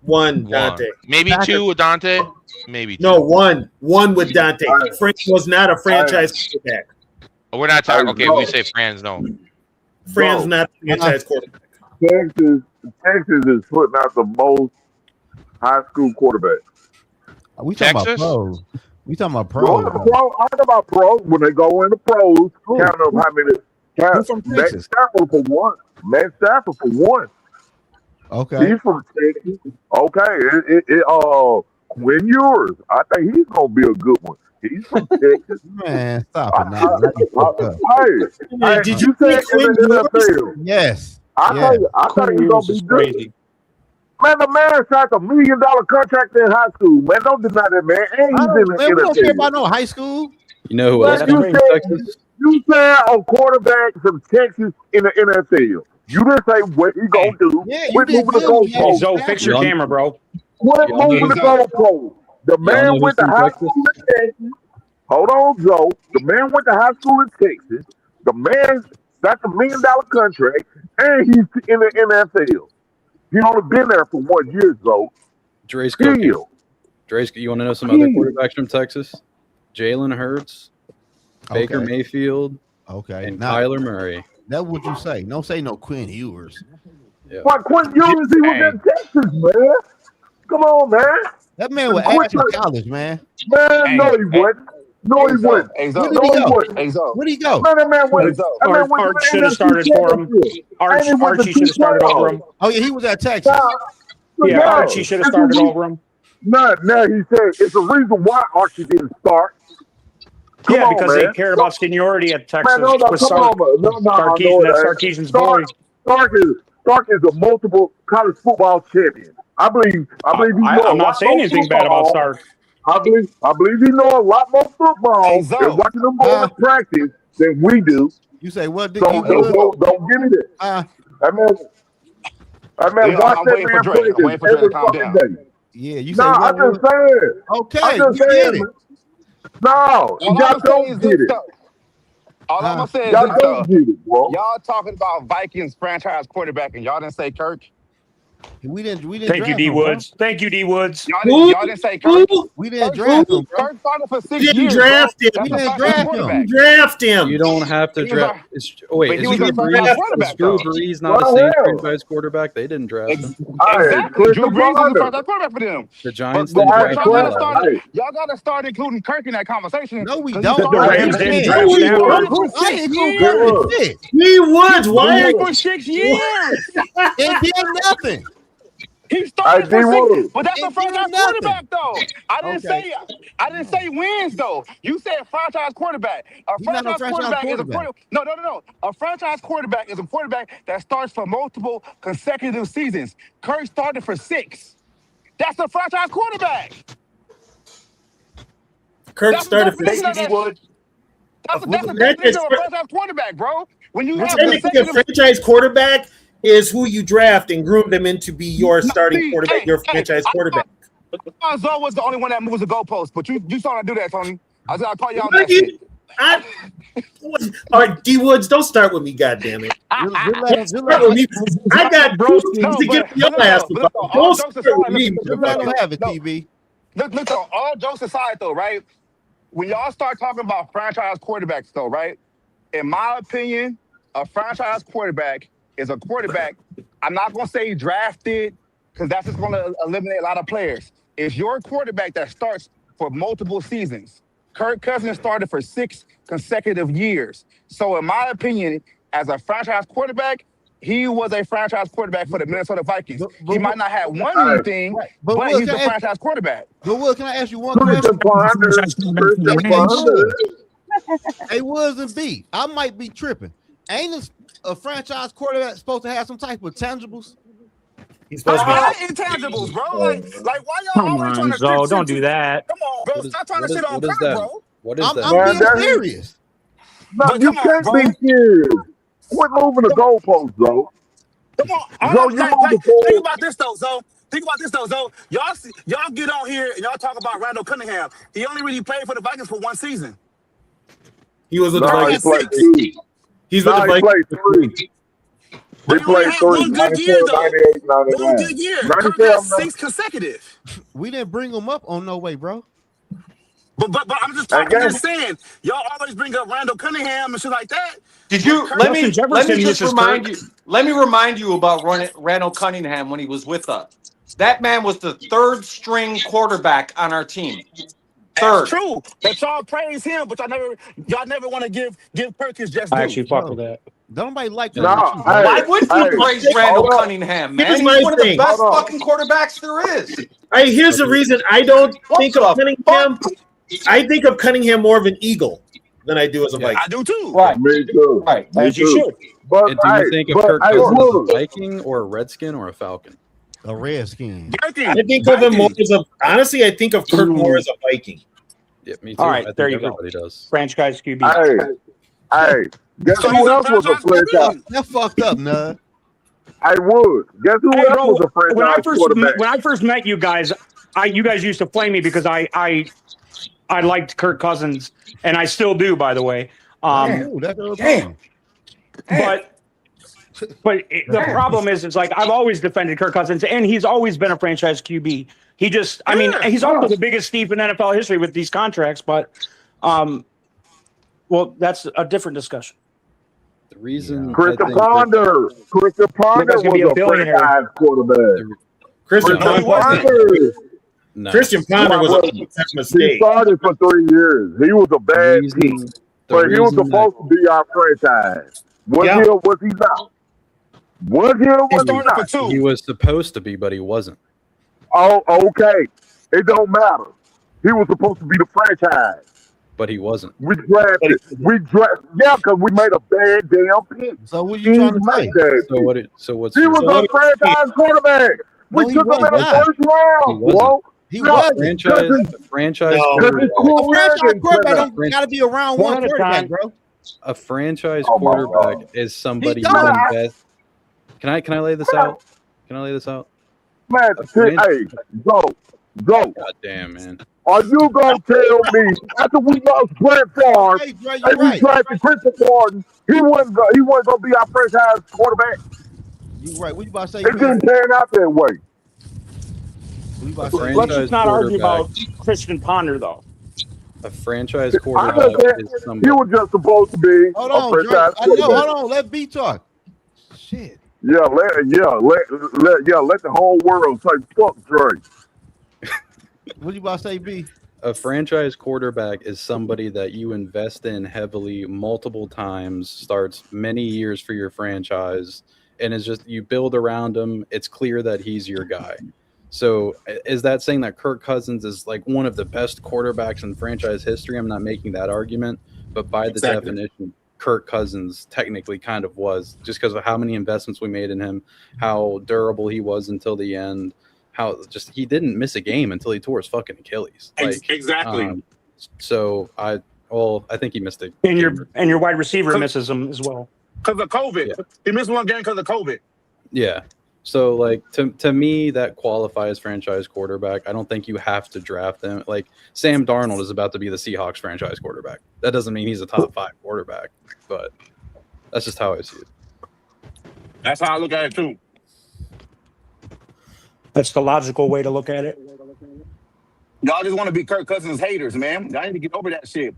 One Dante. Maybe two with Dante. Maybe two. No, one with Dante. Frank was not a franchise quarterback. Oh, we're not talking. Okay, we say Fran's no. Fran's not a franchise quarterback. Texas is putting out the most high school quarterbacks. We talking about pros. We talking about pros. I'm talking about pros when they go into pros. Count up how many. Matt Stafford for one. Matt Stafford for one. Okay. He's from Texas. Okay. Quinn Ewers. I think he's gonna be a good one. He's from Texas. Man, stop it now. Hey, did you say Quinn Ewers? Yes. I think he's gonna be good. Man, the man signed $1 million contract in high school. Man, don't deny that, man. And he's in the NFL. We don't care about no high school. You know who else? You said a quarterback from Texas in the NFL. You didn't say what he gonna do. Yeah, you did. Hey, Zoe, fix your camera, bro. Quit moving the goalpost. The man went to high school in Texas. Hold on, Joe. The man went to high school in Texas. The man got the $1 million contract, and he's in the NFL. He only been there for 1 year, though. Dre's cooking. You want to know some other quarterbacks from Texas? Jalen Hurts, Baker Mayfield, and Kyler Murray. That's what you say. Don't say no Quinn Ewers. Yeah. But Quinn Ewers, he was in Texas, man. Come on, man. That man was ass in college, man. Man, no, he wasn't. No, he wasn't. Where did he go? Where'd he go? Man, that man went. Art should have started for him. Archie should have started over him. Oh, yeah, he was at Texas. Yeah, Archie should have started over him. No, he said it's the reason why Archie didn't start. Yeah, because they cared about seniority at Texas. Man, Sarkisian's boy. Stark is a multiple college football champion. I believe he knows. I'm not saying anything bad about Stark. I believe he knows a lot more football and watching them boys practice than we do. You say what? Don't give me that. I mean, watch that man play every fucking day. Yeah, you say I'm just saying. Okay, I'm just saying. No, y'all don't get it. All I'm gonna say is y'all don't get it, bro. Y'all talking about Vikings franchise quarterback, and y'all didn't say Kirk. We didn't. Thank you, D Woods. Thank you, D Woods. Y'all didn't say Kirk. We didn't draft him. Kirk started for 6 years. We didn't draft him. We didn't draft him. Draft him. You don't have to draft. Wait, he was a quarterback. Drew Brees not a Saints franchise quarterback? They didn't draft him. Exactly. Drew Brees was the franchise quarterback for them. The Giants didn't draft him. Y'all gotta start including Kirk in that conversation. No, we don't. The Rams didn't draft him. He was. Why? For 6 years. It did nothing. He started for 6, but that's a franchise quarterback, though. I didn't say wins, though. You said franchise quarterback. A franchise quarterback is a quarterback. No. A franchise quarterback is a quarterback that starts for multiple consecutive seasons. Kirk started for 6. That's a franchise quarterback. Kirk started for 6. That's the definition of a franchise quarterback, bro. When you have a franchise quarterback is who you draft and groom them into be your starting quarterback, your franchise quarterback. Zoe was the only one that moves the goalpost, but you saw him do that, Tony. I said I call y'all that. All right, D Woods, don't start with me, goddammit. I got bros to get your ass about. Don't start with me. Have it, TV. Look, all jokes aside, though, right? When y'all start talking about franchise quarterbacks, though, right? In my opinion, a franchise quarterback is a quarterback. I'm not going to say drafted because that's just going to eliminate a lot of players. If you're a quarterback that starts for multiple seasons, Kirk Cousins started for 6 consecutive years. So in my opinion, as a franchise quarterback, he was a franchise quarterback for the Minnesota Vikings. He might not have won anything, but he's a franchise quarterback. But Will, can I ask you one question? Hey, Woods and B, I might be tripping. Ain't a franchise quarterback supposed to have some type of tangibles? He's supposed to be intangibles, bro. Like why y'all always trying to Zoe, don't do that. Come on, bro. Stop trying to shit on Kirk, bro. What is that? I'm being serious. No, you can't be serious. Quit moving the goalposts, though. Come on. Joe, you on the board. Think about this, though, Zoe. Y'all get on here and y'all talk about Randall Cunningham. He only really played for the Vikings for one season. He was with the No, he Vikings. played two. He's with the He Vikings. played three. He played three. One good year, 94, though. 98, 99. One good year. Kirk 97, has 6 consecutive. We didn't bring him up on no way, bro. But I'm just saying, y'all always bring up Randall Cunningham and shit like that. Did you let me just remind you? Let me remind you about Randall Cunningham when he was with us. That man was the third string quarterback on our team. Third. That's true. But y'all praise him, but y'all never want to give Kirk his just due. I actually fuck with that. Nobody like No, why wouldn't you praise Randall Cunningham, man? He's one of the best fucking quarterbacks there is. Here's the reason I don't think of Cunningham. I think of Cunningham more of an Eagle than I do as a Viking. I do too. Right. Me too. Right. As you should. But, And do you think of Kirk Cousins as a Viking or a Redskin or a Falcon? A Redskin. I think of him more as a. Honestly, I think of Kirk more as a Viking. Yeah, me too. All right, there you go. Everybody does. Franchise QB. Hey, guess who else was a franchise? That fucked up, Nud. I would. Guess who else was a franchise quarterback? When I first met you guys, you guys used to flame me because I liked Kirk Cousins, and I still do, by the way. Damn. But the problem is, it's like I've always defended Kirk Cousins, and he's always been a franchise QB. He just, I mean, he's also the biggest thief in NFL history with these contracts. But, well, that's a different discussion. The reason Christian Ponder was a franchise quarterback. Christian Ponder. No. Christian Ponder was a mistake. He started for 3 years. He was a bad team, but he was supposed to be our franchise. Was he or was he not? Was he or was he not? He was supposed to be, but he wasn't. Oh, okay. It don't matter. He was supposed to be the franchise. But he wasn't. We drafted. Yeah, because we made a bad damn pick. So what are you trying to say? So what's he was a franchise quarterback. We took him in the first round, bro. He was franchise. A franchise quarterback don't gotta be a round one quarterback, bro. A franchise quarterback is somebody you invest. Can I lay this out? Can I lay this out? Man, hey, go. God damn, man. Are you gonna tell me after we lost Brett Favre and we drafted Christian Gordon, he wasn't gonna be our franchise quarterback? You right. What you about to say? It didn't pan out that way. Let's just not argue about Christian Ponder, though. A franchise quarterback is somebody. He was just supposed to be hold a on, franchise quarterback. hold on. Let B talk. Shit. Let the whole world say fuck Drake. What you about to say, B? A franchise quarterback is somebody that you invest in heavily multiple times, starts many years for your franchise, and is just you build around him. It's clear that he's your guy. So is that saying that Kirk Cousins is like one of the best quarterbacks in franchise history? I'm not making that argument, but by the definition, Kirk Cousins technically kind of was, just because of how many investments we made in him, how durable he was until the end, how just he didn't miss a game until he tore his fucking Achilles. Like, exactly. So I think he missed it. And your wide receiver misses him as well because of COVID. Yeah. He missed one game because of COVID. Yeah. So, like, to me, that qualifies franchise quarterback. I don't think you have to draft them. Like, Sam Darnold is about to be the Seahawks franchise quarterback. That doesn't mean he's a top 5 quarterback, but that's just how I see it. That's how I look at it, too. That's the logical way to look at it. Y'all just want to be Kirk Cousins haters, man. Y'all need to get over that shit.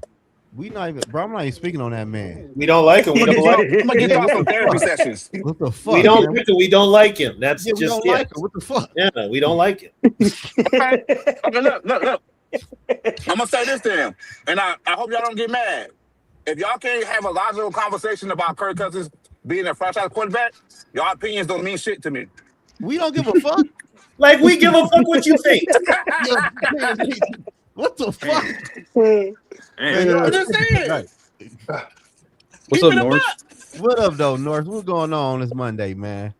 We not even, bro. I'm not even speaking on that man. We don't like him. I'm gonna get y'all some therapy sessions. What the fuck? We don't like him. That's we just don't like him. What the fuck? Yeah, we don't like him. Okay, look. I'm gonna say this to him, and I hope y'all don't get mad. If y'all can't have a logical conversation about Kirk Cousins being a franchise quarterback, y'all opinions don't mean shit to me. We don't give a fuck. Like we give a fuck what you think. What the fuck? I'm just saying. Right. What's up, North? What up, though, North? What's going on this Monday, man?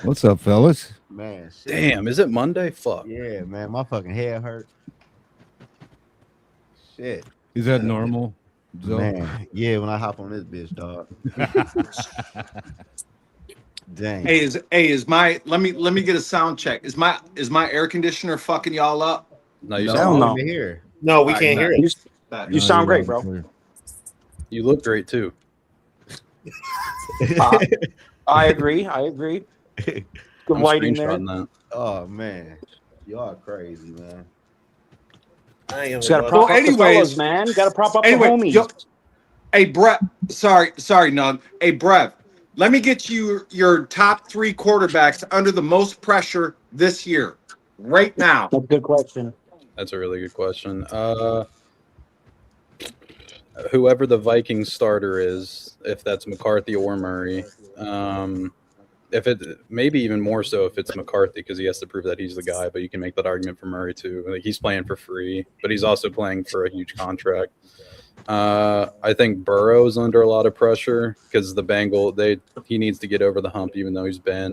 What's up, fellas? Man, shit. Damn, is it Monday? Fuck. Yeah, man, my fucking head hurt. Shit. Is that normal? Man, yeah, when I hop on this bitch, dog. Dang. Is my let me get a sound check. Is my air conditioner fucking y'all up? No, you Hell sound no. Here. No, we can't hear it. You sound great, bro. You look great too. I agree. Good I'm lighting there. screenshotting that. Oh man, y'all crazy, man. Just gotta prop up the fellas, man. Gotta prop up the homies. Hey, Brett. Sorry, Nug. Hey, Brev. Let me get you your top 3 quarterbacks under the most pressure this year, right now. That's a good question. That's a really good question. Whoever the Vikings starter is, if that's McCarthy or Murray, if it maybe even more so if it's McCarthy because he has to prove that he's the guy, but you can make that argument for Murray too. Like he's playing for free, but he's also playing for a huge contract. I think Burrow's under a lot of pressure because he needs to get over the hump even though he's been.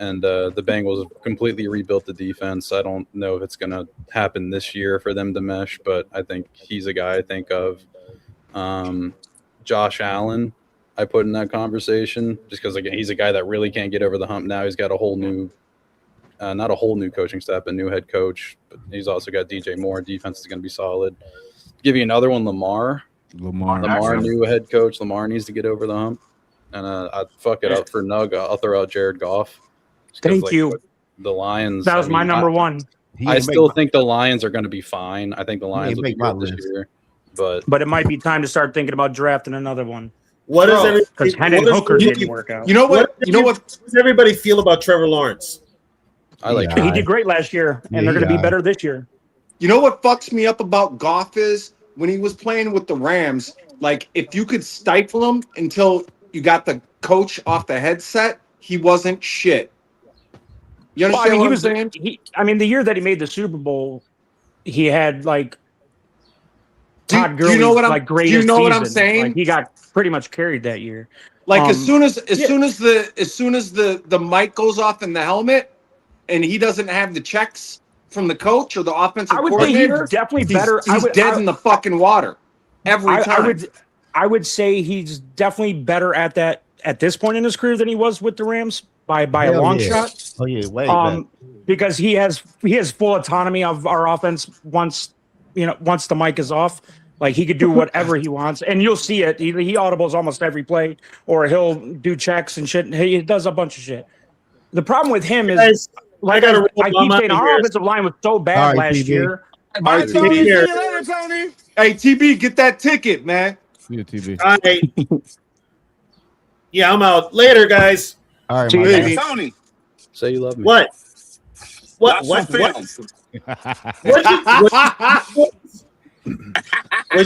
And the Bengals have completely rebuilt the defense. I don't know if it's going to happen this year for them to mesh, but I think he's a guy I think of. Josh Allen, I put in that conversation just because again he's a guy that really can't get over the hump. Now he's got a whole new, not a whole new coaching staff, a new head coach. But he's also got DJ Moore. Defense is going to be solid. Give you another one, Lamar, new head coach. Lamar needs to get over the hump. And I'd fuck it up for Nug. I'll throw out Jared Goff. Thank you. The Lions. That was my number one. I still think the Lions are going to be fine. I think the Lions will be good this year. But it might be time to start thinking about drafting another one. What is because Hendon Hooker didn't work out. You know what? What does everybody feel about Trevor Lawrence? I like He did great last year, and they're going to be better this year. You know what fucks me up about Goff is when he was playing with the Rams, like if you could stifle him until you got the coach off the headset, he wasn't shit. You understand what I'm saying? The year that he made the Super Bowl, he had like Todd Gurley's do you know what I'm season. saying? Like, he got pretty much carried that year. Like as soon as the mic goes off in the helmet and he doesn't have the checks from the coach or the offensive coordinator, he's definitely better. He's dead in the fucking water every time. I would say he's definitely better at that at this point in his career than he was with the Rams by a long shot. Oh yeah, way back. Because he has full autonomy of our offense once the mic is off. Like he could do whatever he wants, and you'll see it. He audibles almost every play, or he'll do checks and shit. He does a bunch of shit. The problem with him is, I keep saying, our offensive line was so bad last year. Hey, TB, get that ticket, man. See you, TB. All right. Yeah, I'm out. Later, guys. All right, TB. Tony. say you love me. What? What'd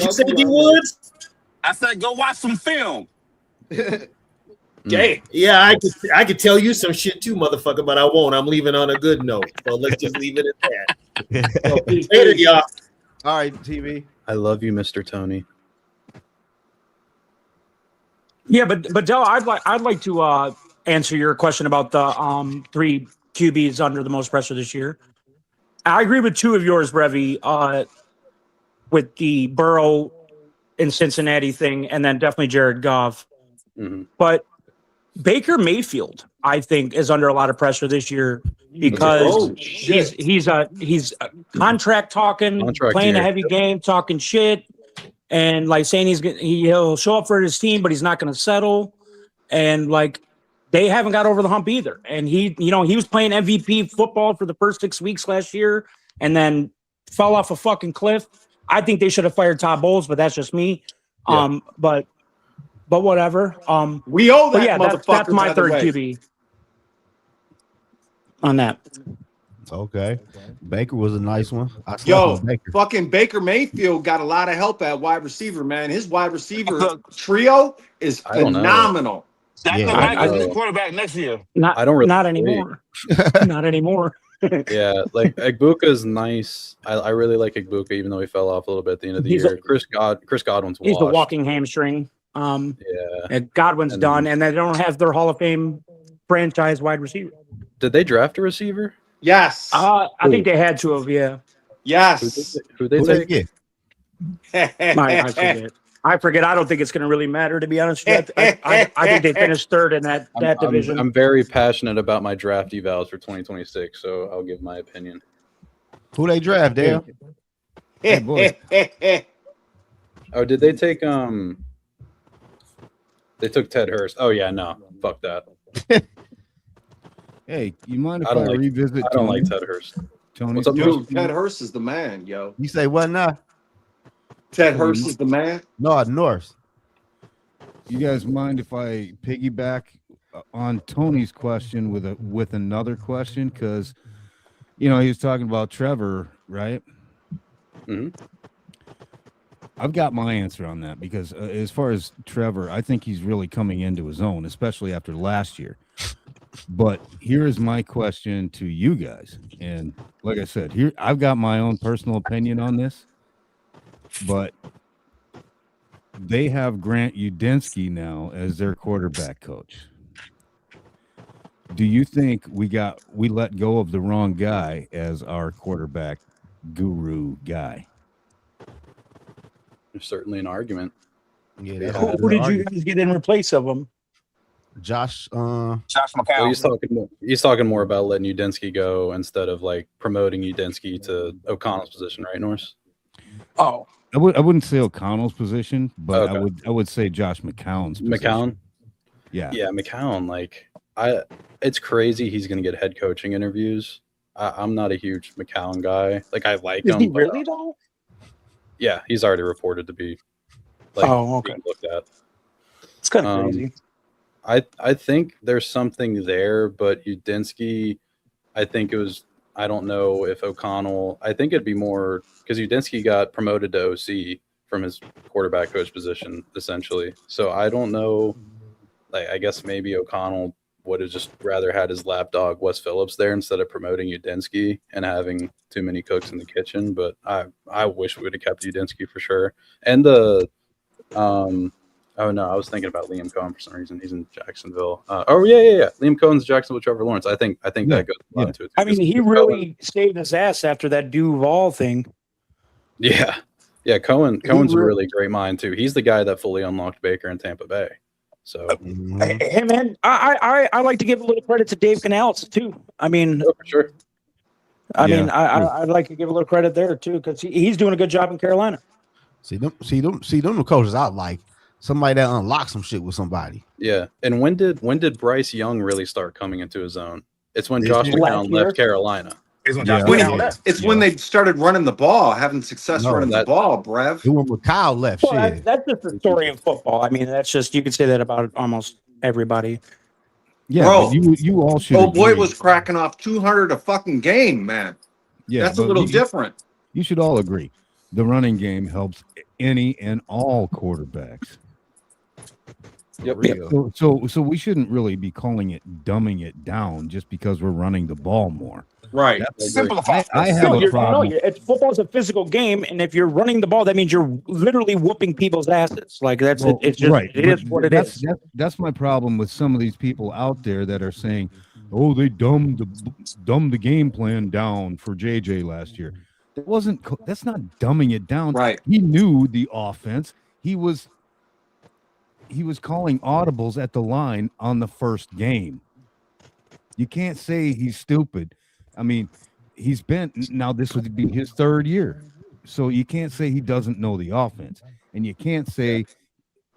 you say, D Woods? I said go watch some film. Okay. Yeah, I could tell you some shit too, motherfucker, but I won't. I'm leaving on a good note. So let's just leave it at that. So, later, y'all. All right, TV. I love you, Mr. Tony. Yeah, but Del, I'd like to answer your question about the 3 QBs under the most pressure this year. I agree with 2 of yours, Brevi, with the Burrow in Cincinnati thing, and then definitely Jared Goff. Mm-hmm. But Baker Mayfield, I think, is under a lot of pressure this year because he's contract talking, playing a heavy game, talking shit, and like saying he'll show up for his team, but he's not going to settle. And like they haven't got over the hump either. And he was playing MVP football for the first 6 weeks last year, and then fell off a fucking cliff. I think they should have fired Todd Bowles, but that's just me. Yeah. But whatever. We owe that motherfucker. That's my third QB on that. Okay. Baker was a nice one. Fucking Baker Mayfield got a lot of help at wide receiver, man. His wide receiver trio is phenomenal. That's the quarterback next year. Not anymore. Not anymore. Yeah, like Igbuka is nice. I really like Igbuka, even though he fell off a little bit at the end of the year. Chris Godwin's he's washed. a walking hamstring. Godwin's done, and they don't have their Hall of Fame franchise wide receiver. Did they draft a receiver? Yes. I think they had to have. Yeah. Yes. Who they take? I forget. I forget. I don't think it's going to really matter, to be honest with you. I think they finished third in that division. I'm very passionate about my draft evals for 2026, so I'll give my opinion. Who they draft, Dale? Hey, boy. Oh, did they take They took Ted Hurst. Oh yeah, no, fuck that. Hey, you mind if I don't like revisit? I don't Tony? like Ted Hurst. Tony, What's up, Dude, Ted Hurst is the man, yo. You say what now? Ted Hurst is the man. No, North. You guys mind if I piggyback on Tony's question with another question? Because he was talking about Trevor, right? Mm-hmm. I've got my answer on that because as far as Trevor, I think he's really coming into his own, especially after last year. But here is my question to you guys. And like I said, here I've got my own personal opinion on this, but they have Grant Udinski now as their quarterback coach. Do you think we let go of the wrong guy as our quarterback guru guy? There's certainly an argument. Yeah, who did you guys get in replace of him? Josh McCown. Well, he's talking more about letting Udinski go instead of like promoting Udinski to O'Connell's position, right, Norris? Oh, I wouldn't say O'Connell's position, but Okay. I would say Josh McCown's position. McCown? Yeah. Yeah, McCown, it's crazy he's gonna get head coaching interviews. I'm not a huge McCown guy. Like I like him. Is he really though? Yeah, he's already reported to be being looked at. It's kind of crazy. I think there's something there, but Udinski, I don't know if O'Connell, I think it'd be more because Udinski got promoted to OC from his quarterback coach position, essentially. So I don't know. I guess maybe O'Connell would have just rather had his lapdog Wes Phillips there instead of promoting Udinski and having too many cooks in the kitchen. But I wish we would have kept Udinski for sure. And oh no, I was thinking about Liam Cohen for some reason. He's in Jacksonville. Yeah. Liam Cohen's Jacksonville. Trevor Lawrence. I think that goes a lot into it. I mean, he really saved his ass after that Duval thing. Yeah. Cohen's a really great mind too. He's the guy that fully unlocked Baker in Tampa Bay. So, hey man, I like to give a little credit to Dave Canales too. I mean, for sure. I'd like to give a little credit there too because he's doing a good job in Carolina. See them coaches out like somebody that unlocks some shit with somebody. Yeah. And when did Bryce Young really start coming into his own? It's when Josh McCown left Carolina. It's when they started running the ball, having success running the ball, Brev. It when Kyle left. Well, that's just the story of football. I mean, that's just you could say that about almost everybody. Yeah, bro, you all should. Old boy was cracking off 200 a fucking game, man. Yeah, that's a little different. You should all agree, the running game helps any and all quarterbacks. Yep. So we shouldn't really be calling it dumbing it down just because we're running the ball more. Right. Simplify. I have a problem. Football's a physical game, and if you're running the ball, that means you're literally whooping people's asses. Like that's it's just right. It is what it is. That's my problem with some of these people out there that are saying, "Oh, they dumbed the game plan down for JJ last year." That's not dumbing it down. Right. He knew the offense. He was calling audibles at the line on the first game. You can't say he's stupid. I mean, this would be his third year. So you can't say he doesn't know the offense. And you can't say,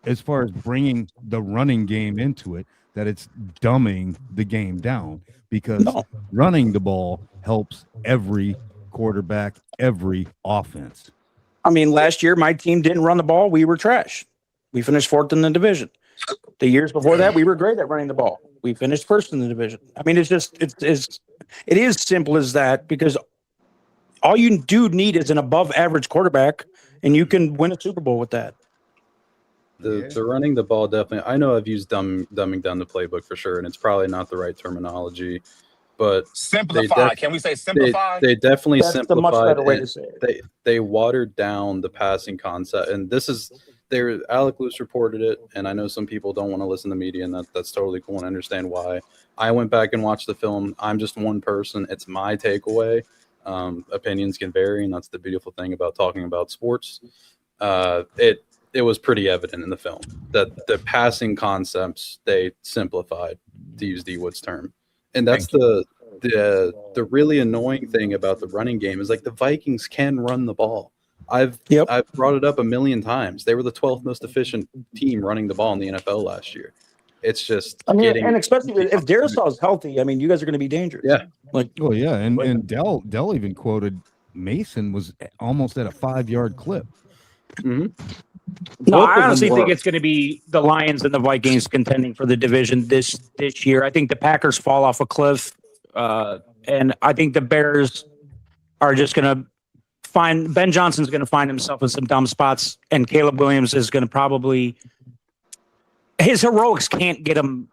as far as bringing the running game into it, that it's dumbing the game down because running the ball helps every quarterback, every offense. I mean, last year my team didn't run the ball. We were trash. We finished fourth in the division. The years before that, we were great at running the ball. We finished first in the division. I mean, it is simple as that because all you do need is an above average quarterback, and you can win a Super Bowl with that. The running the ball definitely. I know I've used dumbing down the playbook for sure, and it's probably not the right terminology. But simplify. Can we say simplify? They definitely That's the much better way to say it. They watered down the passing concept, and this is. Alec Lewis reported it, and I know some people don't want to listen to media, and that's totally cool, and I understand why. I went back and watched the film. I'm just one person. It's my takeaway. Opinions can vary, and that's the beautiful thing about talking about sports. it was pretty evident in the film that the passing concepts they simplified, to use D Wood's term, and that's the really annoying thing about the running game is like the Vikings can run the ball. I've brought it up a million times. They were the 12th most efficient team running the ball in the NFL last year. It's just and especially if Darisaw is healthy, I mean, you guys are going to be dangerous. Yeah, and Dell even quoted Mason was almost at a 5-yard clip. Mm-hmm. No, I honestly think it's going to be the Lions and the Vikings contending for the division this year. I think the Packers fall off a cliff, and I think the Bears are just going to find Ben Johnson's going to find himself in some dumb spots, and Caleb Williams is going to probably his heroics can't get him.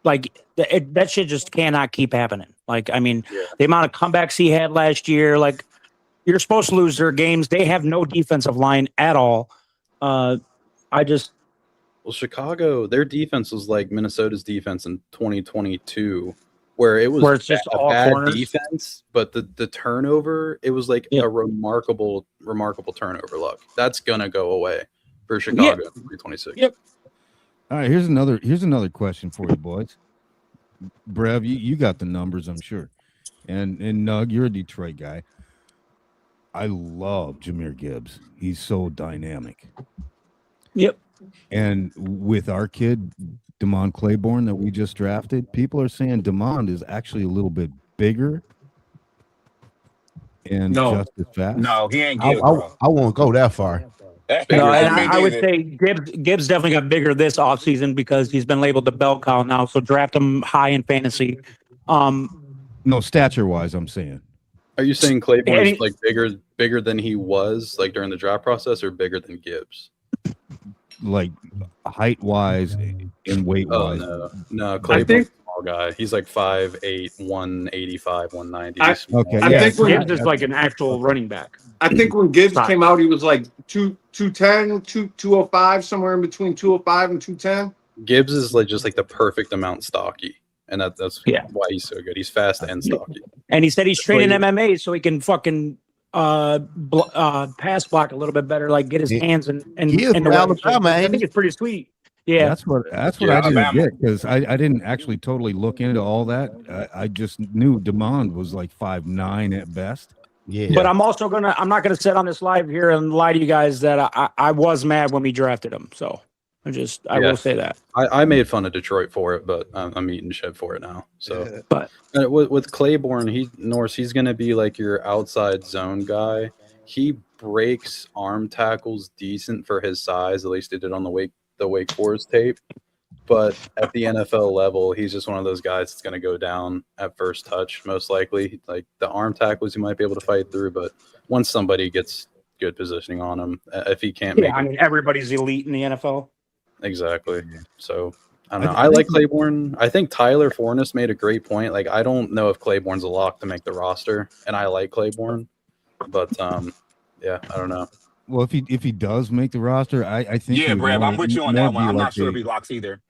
Like that shit just cannot keep happening. Like, I mean, the amount of comebacks he had last year, like you're supposed to lose their games. They have no defensive line at all. Chicago, their defense was like Minnesota's defense in 2022, where it's just a bad defense, but the turnover, it was like a remarkable turnover luck. That's gonna go away for Chicago in 2026. Yep. All right, here's another question for you, boys. Brev, you got the numbers, I'm sure, and Nug, you're a Detroit guy. I love Jahmyr Gibbs. He's so dynamic. Yep. And with our kid, Damon Claiborne, that we just drafted, people are saying Damon is actually a little bit bigger and just as fast. No, he ain't Gibbs. I won't go that far. No, and I would say Gibbs definitely got bigger this offseason because he's been labeled the bell cow now. So draft him high in fantasy. No, stature-wise, I'm saying. Are you saying Claiborne is like bigger than he was like during the draft process, or bigger than Gibbs? Like height-wise and weight-wise. No, Claiborne's a small guy. He's like 5'8", 185, 190. I think Gibbs is like an actual running back. I think when Gibbs came out, he was like 210, 205, somewhere in between 205 and 210. Gibbs is like just like the perfect amment stocky. And that's why he's so good. He's fast and stocky. And he said he's training MMA so he can fucking pass block a little bit better, like get his hands in the Alabama. I think it's pretty sweet. Yeah, that's what I didn't get, because I didn't actually totally look into all that. I just knew Damon was like 5'9" at best. Yeah, but I'm not gonna sit on this live here and lie to you guys that I was mad when we drafted him. So I will say that I made fun of Detroit for it, but I'm eating shit for it now. So, but with Claiborne, he's going to be like your outside zone guy. He breaks arm tackles decent for his size. At least he did on the Wake Forest tape. But at the NFL level, he's just one of those guys that's going to go down at first touch, most likely. Like the arm tackles, he might be able to fight through, but once somebody gets good positioning on him, if he can't make it, everybody's elite in the NFL. Exactly. So I don't know. I like Claiborne. I think Tyler Forness made a great point. Like, I don't know if Claiborne's a lock to make the roster, and I like Claiborne, but I don't know. Well, if he does make the roster, I think Brad, I'm with you on that one. I'm not sure if he locks either.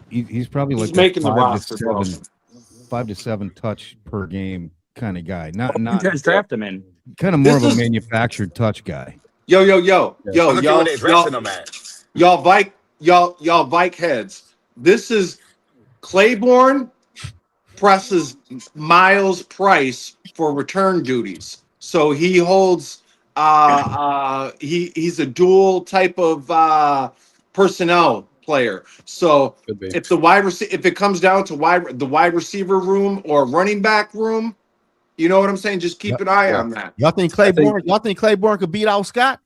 He's probably like making the roster, 5 to 7 touch per game kind of guy. Not you guys draft him in. Kind of more of a manufactured touch guy. Y'all Vike heads. This is Claiborne presses Miles Price for return duties. So he holds he's a dual type of personnel player. So if if it comes down to the wide receiver room or running back room, you know what I'm saying? Just keep an eye on that. Y'all think Claiborne could beat out Scott?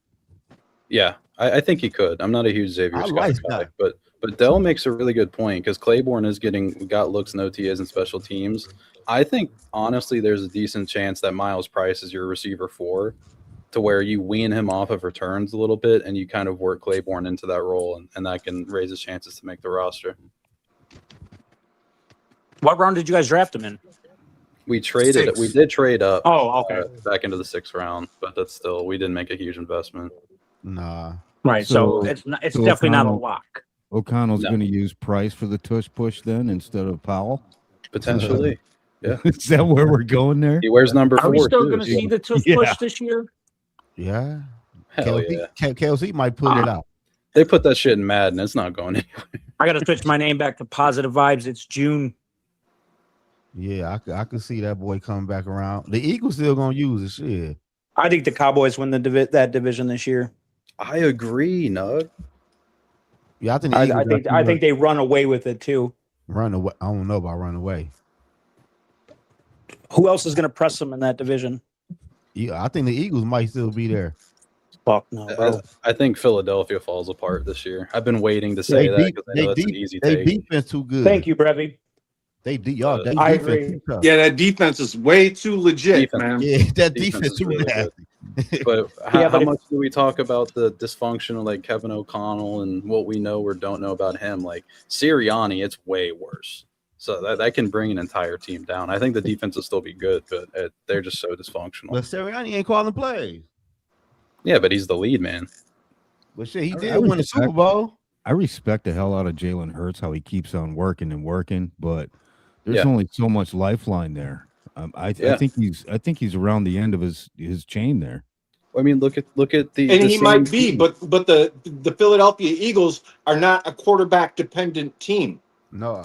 Yeah, I think he could. I'm not a huge Xavier Scott guy, but Dell makes a really good point because Claiborne is got looks and OTAs and special teams. I think honestly, there's a decent chance that Miles Price is your receiver 4, to where you wean him off of returns a little bit and you kind of work Claiborne into that role, and that can raise his chances to make the roster. What round did you guys draft him in? We did trade up. Oh, okay. Back into the 6th round, but that's still, we didn't make a huge investment. Nah. Right. So it's definitely not a lock. O'Connell's going to use Price for the tush push then instead of Powell? Potentially. Yeah. Is that where we're going there? He wears number 4. Are we still going to see the tush push this year? Yeah. Hell yeah. KLZ might pull it out. They put that shit in Madden. It's not going anywhere. I got to switch my name back to Positive Vibes. It's June. Yeah, I could see that boy coming back around. The Eagles still gonna use it. Shit. I think the Cowboys win that division this year. I agree, Nug. Yeah, I think I think they run away with it too. Run away. I don't know about run away. Who else is going to press them in that division? Yeah, I think the Eagles might still be there. Fuck no, bro. I think Philadelphia falls apart this year. I've been waiting to say that because I know that's an easy take. Defense too good. Thank you, Brevy. I agree. Yeah, that defense is way too legit, man. Yeah, that defense too really nasty. But how much do we talk about the dysfunctional, like Kevin O'Connell, and what we know or don't know about him? Like Sirianni, it's way worse. So that can bring an entire team down. I think the defense will still be good, but they're just so dysfunctional. But Sirianni ain't calling plays. Yeah, but he's the lead man. But shit, he did win the Super Bowl. I respect the hell out of Jalen Hurts, how he keeps on working and working, but there's only so much lifeline there. I think he's around the end of his chain there. I mean, look at the and he might be, but the Philadelphia Eagles are not a quarterback dependent team. No.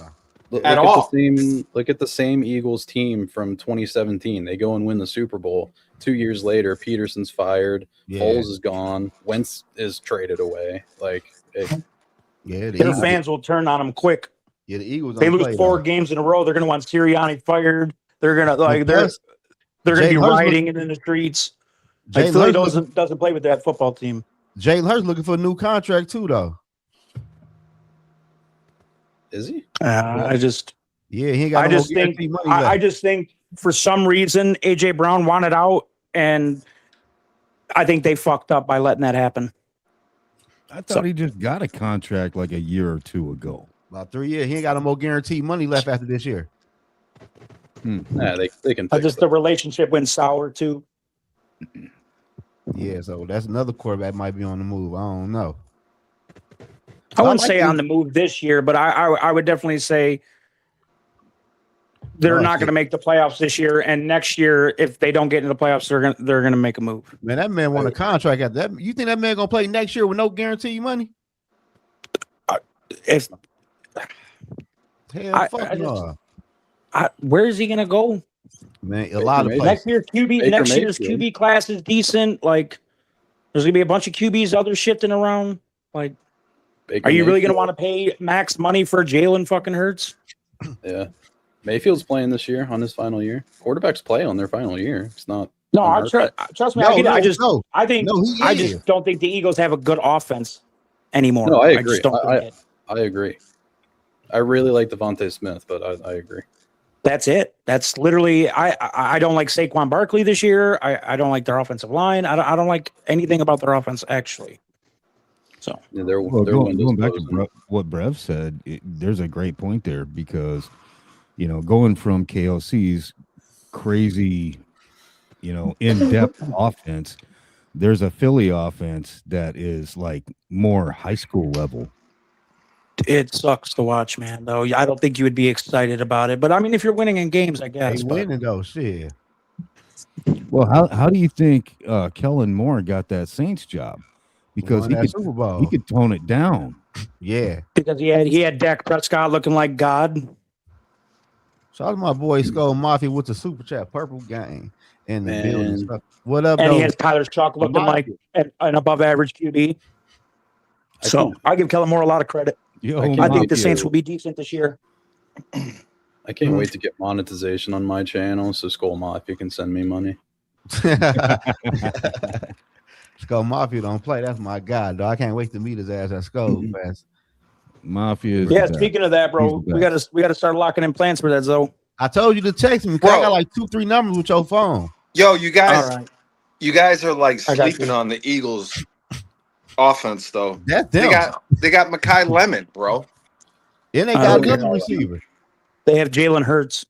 Look at the same Eagles team from 2017. They go and win the Super Bowl. 2 years later, Peterson's fired. Foles is gone. Wentz is traded away. Their fans will turn on them quick. Yeah, the Eagles. They lose 4 games in a row. They're going to want Sirianni fired. They're going to they're going to be rioting in the streets. Like Philly doesn't play with that football team. Jalen Hurts looking for a new contract too, though. Is he? He ain't got I just think for some reason AJ Brown wanted out, and I think they fucked up by letting that happen. I thought he just got a contract like a year or two ago. About 3 years. He ain't got no more guaranteed money left after this year. Yeah, they can. The relationship went sour too. Yeah, so that's another quarterback might be on the move. I don't know. I wouldn't say on the move this year, but I would definitely say they're not going to make the playoffs this year, and next year, if they don't get into the playoffs, they're gonna make a move. Man, that man won a contract at that. You think that man gonna play next year with no guaranteed money? Where is he gonna go? Man, a lot of next year's QB class is decent. Like, there's gonna be a bunch of QBs other shifting around. Like, are you really gonna want to pay max money for Jalen fucking Hurts? Yeah, Mayfield's playing this year on his final year. Quarterbacks play on their final year. It's not. No, trust me. I just don't think the Eagles have a good offense anymore. No, I agree. I agree. I really like Devontae Smith, but I agree. That's it. That's literally. I don't like Saquon Barkley this year. I don't like their offensive line. I don't like anything about their offense actually. So going back to what Brev said, there's a great point there because, going from KLC's crazy, in-depth offense, there's a Philly offense that is like more high school level. It sucks to watch, man. Though I don't think you would be excited about it. But I mean, if you're winning in games, I guess. Winning though, shit. Well, how do you think Kellen Moore got that Saints job? Because he could tone it down. Yeah, because he had Dak Prescott looking like God. Shout out to my boy Skull Mafia with the super chat purple gang in the building. What up? And he has Tyler Chalk looking like an above average QB. So I give Kellen Moore a lot of credit. I think the Saints will be decent this year. I can't wait to get monetization on my channel so Skull Mafia can send me money. Skull Mafia don't play. That's my guy, though. I can't wait to meet his ass at Skull Fest. Mafia. Yeah, speaking of that, bro, we gotta start locking in plans for that, Zoe. I told you to text me. Bro, I got like 2-3 numbers with your phone. Yo, you guys are like sleeping on the Eagles offense, though. That's them. They got Mekhi Lemon, bro. And they got another receiver. They have Jalen Hurts.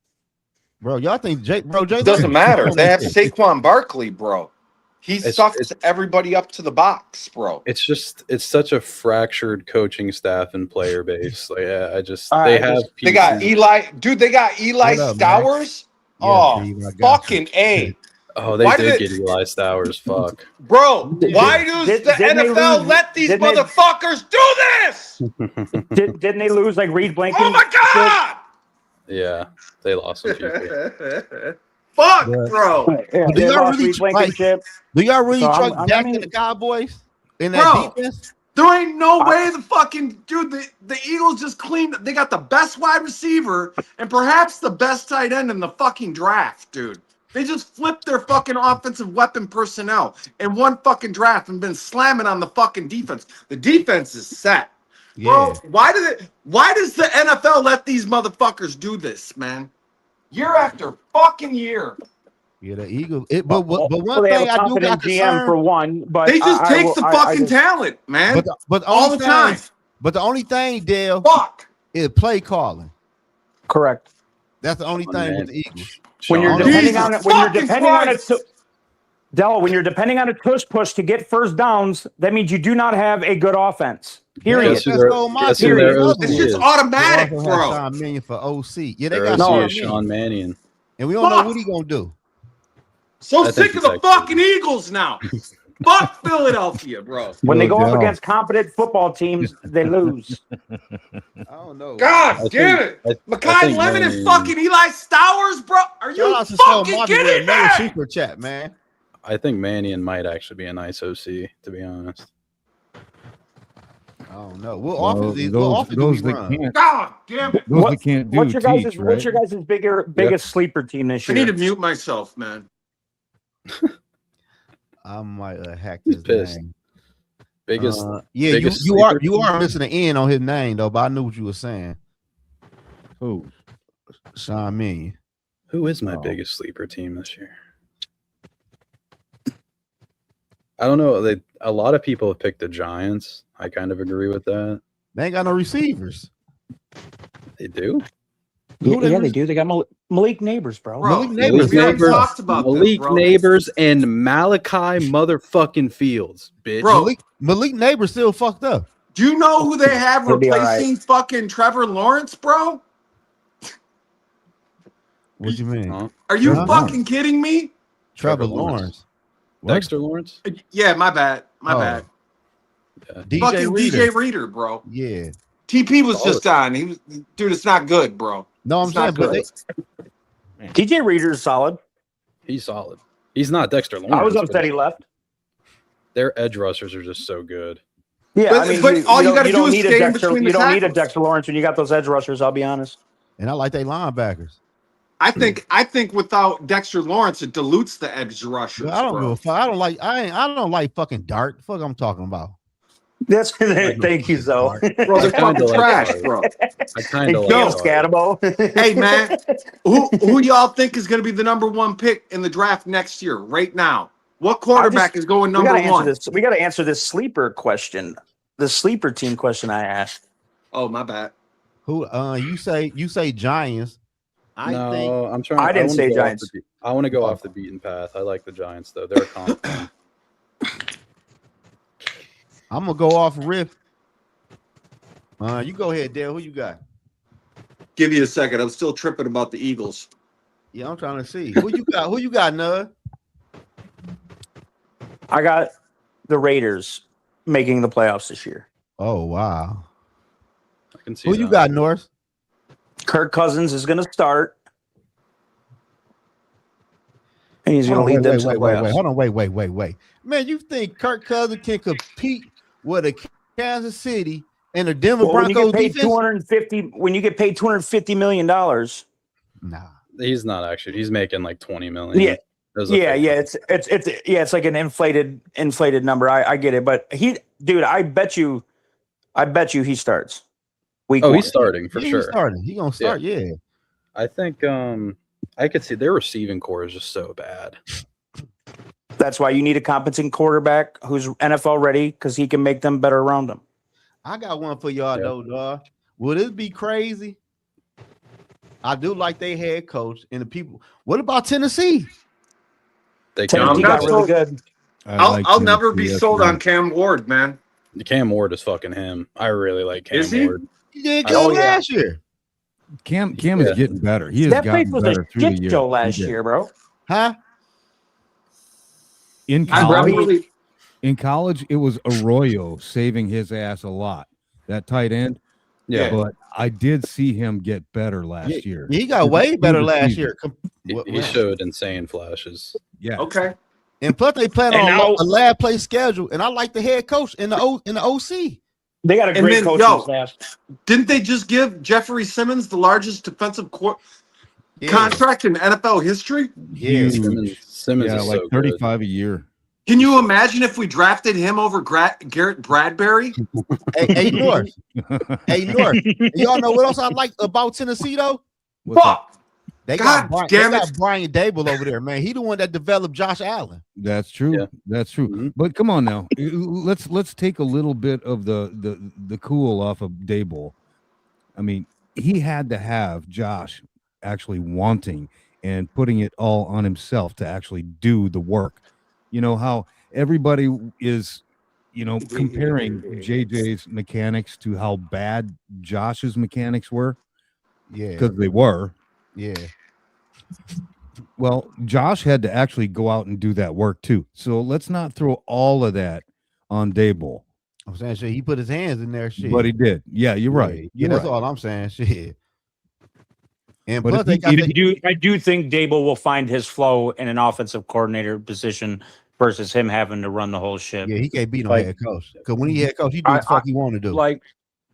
Bro, y'all think Jay doesn't matter. They have Saquon Barkley, bro. He sucks everybody up to the box, bro. It's such a fractured coaching staff and player base. Like, they got Eli. Dude, they got Eli Stowers. Yeah, fucking A. Oh, they did get Eli Stowers. Fuck. Bro, why does the NFL let these motherfuckers do this? Didn't they lose like Reed Blanken? Oh my God! Yeah, they lost some people. Fuck, bro. Yeah, do y'all really So truck back to the Cowboys in that Bro, defense? there ain't no way the fucking dude. The Eagles just cleaned. They got the best wide receiver and perhaps the best tight end in the fucking draft, dude. They just flipped their fucking offensive weapon personnel in one fucking draft and been slamming on the fucking defense. The defense is set. Bro, why does the NFL let these motherfuckers do this, man? Year after fucking year. Yeah, the Eagles. But one they thing have a I do got competent GM for one, but they just take the fucking talent, man. But all the time. But the only thing, Dale, is play calling. Correct. That's the only thing with the Eagles. When you're depending on it, when you're depending on it, Dell, when you're depending on a tush push to get first downs, that means you do not have a good offense. Period. It's just automatic, bro. $5 million for OC. Yeah, they Their got OC is Sean Mannion. and we don't know what he gonna do. So sick of the fucking Eagles now. Fuck Philadelphia, bro. When they go up against competent football teams, they lose. I don't know. God damn it. Makai Lemon and fucking Eli Stowers, bro. Are you fucking kidding me? Super chat, man. I think Mannion might actually be a nice OC, to be honest. I don't know. We'll offer these. God damn it. What's your guys' biggest sleeper team this year? I need to mute myself, man. I might hack this name. Biggest, you are missing an N on his name though, but I knew what you were saying. Who? Sean Mannion. Who is my biggest sleeper team this year? I don't know. A lot of people have picked the Giants. I kind of agree with that. They ain't got no receivers. They do. Yeah, they do. They got Malik Neighbors, bro. Malik Neighbors. We already talked about Malik this, bro. Neighbors and Malachi motherfucking Fields, bitch. Bro. Malik Neighbors still fucked up. Do you know who they have He'll be all replacing fucking Trevor Lawrence, bro? What do you mean? Are you fucking kidding me? Trevor Lawrence. Dexter Lawrence? Yeah, my bad. My bad. Yeah. Fucking DJ Reader, bro. Yeah. TP was just on. He was, dude, it's not good, bro. No, I'm saying, but DJ Reader is solid. He's solid. He's not Dexter Lawrence. I was upset he left. Their edge rushers are just so good. Yeah, But- I mean, but all you gotta do is need a stay in Dexter. between the You don't need a tackles. Dexter Lawrence when you got those edge rushers. I'll be honest. and I like they linebackers. I think without Dexter Lawrence, it dilutes the edge rushers. I don't bro. give a fuck. I don't like fucking Dart. Fuck, I'm talking about. That's thank you, Zoe. Bro, they're fucking trash, bro. I kind of Yo, like Scatabo. Hey, man, who y'all think is going to be the number one pick in the draft next year? Right now, what quarterback is going number one? We got to answer this sleeper question. The sleeper team question I asked. Oh, my bad. Who? You say Giants. I'm trying. I didn't say Giants. I want to go off the beaten path. I like the Giants though. They're confident. I'm gonna go off riff. You go ahead, Dale. Who you got? Give you a second. I'm still tripping about the Eagles. Yeah, I'm trying to see. Who you got? Who you got, Nud? I got the Raiders making the playoffs this year. Oh wow. I can see Who you got, North? Kirk Cousins is going to start, and he's going to lead them to the playoffs. Hold on, wait. Man, you think Kirk Cousins can compete with a Kansas City and a Denver Broncos defense? When you get paid $250 million. Nah, he's not actually. He's making like $20 million. Yeah. It's like an inflated number. I get it, but I bet you he starts. Week one. He's starting for sure. He's starting. He's gonna start. Yeah. I think I could see their receiving core is just so bad. That's why you need a competent quarterback who's NFL ready because he can make them better around him. I got one for y'all though, dog. Will this be crazy? I do like they head coach and the people. What about Tennessee? Tennessee got really good. I'll never be sold on Cam Ward, man. Cam Ward is fucking him. I really like Cam Ward. He did good last year. Cam is getting better. He has gotten better through the year. Joe last year, bro. Huh? In I'm college, really it was Arroyo saving his ass a lot. That tight end. Yeah. But I did see him get better last year. He got way better last year. He showed insane flashes. Yeah. Okay. And plus, they plan And on now- a lab play schedule, and I like the head coach in the OC. They got a great coaching staff. Didn't they just give Jeffrey Simmons the largest defensive contract in NFL history? Yeah, Simmons yeah, is like so 35 a year. Can you imagine if we drafted him over Garrett Bradbury? Hey, North. Hey, North. Y'all know what else I like about Tennessee, though? Fuck. They God got damn Brian Dable over there, man. He the one that developed Josh Allen. That's true. Yeah. That's true. But come on now, let's take a little bit of the cool off of Daboll. I mean, he had to have Josh actually wanting and putting it all on himself to actually do the work. You know how everybody is, comparing JJ's mechanics to how bad Josh's mechanics were. Yeah, because they were. Yeah. Well, Josh had to actually go out and do that work too. So let's not throw all of that on Daboll. I'm saying shit. He put his hands in there, shit. But he did. Yeah, you're right. Yeah, You're that's right. all I'm saying, shit. And But plus, if they got I do think Dable will find his flow in an offensive coordinator position versus him having to run the whole ship. Yeah, he can't beat no Like- head coach. Because when he head coach, he do what the fuck he want to do. Like,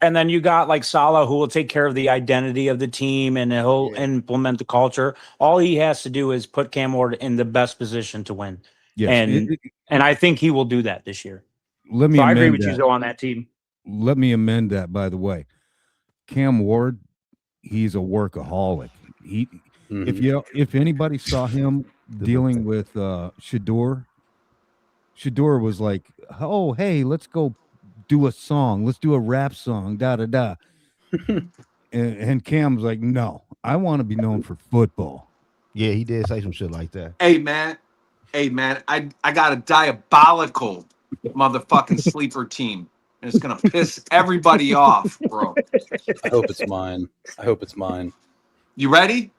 and then you got like Salah, who will take care of the identity of the team and he'll implement the culture. All he has to do is put Cam Ward in the best position to win. Yes. And I think he will do that this year. Let me So I agree amend with you, that. Zoe, on that team. Let me amend that, by the way. Cam Ward, he's a workaholic. If anybody saw him dealing with Shador was like, oh, hey, let's go do a song. Let's do a rap song, da-da-da. and Cam's like, no, I want to be known for football. Yeah, he did say some shit like that. Hey man, I got a diabolical motherfucking sleeper team, and it's gonna piss everybody off, bro. I hope it's mine. You ready?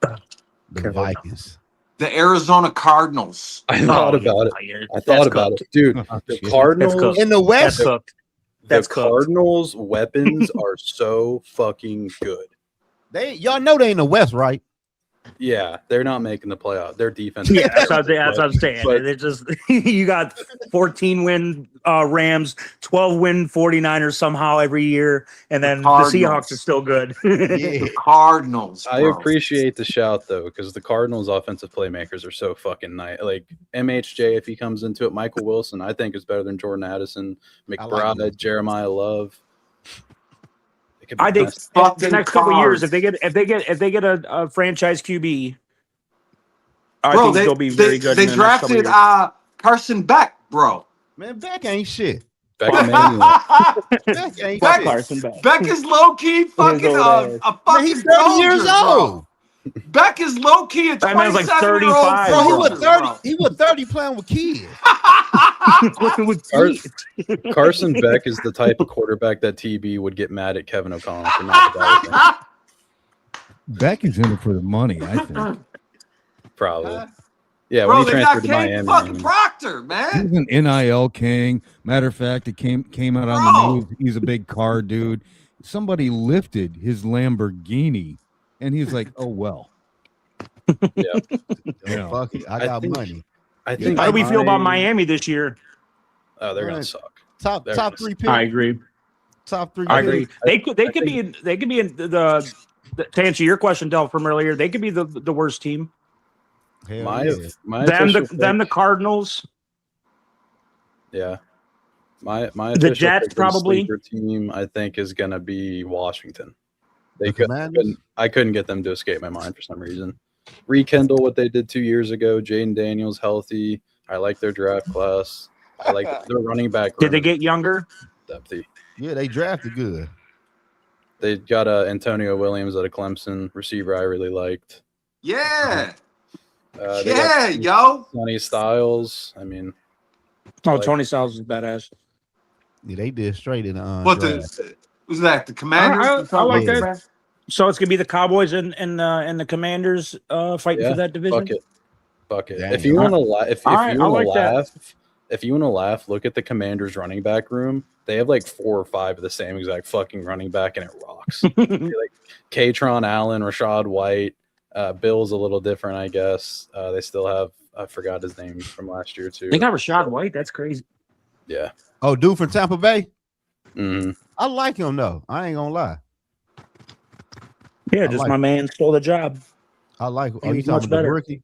The Vikings. The Arizona Cardinals. I thought about it. I thought about it, dude. The Cardinals in the West. The Cardinals' weapons are so fucking good. Y'all know they in the West, right? Yeah, they're not making the playoff. Their defense. Yeah, that's what I'm saying. It's just you got 14 win Rams, 12 win 49ers somehow every year, and then the Seahawks are still good. The Cardinals. I bro. appreciate the shout though, because the Cardinals' offensive playmakers are so fucking nice. Like MHJ, if he comes into it, Michael Wilson, I think is better than Jordan Addison, McBride, Jeremiah Love. I think the next couple of years, if they get a franchise QB, I think they'll be very good. They drafted Carson Beck, bro. Man, Beck ain't shit. Beck ain't Carson Beck. Beck is low key fucking a fucking he's 30 years soldier, old. bro. Beck is low key a 27-year-old. That man's like 35, Bro, he bro. was 30. He was 30 playing with kids. Carson Beck is the type of quarterback that TB would get mad at Kevin O'Connell for not developing. Beck is in it for the money, I think. Probably. Yeah, Bro, when he they got transferred to Kane Miami. fucking Proctor, man. He's an NIL king. Matter of fact, it came out on the news. He's a big car dude. Somebody lifted his Lamborghini, and he's like, "Oh well." Yeah. Fuck it. I got money. I think. How do we feel about Miami this year? Oh, they're gonna suck. Top three picks. I agree. Top three. I agree. They could be in the to answer your question, Del, from earlier. They could be the worst team. My Then the Cardinals. Yeah. My The Jets probably. Team I think is gonna be Washington. The Commanders? I couldn't get them to escape my mind for some reason. Rekindle what they did 2 years ago. Jaden Daniels healthy. I like their draft class. I like their running back. Did they get younger? Depthy. Yeah, they drafted good. They got Antonio Williams out of Clemson, receiver I really liked. Yeah. They Yeah, got yo. Sonny Styles. I mean, Tony Styles is badass. Yeah, they did straight in What was that? The Commanders? I like that. So it's gonna be the Cowboys and the Commanders fighting for that division. Fuck it. Damn. If you want to laugh, if All right, you I want like to that. laugh, if you want to laugh, look at the Commanders running back room. They have like 4 or 5 of the same exact fucking running back, and it rocks. Like Katron Allen, Rashad White, Bill's a little different, I guess. They still have, I forgot his name from last year too. They got Rashad White. That's crazy. Yeah. Oh, dude from Tampa Bay. Mm-hmm. I like him though. I ain't gonna lie. Yeah, just like my man stole the job. I like. He Oh, you was talking much about the better. rookie?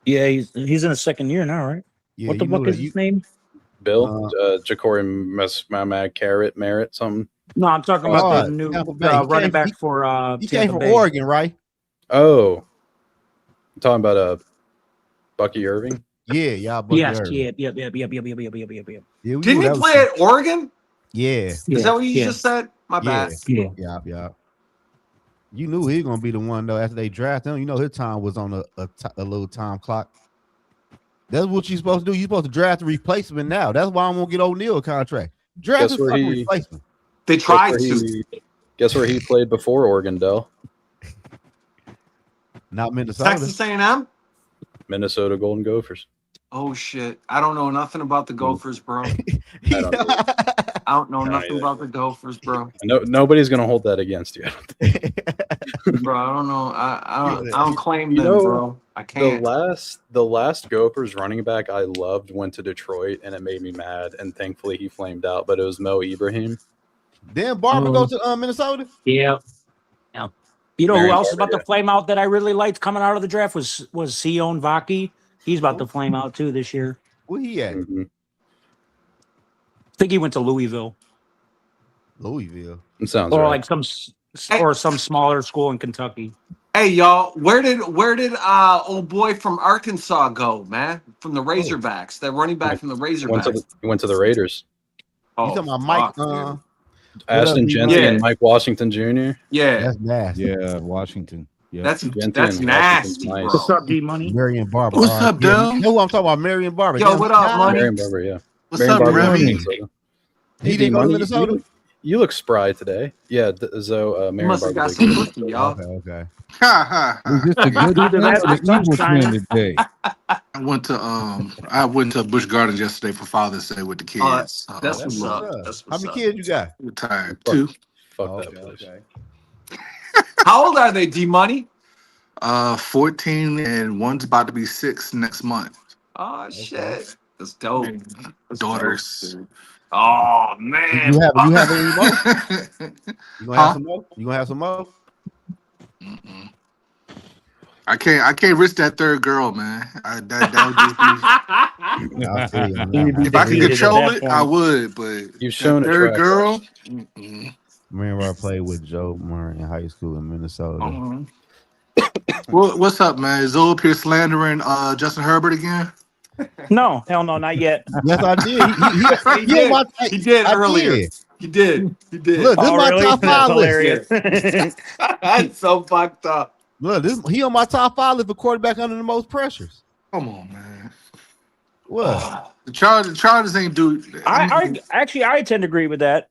Yeah, he's in his second year now, right? Yeah, What the fuck is his name? Bill, Ja'Cory Merritt, something. No, I'm talking about the new running back for He came Tampa from Bay. Oregon, right? Oh, I'm talking about Bucky Irving. Yeah, Bucky Yes, Irving. yep. Yeah, Didn't he play at Oregon? Yeah. Is that what you just said? My bad. Yeah. You knew he was gonna be the one though after they drafted him. You know his time was on a little time clock. That's what you're supposed to do. You're supposed to draft a replacement now. That's why I'm gonna get O'Neal a contract. Draft a fucking replacement. They tried to. Guess where he played before Oregon, Dell? Not Minnesota. Texas A&M? Minnesota Golden Gophers. Oh shit! I don't know nothing about the Gophers, bro. I don't know nothing about the Gophers, bro. No, nobody's gonna hold that against you. I don't think. Bro, I don't know. I don't claim them, bro. I can't. The last Gophers running back I loved went to Detroit, and it made me mad. And thankfully, he flamed out. But it was Mo Ibrahim. Then Barber go to Minnesota. Yeah. You know Marion who else is Barber, about to flame out that I really liked coming out of the draft was Sion Vaki. He's about to flame out too this year. Where he at? Mm-hmm. I think he went to Louisville. Louisville. It sounds or right. like some smaller school in Kentucky. Hey y'all, where did old boy from Arkansas go, man? From the Razorbacks, that running back from the Razorbacks. Went to the Raiders. Oh, You talking about Mike? Ashton Jensen and Mike Washington Jr. Yeah, that's nasty. Yeah, Washington. Yeah, that's nasty. Nice. Bro. What's up, D Money? Marion Barber. What's up, Dell? You know what I'm talking about? Marion Barber. Yo, what up, Money? Marion Barber, yeah. What's up, Remy? He didn't go to Minnesota. You look spry today. Yeah, Marion must have Barber. got some pussy, y'all. Okay. Was this the good trend or the evil trend today? I went to Busch Gardens yesterday for Father's Day with the kids. That's what's up. That's How many kids you got? Retired. 2. Fuck that place. How old are they, D Money? 14 and one's about to be 6 next month. Oh shit, that's dope. That's Daughters. dope, oh man, You have any more? You gonna have some more? You gonna have some more? Mm-mm. I can't risk that third girl, man. That would just be, if I could control it, I would. But you've shown third girl. Remember, I played with Joe Murray in high school in Minnesota. What's up, man? Is Zoe up here slandering Justin Herbert again? No, hell no, not yet. Yes, I did. He did earlier. He did. Look, this is my top 5 list. That's so fucked up. Look, he on my top 5 list for quarterback under the most pressures. Come on, man. What? The Chargers ain't do. I tend to agree with that.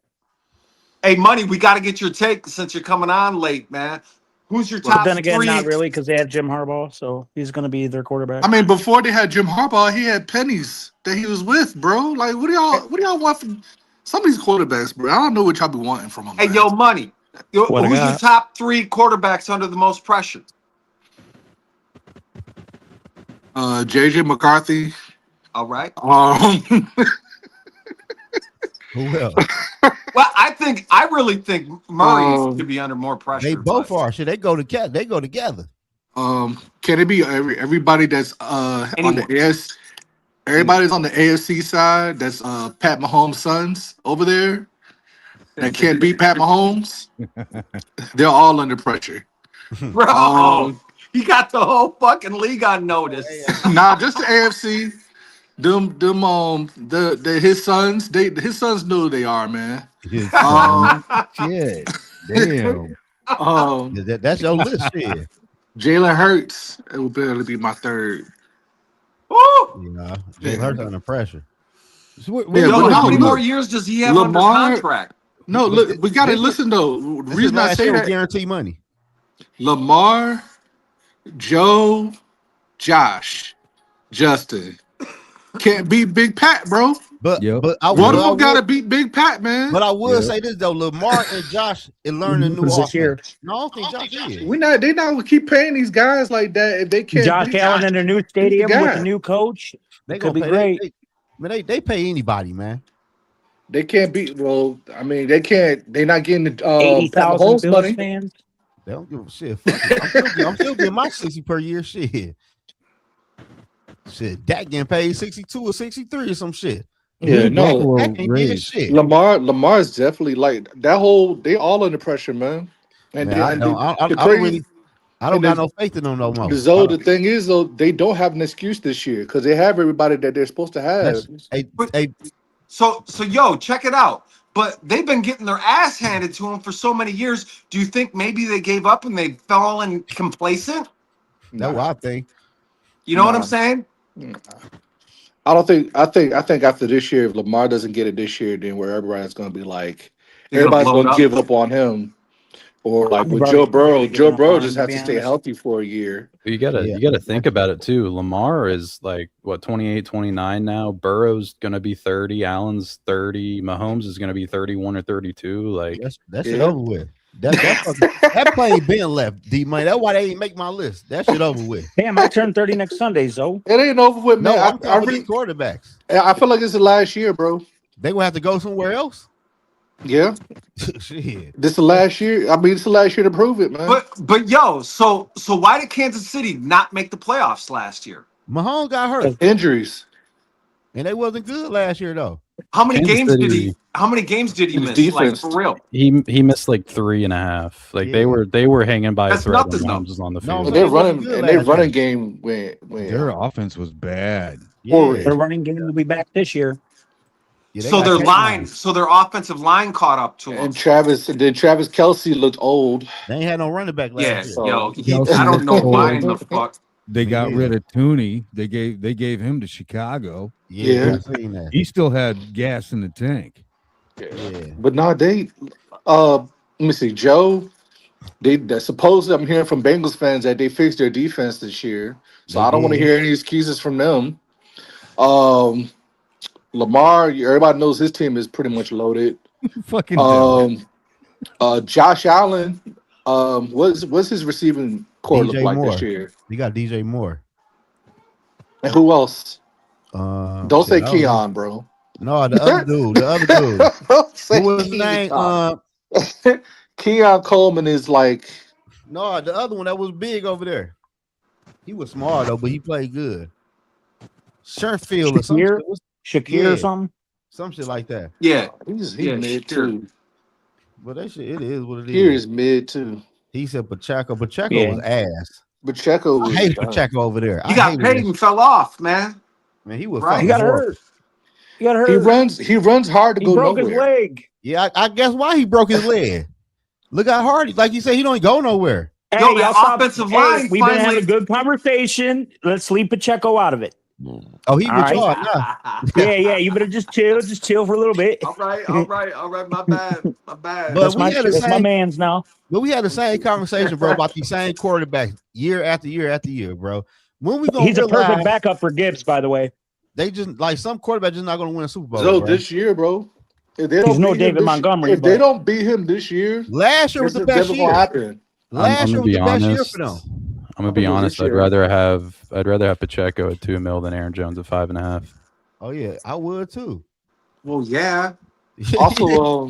Hey, Money, we got to get your take since you're coming on late, man. Who's your top But then again, 3? not really, because they had Jim Harbaugh, so he's going to be their quarterback. I mean, before they had Jim Harbaugh, he had pennies that he was with, bro. Like, what do y'all want from some of these quarterbacks, bro? I don't know what y'all be wanting from them. Hey, man. yo, Money. Who's What I your got? top 3 quarterbacks under the most pressure? JJ McCarthy. All right. Who else? Well, I really think Murray could be under more pressure. They both are. Shit, they go together. They go together. Can it be everybody that's on the AS? Everybody's on the AFC side. That's Pat Mahomes' sons over there. That can't beat Pat Mahomes. They're all under pressure. Bro, he got the whole fucking league on notice. Nah, just the AFC. His sons. His sons know who they are, man. Shit. Damn. That's your list here. Jalen Hurts. It will barely be my third. Woo! You know, Jalen Hurts under pressure. Yo, how many more years does he have under contract? No, look, we got to listen though. The reason I say that, guarantee money. Lamar, Joe, Josh, Justin. can't beat Big Pat, bro. But Yep. but I One will, of them got to beat Big Pat, man. but I will Yep. say this though, Lamar and Josh is learning a new This offense. year. No, I don't think Josh is. They not gonna keep paying these guys like that if they can't Josh beat Allen in a new stadium with a new coach. They Could gonna be pay. great. They pay anybody, man. They can't beat. Well, I mean, they can't. They're not getting the 80,000 Mahomes Bills money. fans. They don't give a shit. Fuck it. I'm still getting my 60 per year. Shit. Dak getting paid 62 or 63 or some shit. Yeah, no. Dak ain't getting shit. Lamar is definitely like that whole. They all under pressure, man. And, Man, I don't got no faith in them no more. The thing is though, they don't have an excuse this year because they have everybody that they're supposed to have. So yo, check it out. But they've been getting their ass handed to them for so many years. Do you think maybe they gave up and they fell in complacent? That's what I think. You know what I'm saying? I don't think. I think after this year, if Lamar doesn't get it this year, then where everybody's going to be like, everybody's going to give up on him. Or like with Joe Burrow, just has to stay healthy for a year. You gotta think about it too. Lamar is like what 28, 29 now. Burrow's gonna be 30. Allen's 30. Mahomes is gonna be 31 or 32. Like that's shit over with. That play been left, D man. That's why they ain't make my list. That shit over with. Damn, I turn 30 next Sunday, Zo. It ain't over with, man. No, I'm I really quarterbacks. I feel like it's the last year, bro. They gonna have to go somewhere else. Yeah. Shit. This is the last year. I mean, it's the last year to prove it, man. But yo, so why did Kansas City not make the playoffs last year? Mahomes got hurt. Injuries. And they wasn't good last year though. How many Kansas games City- did he? How many games did he miss? defense. Like for real? he missed like 3.5. Like they were hanging by a That's thread when nothing, though. Mahomes was on the No, field. And their running good and their last running year. game went. Their offense was bad. Yeah. Their running game will be back this year. Yeah, they So got their K-9. line, so their offensive line caught up to him. And Travis Kelce looked old. They ain't had no running back last Yeah, year. yo, Kelce I don't know looked why old. in the fuck. They got Yeah. rid of Tooney. They gave him to Chicago. Yeah, I seen that. He still had gas in the tank. Yeah. But no, let me see, Joe. They supposedly I'm hearing from Bengals fans that they fixed their defense this year. So They I don't want to did. hear any excuses from them. Lamar, everybody knows his team is pretty much loaded. Fucking Josh Allen, what's his receiving core look DJ like Moore. this year? You got DJ Moore. And who else? Don't say shit, I don't know. Keon, bro. No, the other dude. Don't say Who was his name? Keon. Keon Coleman is like No, the other one that was big over there. He was small though, but he played good. Sherfield or some Shakir? shit. Shakir Yeah. or something. Some shit like that. Yeah, he's Yeah, mid sure. too. But that shit, it is what it is. Here is mid too. He said Pacheco. Pacheco Yeah. was ass. Pacheco I was hated Pacheco over there. he got paid and fell off, man. Man, he was Right. fucking He got horrible. hurt. He got hurt. He runs hard to He go broke nowhere. his leg. Yeah, I guess why he broke his leg. Look how hard, like you said, he don't go nowhere. Hey, Yo, that y'all stop. offensive Hey, line we've been finally- having a good conversation. Let's leave Pacheco out of it. Oh, he All with right. y'all now. Yeah. You better just chill for a little bit. All right. My bad. But That's we had the that's my same, man's now. but we had the same conversation, bro, about these same quarterbacks year after year after year, bro. When we gonna He's a realize perfect backup for Gibbs, by the way. they just like some quarterbacks just not gonna win a Super Bowl? So bro. this year, bro. If they don't He's no beat him David this- Montgomery, If they but- don't beat him this year, Last year was the it's best never gonna year. happen. Last I'm year gonna was be the best year honest. for them. I'm gonna be How about honest. this I'd year? rather have Pacheco at 2 mil than Aaron Jones at 5.5. Oh yeah, I would too. Well, yeah. Also,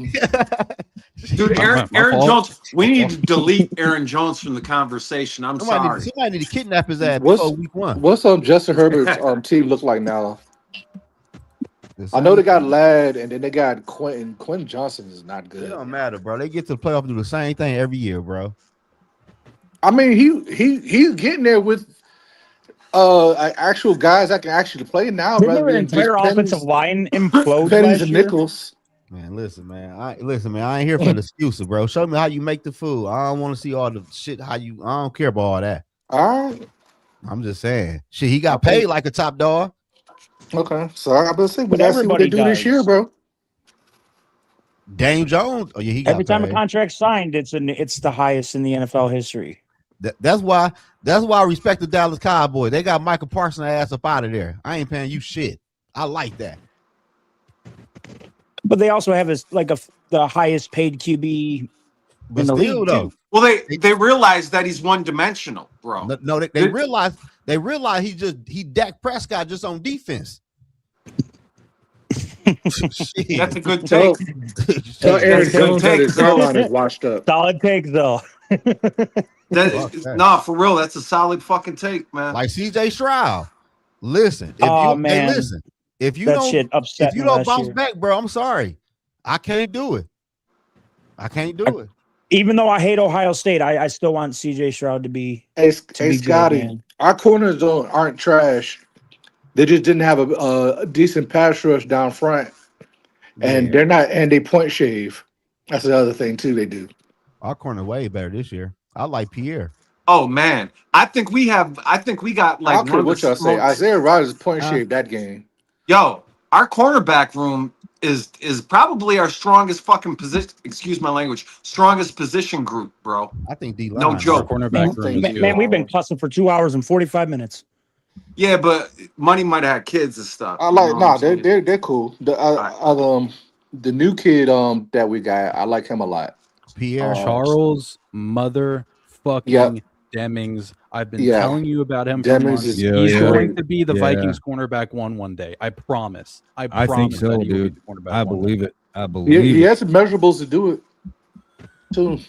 Dude, Aaron fault. Jones. We need to delete Aaron Jones from the conversation. I'm sorry. Somebody need to kidnap his ass What's- before week one. what's Justin Herbert's team look like now? I know they got Ladd and then they got Quentin. Quentin Johnson is not It good. don't matter, bro. They get to the playoff and do the same thing every year, bro. I mean, he's getting there with actual guys that can actually play now. Didn't rather their than just entire pennies- offensive line implode pennies last and year? nickels. Man, listen, man. I ain't here for the excuses, bro. Show me how you make the food. I don't want to see all the shit. I don't care about all that. All right. I'm just saying. Shit, he got paid like a top dog. Okay. So I'm gonna say, we But gotta see what they everybody do this does. year, bro. Dame Jones. Oh yeah, he got Every time a paid. contract's signed, it's the highest in the NFL history. That's why I respect the Dallas Cowboys. They got Michael Parsons ass up out of there. I ain't paying you shit. I like that. But they also have the highest paid QB But in the still, league though, too. Well, they realize that he's one dimensional, bro. no, they realize he Dak Prescott just on defense. That's a good take. Tell Aaron That's a good Jones that take. his hairline is washed up. Solid take though. Nah, for real, that's a solid fucking take, man. Like CJ Stroud. Listen, if you That don't shit upset if you me don't last bounce year. back, bro, I'm sorry. I can't do it. I can't do it. Even though I hate Ohio State, I still want CJ Stroud to be. Hey, be Scotty, good, man. our corners aren't trash. They just didn't have a decent pass rush down front, and Yeah. they're not. And they point shave. That's the other thing too. They do. Our corner way better this year. I like Pierre. Oh man, I think we got I like don't care one of what the y'all say. most. Isaiah Rodgers point shaved that game. Yo, our cornerback room is probably our strongest fucking position. Excuse my language. Strongest position group, bro. I think D No line. joke. Cornerback room is good. Man, we've been cussing for 2 hours and 45 minutes. Yeah, but Money might have had kids and stuff. I you like know what I'm they're saying? cool. The new kid that we got, I like him a lot. Pierre Charles motherfucking Yep. Demings. I've been Yeah. telling you about him for Demings months. is He's Yeah. going to be the Yeah. Vikings cornerback one day. I promise. I I promise think so, that he will be dude. the cornerback I one believe day. it. I believe He it. has some measurables to do it too.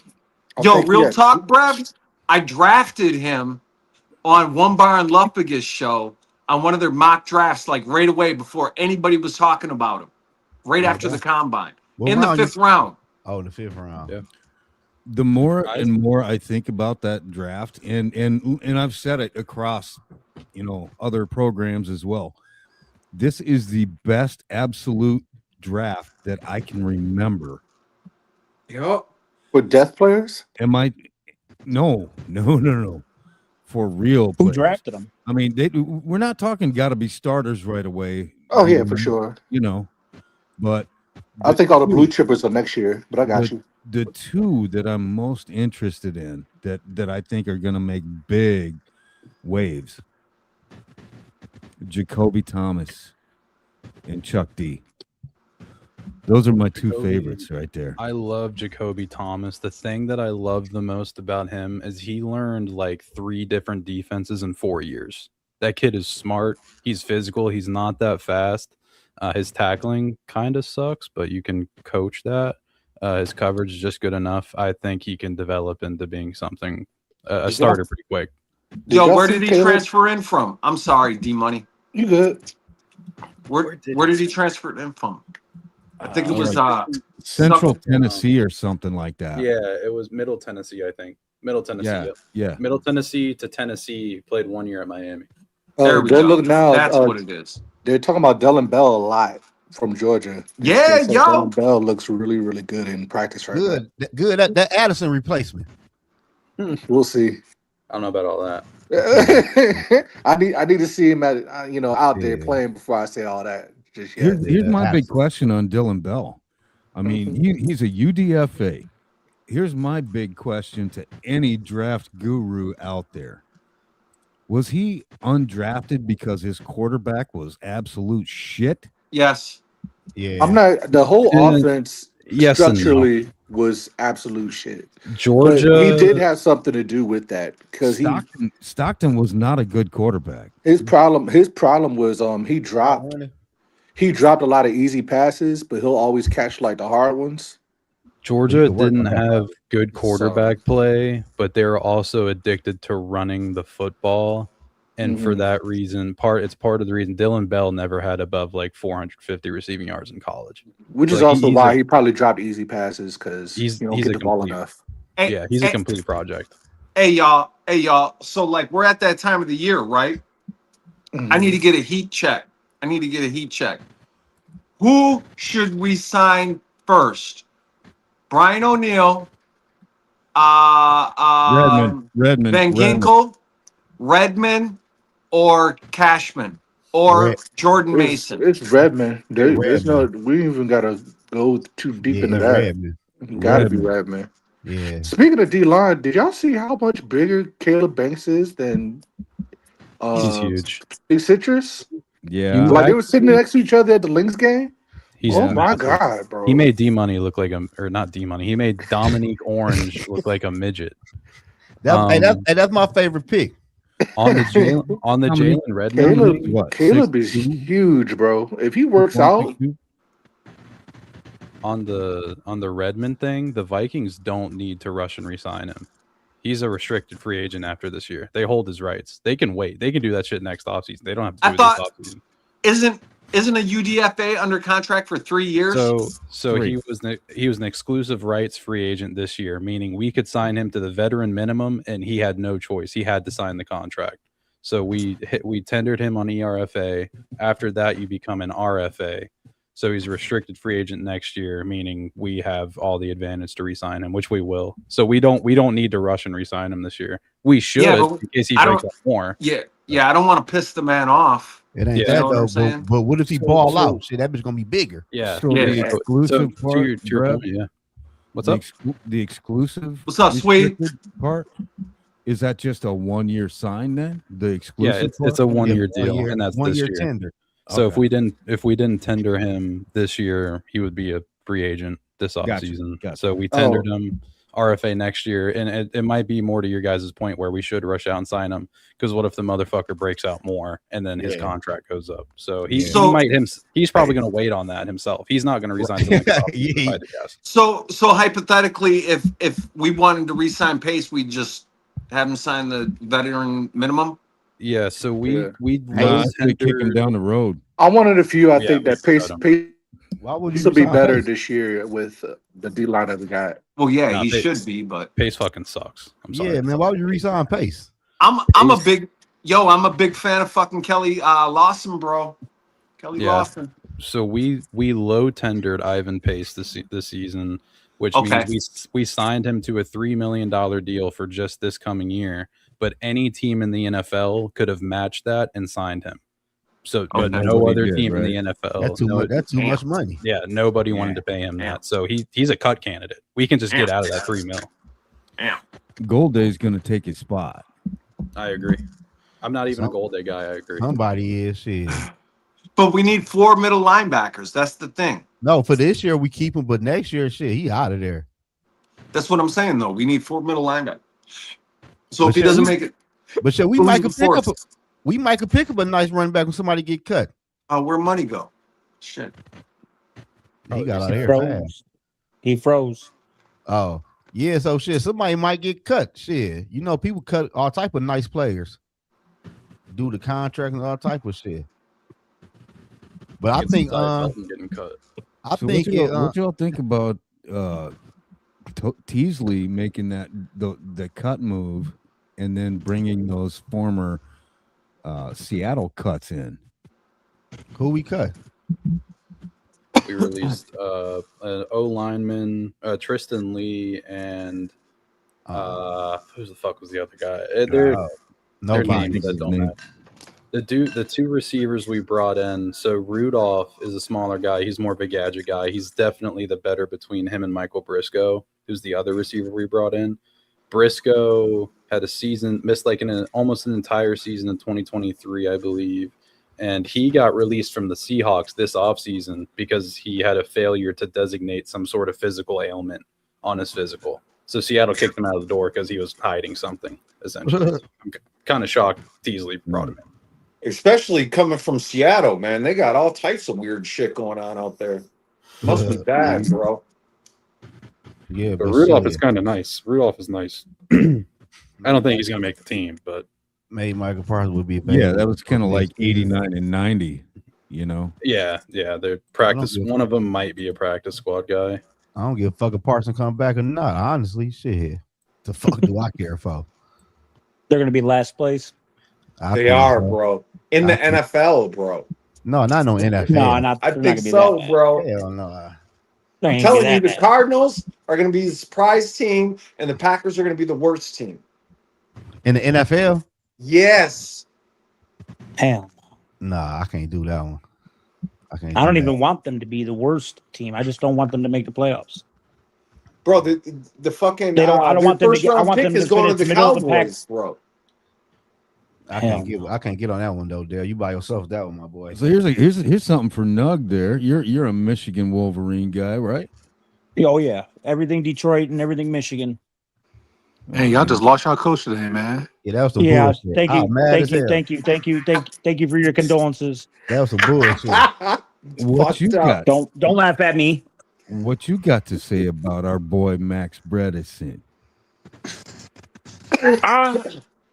Yo, real talk, Brev. I drafted him on One Bar and Luffagus show on one of their mock drafts, like right away before anybody was talking about him. Right after the combine. What in the round 5th round. Oh, the 5th round. Yeah. The more and more I think about that draft, and I've said it across, other programs as well. This is the best absolute draft that I can remember. Yep. With death players? Am I? No. For real. Who players. drafted him? I mean, we're not talking got to be starters right away. Oh yeah, for sure. But I think all the blue chippers are next year, but I got you. The two that I'm most interested in that I think are going to make big waves, Jacoby Thomas and Chuck D. Those are my two favorites right there. I love Jacoby Thomas. The thing that I love the most about him is he learned like 3 different defenses in 4 years. That kid is smart. He's physical. He's not that fast. His tackling kind of sucks, but you can coach that. His coverage is just good enough. I think he can develop into being something, a starter pretty quick. Yo, where did he transfer in from? I'm sorry, D Money. You good? Where did he transfer in from? I think it was Central Tennessee or something like that. Yeah, it was Middle Tennessee, I think. Middle Tennessee. Yeah. Middle Tennessee to Tennessee. Played 1 year at Miami. There we go. That's what it is. They're talking about Dylan Bell a lot from Georgia. Yeah, They say yo. Dylan Bell looks really, really good in practice right now. Good. That Addison replacement. We'll see. I don't know about all that. I need to see him at out there playing before I say all that. Just yet. Here's my big question on Dylan Bell. I mean, he's a UDFA. Here's my big question to any draft guru out there. Was he undrafted because his quarterback was absolute shit? Yes. Yeah. I'm not. The whole offense yes and no. structurally was absolute shit. Georgia. But he did have something to do with that because Stockton was not a good quarterback. His problem was he dropped a lot of easy passes, but he'll always catch like the hard ones. Georgia didn't have good quarterback play, but they're also addicted to running the football. And for that reason, it's part of the reason Dylan Bell never had above like 450 receiving yards in college. Which is also why he probably dropped easy passes because he's don't get the ball enough. Yeah, he's a complete project. Hey y'all. So like we're at that time of the year, right? I need to get a heat check. Who should we sign first? Brian O'Neill, Redmond, Van Ginkel, Redmond, or Cashman, or Jordan Mason. It's Redmond. There's no. We even gotta go too deep into that. Redmond. Gotta be Redmond. Yeah. Speaking of D line, did y'all see how much bigger Caleb Banks is than He's huge. Big Citrus? Yeah. Like they were sitting next to each other at the Lynx game. He's Oh my massive. God, bro. He made D Money look like or not D Money. He made Dominique Orange look like a midget. That's my favorite pick. On the Jalen Redmond. Caleb is huge, bro. If he works out. On the Redmond thing, the Vikings don't need to rush and re-sign him. He's a restricted free agent after this year. They hold his rights. They can wait. They can do that shit next offseason. They don't have to do it this offseason. Isn't a UDFA under contract for 3 years? So he was an exclusive rights free agent this year, meaning we could sign him to the veteran minimum, and he had no choice. He had to sign the contract. So we tendered him on ERFA. After that, you become an RFA. So he's a restricted free agent next year, meaning we have all the advantage to re-sign him, which we will. So we don't need to rush and re-sign him this year. We should in case he breaks out more. Yeah, I don't want to piss the man off. It ain't that though. But what if he ball out? Shit, that bitch gonna be bigger. Yeah. So the exclusive part, to your point, yeah. What's up? The exclusive. What's up, Sweet? Part. Is that just a 1-year sign then? The exclusive. Yeah, it's a 1-year deal, and that's 1 this year year. tender. So if we didn't tender him this year, he would be a free agent this offseason. Gotcha. So we tendered him RFA next year, and it might be more to your guys' point where we should rush out and sign him, because what if the motherfucker breaks out more and then his contract goes up? So he's probably going to wait on that himself. He's not going to resign. So hypothetically, if we wanted to re-sign Pace, we'd just have him sign the veteran minimum. Yeah, so we kick him down the road. I'm one of the few. I think that Pace Why would will be better this year with the D line that we got. Well, yeah, he should be, but Pace fucking sucks. I'm sorry. Yeah, man. Why would you resign Pace? I'm a big fan of fucking Kelly Lawson, bro. Kelly Lawson. So we low tendered Ivan Pace this season, which means we signed him to a $3 million deal for just this coming year. But any team in the NFL could have matched that and signed him. So, but no other team in the NFL. That's too much money. Yeah, nobody wanted to pay him that. So he's a cut candidate. We can just get out of that $3 million. Yeah. Golday's going to take his spot. I agree. I'm not even a Golday guy. I agree. Somebody is shit. But we need 4 middle linebackers. That's the thing. No, for this year we keep him, but next year, shit, he out of there. That's what I'm saying, though. We need 4 middle linebackers. So if he doesn't make it, but we might could pick up a nice running back when somebody get cut. Where money go? Shit. He got out of here fast. He froze. Oh yeah, so shit. Somebody might get cut. Shit, people cut all type of nice players, do the contract and all type of shit. But I think getting cut. What y'all think about Teasley making the cut move and then bringing those former Seattle cuts in? Who we cut? We released an O lineman, Tristan Lee, and who the fuck was the other guy? Their names that don't matter. The two receivers we brought in. So Rudolph is a smaller guy. He's more of a gadget guy. He's definitely the better between him and Michael Briscoe, who's the other receiver we brought in. Briscoe had missed almost an entire season in 2023, I believe. And he got released from the Seahawks this offseason because he had a failure to designate some sort of physical ailment on his physical. So Seattle kicked him out of the door because he was hiding something, essentially. I'm kind of shocked Teasley brought him in. Especially coming from Seattle, man. They got all types of weird shit going on out there. Must be bad, bro. Yeah, but Rudolph is kind of nice. Rudolph is nice. I don't think he's going to make the team, but maybe Michael Parsons would be better. Yeah, that was kind of like 89 and 90, Yeah, they're practice. One of them might be a practice squad guy. I don't give a fuck if Parsons come back or not. Honestly, shit. The fuck do I care for? They're going to be last place. They are, bro. In the NFL, bro. No, not no NFL. No, not. I think so, bro. Hell no. I'm telling you, the Cardinals are going to be the surprise team, and the Packers are going to be the worst team. In the NFL? Yes. Hell. Nah, I can't do that one. I don't even want them to be the worst team. I just don't want them to make the playoffs. Bro, the fucking I don't want them to get. I want them to is going to the middle of the pack. Cowboys, bro. I can't get on that one though, Dale. You by yourself with that one, my boy. So here's something for Nug there. You're a Michigan Wolverine guy, right? Oh yeah, everything Detroit and everything Michigan. Hey, y'all just lost y'all coach today, man. Yeah, that was some bullshit. Thank you for your condolences. That was some bullshit. What you got? Don't laugh at me. What you got to say about our boy Max Bredesen?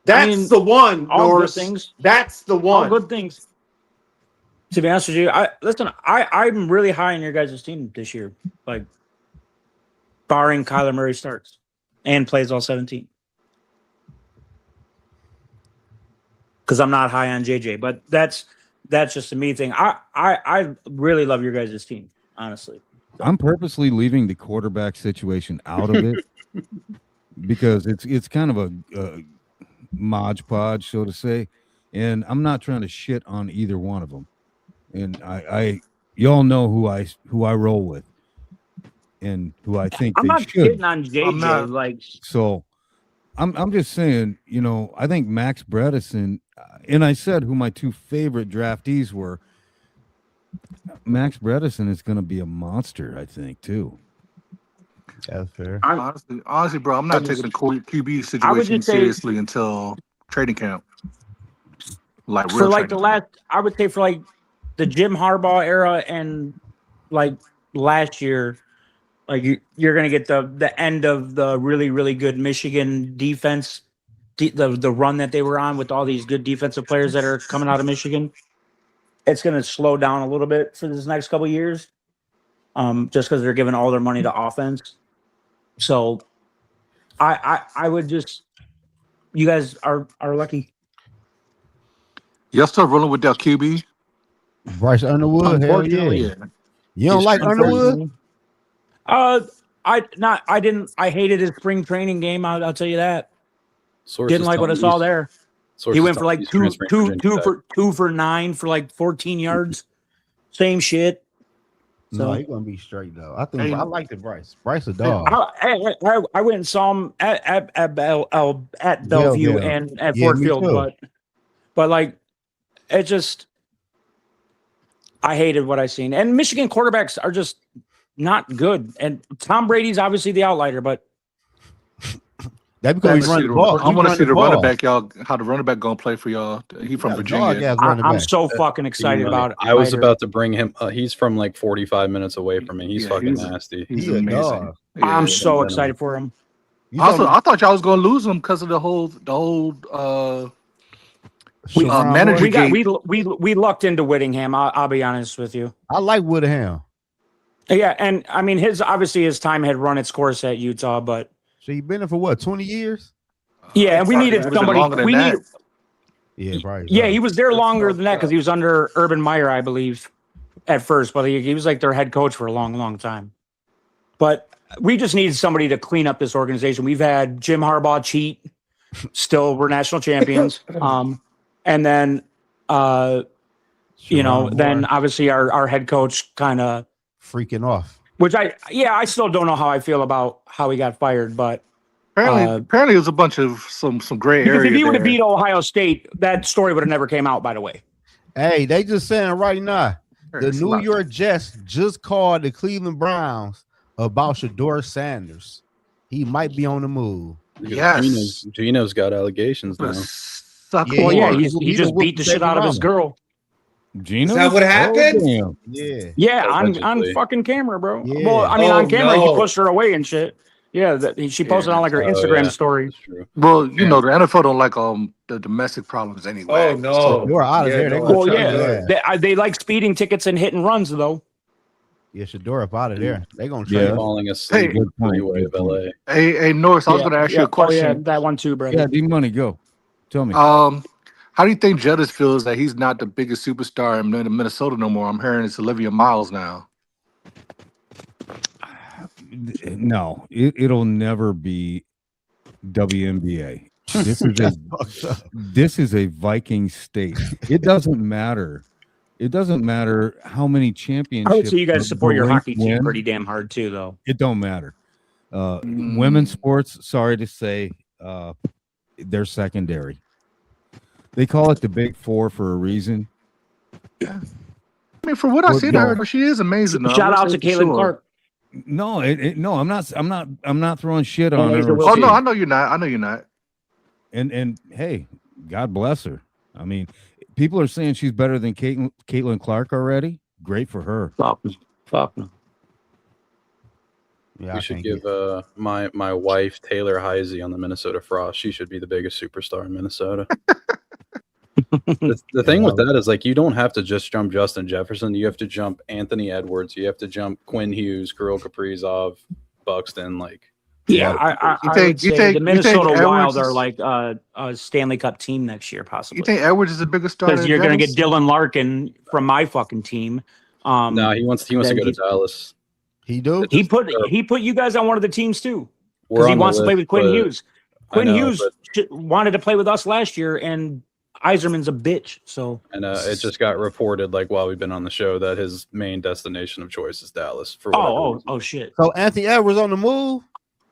That's the one. All good things. That's the one. All good things. To be honest with you, I'm really high on your guys' team this year. Like, barring Kyler Murray starts and plays all 17. Because I'm not high on JJ, but that's just a me thing. I really love your guys' team, honestly. I'm purposely leaving the quarterback situation out of it because it's kind of a Mod Podge, so to say, and I'm not trying to shit on either one of them. And I y'all know who I roll with, and who I think I'm they not should. shitting on JJ. So I'm just saying, I think Max Bredesen, and I said who my two favorite draftees were. Max Bredesen is going to be a monster, I think, too. That's fair. Honestly, bro, I'm not taking the QB situation seriously until training camp. Like for like the last, I would say for like the Jim Harbaugh era and like last year, like you're going to get the end of the really, really good Michigan defense, the run that they were on with all these good defensive players that are coming out of Michigan. It's going to slow down a little bit for this next couple of years, just because they're giving all their money to offense. So, I would just, you guys are lucky. Y'all still rolling with that QB? Bryce Underwood. Hell yeah. You don't like Underwood? I hated his spring training game. I'll tell you that. Didn't like what I saw there. He went for like two for 9 for like 14 yards. Same shit. So, no, he's gonna be straight though. I think I like the Bryce. Bryce a dog. I went and saw him at Bellevue and at Ford Field, but like it just, I hated what I seen. And Michigan quarterbacks are just not good. And Tom Brady's obviously the outlier, but that because he runs the ball. I want to see the running back, y'all. How the running back gonna play for y'all? He from Virginia. I'm so fucking excited about it. I was about to bring him. He's from like 45 minutes away from me. He's fucking nasty. He's amazing. I'm so excited for him. Also, I thought y'all was gonna lose him because of the whole manager. We lucked into Whittingham. I'll be honest with you. I like Whittingham. Yeah, and I mean his time had run its course at Utah, but. So you've been there for what, 20 years? Yeah, and we needed somebody. Yeah, he was there longer than that because he was under Urban Meyer, I believe, at first. But he was like their head coach for a long, long time. But we just needed somebody to clean up this organization. We've had Jim Harbaugh cheat. Still, we're national champions. And then, then obviously our head coach kind of freaking off. Which I still don't know how I feel about how he got fired, but apparently it was a bunch of some gray area. If he would have beat Ohio State, that story would have never came out. By the way, hey, they just saying right now the New York Jets just called the Cleveland Browns about Shedeur Sanders. He might be on the move. Yes, Gino's got allegations now. He just beat the shit out of his girl. Gino? Is that what happened? Oh, yeah, on fucking camera, bro. Yeah. Well, I mean, on camera, he pushed her away and shit. Yeah, she posted on like her Instagram story. Well, the NFL don't like the domestic problems anyway. Oh no, so you're out of there. They like speeding tickets and hit and runs though. Yeah, Shedeur up out of there. They gonna try falling asleep in the freeway of LA. Hey, Norris, I was gonna ask you a question. Oh, yeah, that one too, brother. Yeah, D-Money, go. Tell me. How do you think Jettis feels that he's not the biggest superstar in Minnesota no more? I'm hearing it's Olivia Miles now. No, it'll never be WNBA. This is a Viking state. It doesn't matter. It doesn't matter how many championships. I would say you guys support your hockey team pretty damn hard too, though. It don't matter. Women's sports, sorry to say, they're secondary. They call it the Big Four for a reason. Yeah. I mean, for what I see her, she is amazing. Shout out to Caitlin Clark. No, no, I'm not throwing shit on her. Oh no, I know you're not. I know you're not. And hey, God bless her. I mean, people are saying she's better than Caitlin Clark already. Great for her. Fuck no. Yeah, we should give my wife Taylor Heisey on the Minnesota Frost. She should be the biggest superstar in Minnesota. The thing with that is, like, you don't have to just jump Justin Jefferson. You have to jump Anthony Edwards. You have to jump Quinn Hughes, Kirill Kaprizov, Buxton. Like, yeah, I would say the Minnesota Wild are like a Stanley Cup team next year, possibly. You think Edwards is a bigger star? Because you're going to get Dylan Larkin from my fucking team. No, he wants to go to Dallas. He put you guys on one of the teams too, because he wants to play with Quinn Hughes. Quinn Hughes wanted to play with us last year, and Yzerman's a bitch. So it just got reported, like, while we've been on the show, that his main destination of choice is Dallas. For oh shit! So Anthony Edwards on the move.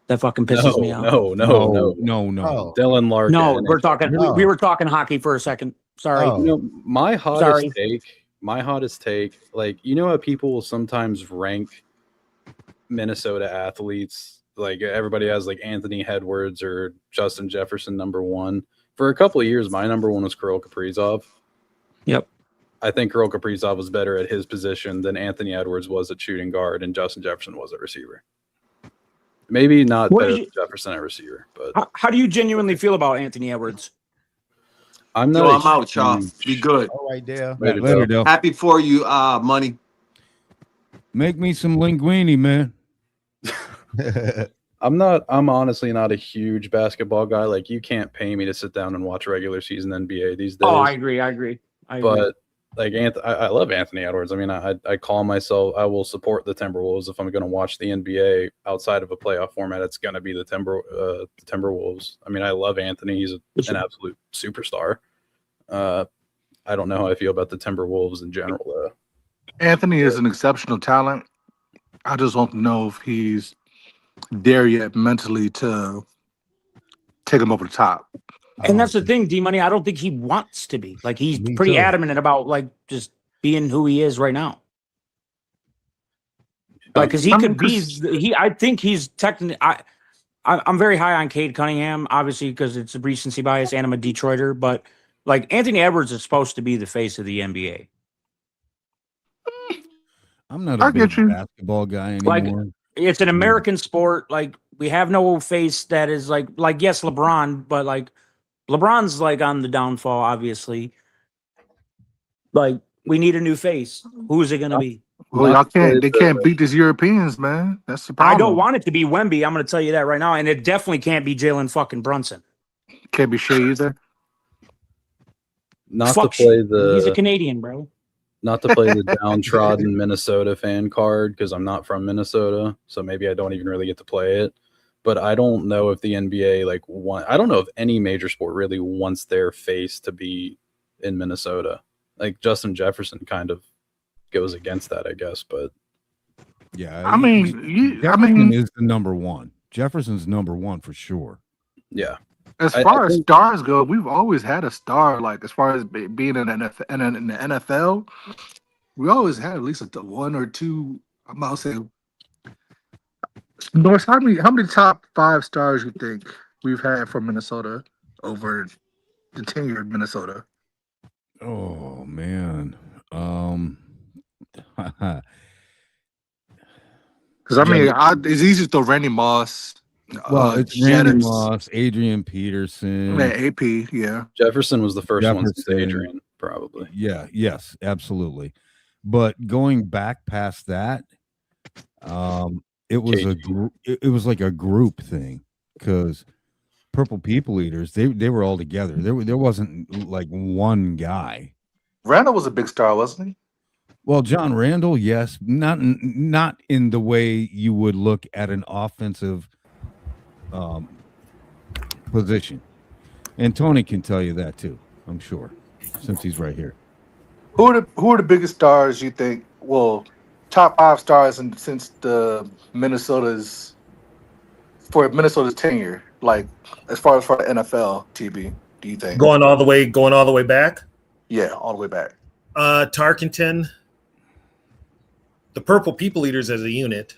That fucking pisses me off. No. Dylan Larkin. No, we're talking. We were talking hockey for a second. Sorry. You know, my hottest take. Like, you know how people will sometimes rank Minnesota athletes, like everybody has like Anthony Edwards or Justin Jefferson number one. For a couple of years, my number one was Kirill Kaprizov. Yep. I think Kirill Kaprizov was better at his position than Anthony Edwards was at shooting guard, and Justin Jefferson was at receiver. Maybe not better than Jefferson at receiver, but how do you genuinely feel about Anthony Edwards? I'm not. I'm out, y'all. Be good. All right, Dale. Later, Dale. Happy for you, Money. Make me some linguine, man. I'm honestly not a huge basketball guy. Like, you can't pay me to sit down and watch regular season NBA these days. Oh, I agree. But like, I love Anthony Edwards. I mean, I call myself, I will support the Timberwolves if I'm going to watch the NBA outside of a playoff format. It's going to be the Timberwolves. I mean, I love Anthony. He's an absolute superstar. I don't know how I feel about the Timberwolves in general, though. Anthony is an exceptional talent. I just want to know if he's there yet mentally to take him over the top. And that's the thing, D-Money. I don't think he wants to be. Like, he's pretty adamant about, like, just being who he is right now. Like, because he could be. I think he's technically. I'm very high on Cade Cunningham, obviously, because it's a recency bias, and I'm a Detroiter. But like, Anthony Edwards is supposed to be the face of the NBA. I'm not a big basketball guy anymore. Like, it's an American sport. Like, we have no face that is like yes, LeBron, but like LeBron's like on the downfall, obviously. Like, we need a new face. Who is it going to be? Well, y'all can't. They can't beat these Europeans, man. That's the problem. I don't want it to be Wemby. I'm going to tell you that right now, and it definitely can't be Jalen fucking Brunson. Can't be Shea either. Not to play the. He's a Canadian, bro. Not to play the downtrodden Minnesota fan card, because I'm not from Minnesota, so maybe I don't even really get to play it. But I don't know if the NBA I don't know if any major sport really wants their face to be in Minnesota. Like, Justin Jefferson kind of goes against that, I guess. But yeah, Jefferson is the number one. Jefferson's number one for sure. Yeah. As far as stars go, we've always had a star. Like, as far as being in the NFL, we always had at least one or two. I'm about to say, Norris, how many top 5 stars you think we've had from Minnesota over the tenure of Minnesota? Oh man, because I mean, it's easy to throw Randy Moss. Well, it's Randy Moss, Adrian Peterson, AP. Yeah, Jefferson was the first one since Adrian, probably. Yeah, yes, absolutely. But going back past that, it was it was like a group thing, because Purple People Eaters, they were all together. There wasn't like one guy. Randall was a big star, wasn't he? Well, John Randall, yes, not in the way you would look at an offensive position, and Tony can tell you that too, I'm sure, since he's right here. Who are the biggest stars you think? Well, top 5 stars since Minnesota's tenure, like as far as for the NFL, TB. Do you think going all the way back? Yeah, all the way back. Tarkenton, the Purple People Eaters as a unit.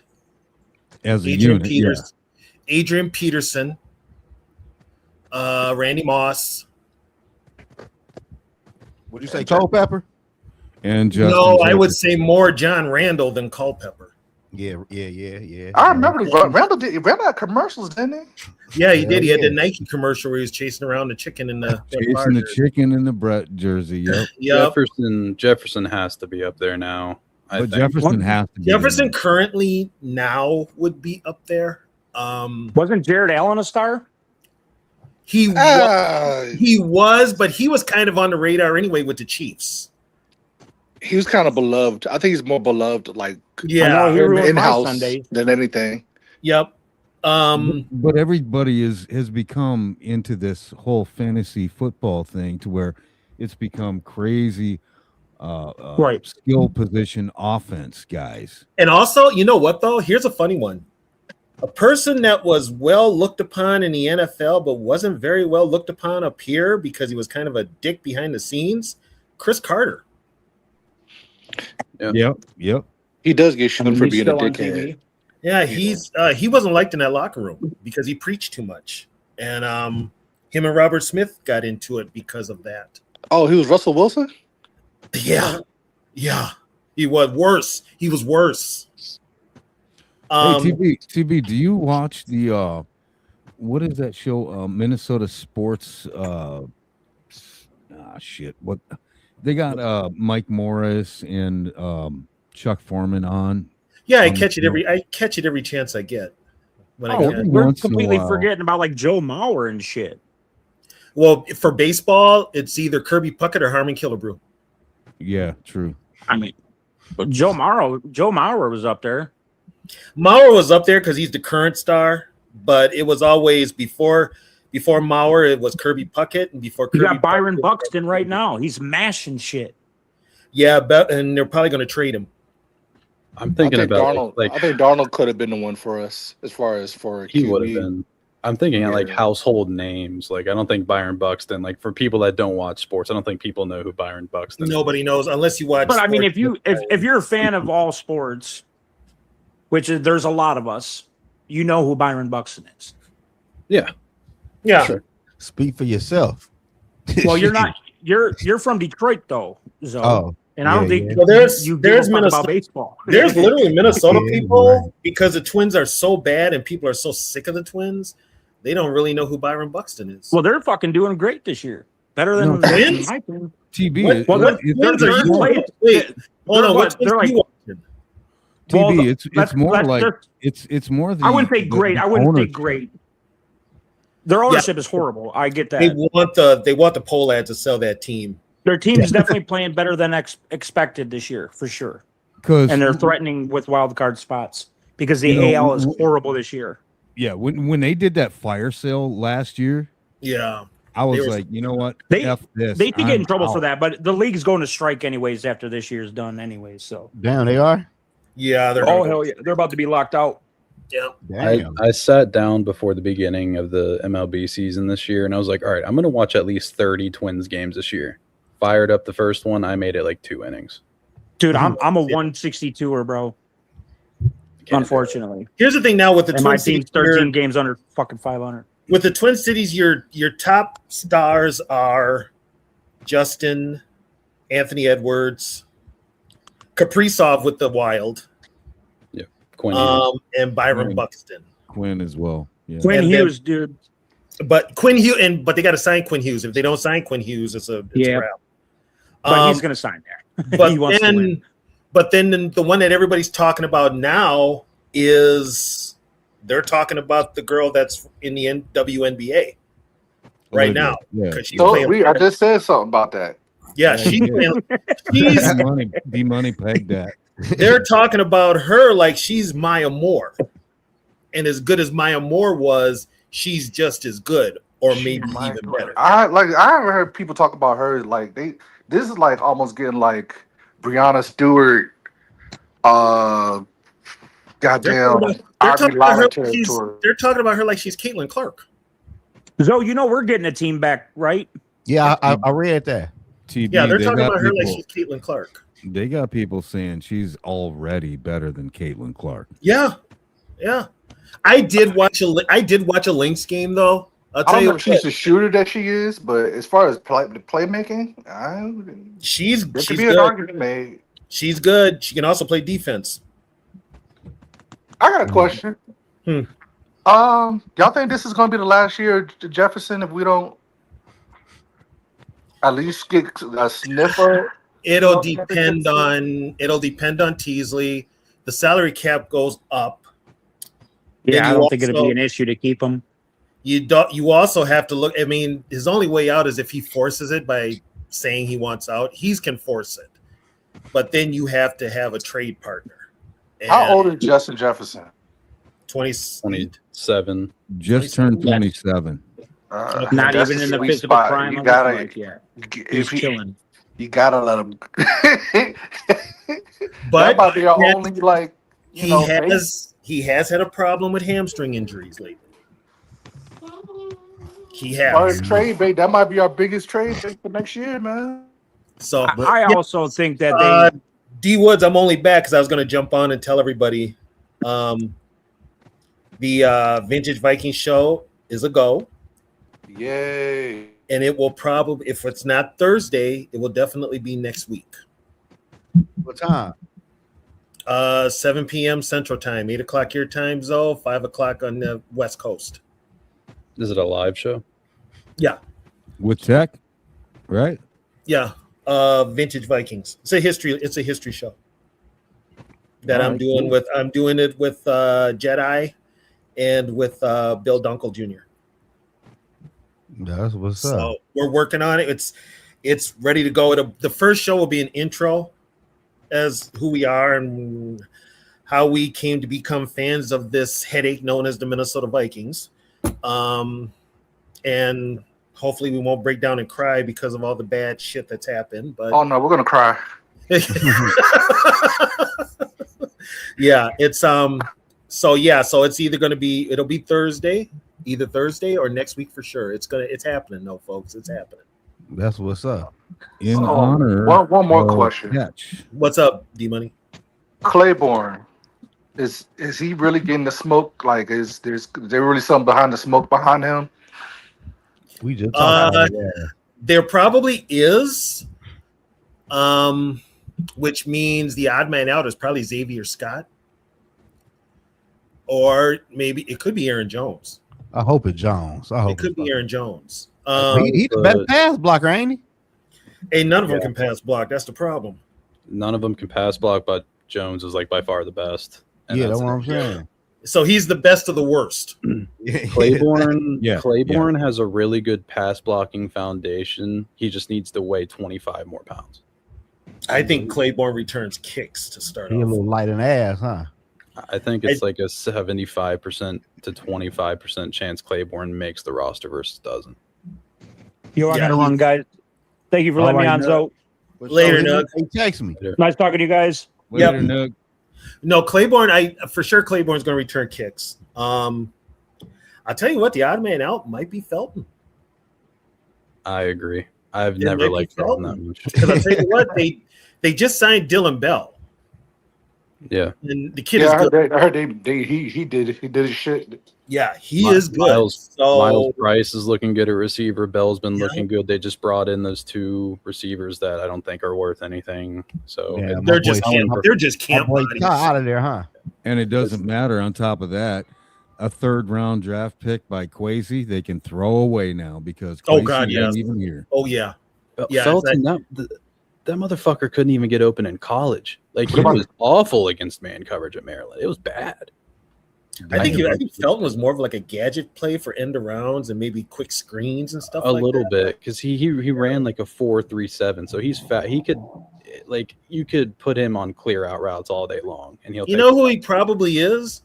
Adrian Peterson, Randy Moss. Would you say Culpepper? And Justin No, I would Jefferson. say more John Randall than Culpepper. Yeah. I remember Randall had commercials, didn't he? Yeah, he did. He had the Nike commercial where he was chasing around the chicken in the Chasing the chicken in the Brett jersey. Yep. Jefferson has to be up there now. I think. Jefferson has to be. Jefferson currently now would be up there. Wasn't Jared Allen a star? He was, but he was kind of on the radar anyway with the Chiefs. He was kind of beloved. I think he's more beloved, like in house than anything. Yep. But everybody has become into this whole fantasy football thing to where it's become crazy. Skill position offense, guys. And also, you know what though? Here's a funny one. A person that was well looked upon in the NFL, but wasn't very well looked upon up here because he was kind of a dick behind the scenes. Chris Carter. Yep. He does get shown for being a dickhead. Yeah, he wasn't liked in that locker room because he preached too much, and him and Robert Smith got into it because of that. Oh, he was Russell Wilson. Yeah, he was worse. Hey, TB, do you watch the what is that show? Minnesota Sports. What they got? Mike Morris and Chuck Foreman on. Yeah, I catch it every chance I get. When I can. We're completely forgetting about like Joe Mauer and shit. Well, for baseball, it's either Kirby Puckett or Harmon Killebrew. Yeah, true. I mean, but Joe Mauer was up there. Mauer was up there because he's the current star, but it was always before Mauer, it was Kirby Puckett, and before Kirby, you got Byron Buxton right now. He's mashing shit. Yeah, and they're probably going to trade him. I'm thinking about Darnold. I think Darnold could have been the one for us as far as for he QB. would have been. I'm thinking of like household names. Like I don't think Byron Buxton. Like for people that don't watch sports, I don't think people know who Byron Buxton is. Nobody knows unless you watch. But I mean, if you're a fan of all sports, which is, there's a lot of us, you know who Byron Buxton is. Yeah. Sure. Speak for yourself. Well, you're not. You're from Detroit though, Zoe. Oh. And I don't think there's Minnesota about baseball. There's literally Minnesota people because the Twins are so bad and people are so sick of the Twins, they don't really know who Byron Buxton is. Well, they're fucking doing great this year. Better than Twins? TB. Hold on. What they're like TB. It's more like it's more than I wouldn't say great. I wouldn't say great. Their ownership is horrible. I get that. They want the poll ad to sell that team. Their team is definitely playing better than expected this year, for sure. And they're threatening with wild card spots because the AL is horrible this year. Yeah, when they did that fire sale last year, I was like, you know what? F this. They could get in trouble for that, but the league's going to strike anyways after this year's done anyways. So damn, they are. Yeah, hell yeah, they're about to be locked out. Yeah, I sat down before the beginning of the MLB season this year, and I was like, all right, I'm going to watch at least 30 Twins games this year. Fired up the first one. I made it like 2 innings. Dude, I'm a 162er, bro. Unfortunately. Here's the thing now with the Twin Cities, 13 games under fucking 500. With the Twin Cities, your top stars are Justin, Anthony Edwards, Kaprizov with the Wild, Quinn and Byron Buxton. Quinn as well. Yeah. Quinn Hughes, dude. But Quinn Hughes, but they got to sign Quinn Hughes. If they don't sign Quinn Hughes, it's a wrap. But he's going to sign there. But he wants to win. But then the one that everybody's talking about now is they're talking about the girl that's in the WNBA right now. Yeah. I just said something about that. Yeah, she's money pegged that. They're talking about her like she's Maya Moore. And as good as Maya Moore was, she's just as good or maybe even better. I haven't heard people talk about her like this is like almost getting like Breonna Stewart goddamn they're talking about her like she's Caitlin Clark. Zoe, you know we're getting a team back, right? Yeah, I read that. TB, Yeah, they're they talking got about her like people- she's Caitlin Clark. They got people saying she's already better than Caitlin Clark. Yeah. I did watch a Lynx game though. I'll I tell don't you know if she's the shooter that she is, but as far as playmaking, she's there she's could be an good. argument made. She's good. She can also play defense. I got a question. Y'all think this is going to be the last year of Jefferson if we don't at least get a sniffer? It'll depend on Teasley. The salary cap goes up. Yeah, Then I you don't think it'd be also- an issue to keep him. You also have to look. I mean, his only way out is if he forces it by saying he wants out. He can force it, but then you have to have a trade partner. How old is Justin Jefferson? 27. Just turned 27. Not that's even a in the sweet physical spot. prime. You of gotta, his life yet. if He's chilling. You gotta let him. But that might be our only he has had a problem with hamstring injuries lately. He Our has. trade bait. That might be our biggest trade bait for next year, man. So I also think that D Woods, I'm only back because I was going to jump on and tell everybody the Vintage Viking show is a go. Yay. And it will probably, if it's not Thursday, it will definitely be next week. What time? 7 p.m. Central Time, 8 o'clock your time, Zoe, 5 o'clock on the West Coast. Is it a live show? Yeah. With Tech, right? Yeah. Vintage Vikings. It's a history show that I'm doing cool. I'm doing it with Jedi and with Bill Dunkel Jr. That's what's So up. we're working on it. It's ready to go. The first show will be an intro as who we are and how we came to become fans of this headache known as the Minnesota Vikings. And hopefully we won't break down and cry because of all the bad shit that's happened. But Oh no, we're gonna cry. yeah, so it's either going to be, it'll be either Thursday or next week for sure. It's happening though, folks. It's happening. That's what's up. In honor. One more of question. Catch. What's up, D Money? Claiborne, is he really getting the smoke? Like, is there really something behind the smoke behind him? We just talked about There probably is, which means the odd man out is probably Xavier Scott, or maybe it could be Aaron Jones. I hope it's Jones. I hope It could be Aaron Jones. He's the better pass blocker, ain't he? Hey, none of them can pass block. That's the problem. None of them can pass block, but Jones is like by far the best. And Yeah, that's what I'm saying. So he's the best of the worst. Claiborne, Yeah, Claiborne has a really good pass blocking foundation. He just needs to weigh 25 more pounds. I think Claiborne returns kicks to start He a off. little light in the ass, huh? I think it's like a 75% to 25% chance Claiborne makes the roster versus doesn't. I got to run, guys. Thank you for letting me on, Zoe. Later, Doug. He text me. Nice talking to you guys. Later, Nook. No, Claiborne, for sure Claiborne's going to return kicks. I'll tell you what, the odd man out might be Felton. I agree. I've It never might be liked Felton that much. Because I'll tell you what, they just signed Dylan Bell. Yeah. And the kid Yeah, is good. I heard he did his shit. Yeah, he is good. Miles So Price is looking good at receiver. Bell's been looking good. They just brought in those two receivers that I don't think are worth anything. So Yeah, my they're boy just Ty- camp my boy bodies. Ty out of there, huh? And it doesn't matter. On top of that, a third-round draft pick by Kwesi, they can throw away now because Oh, Kwesi God, ain't yes. even here. Oh yeah. Yeah, Felton, that motherfucker couldn't even get open in college. Like he What about- was awful against man coverage at Maryland. It was bad. I think Felton was more of like a gadget play for end arounds and maybe quick screens and stuff. A like little that. bit because he ran like a 4.37, so he's fat. He could, like, you could put him on clear out routes all day long, and he'll. You know who he probably is?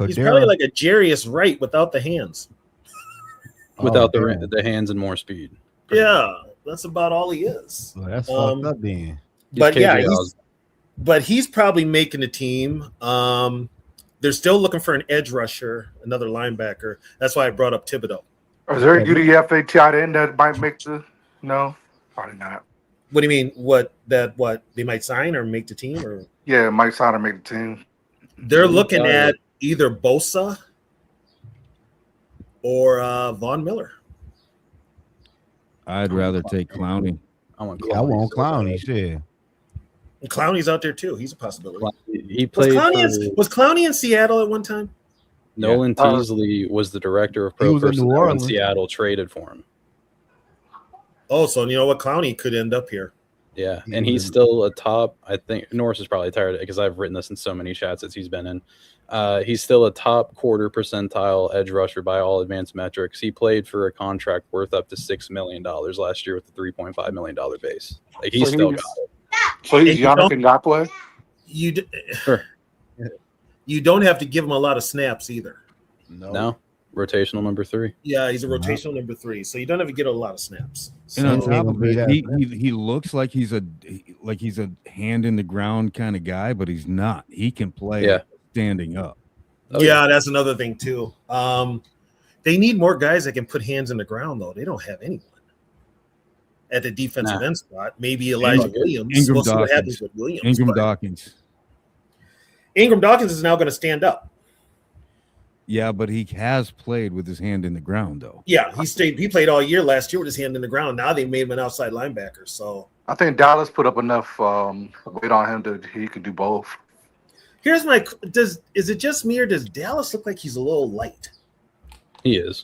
He's probably like a Jarius Wright without the hands. without the hands and more speed. Yeah, that's about all he is. Well, that's fucked up then. But KJ yeah, Osborne. he's probably making the team. They're still looking for an edge rusher, another linebacker. That's why I brought up Thibodeau. Is there a UDFA tight end that might make the? No, probably not. What do you mean? What they might sign or make the team? Or Yeah, might sign or make the team. they're looking at either Bosa or Von Miller. I'd rather take Clowney. I want Clowney. Shit. And Clowney's out there too. He's a possibility. He played. Was Clowney in Seattle at one time? Nolan Teasley was the director of pro personnel when Seattle traded for him. Oh, so you know what? Clowney could end up here. Yeah, and he's still a top. I think Norris is probably tired of it because I've written this in so many chats that he's been in. He's still a top quarter percentile edge rusher by all advanced metrics. He played for a contract worth up to $6 million last year with a $3.5 million base. Like he's still got it. So he's Yannick Ngakoue? You don't have to give him a lot of snaps either. No. Rotational number 3. Yeah, he's a rotational number 3, so you don't have to get a lot of snaps. So, And on top of it, he looks like he's a hand in the ground kind of guy, but he's not. He can play standing up. That's another thing too. They need more guys that can put hands in the ground, though. They don't have anyone at the defensive end spot. Maybe Elijah Williams. We'll see what happens with Williams. Ingram Dawkins. Ingram Dawkins is now going to stand up. Yeah, but he has played with his hand in the ground, though. Yeah, he played all year last year with his hand in the ground. Now they made him an outside linebacker. So I think Dallas put up enough weight on him that he could do both. Here's my: is it just me or does Dallas look like he's a little light? He is.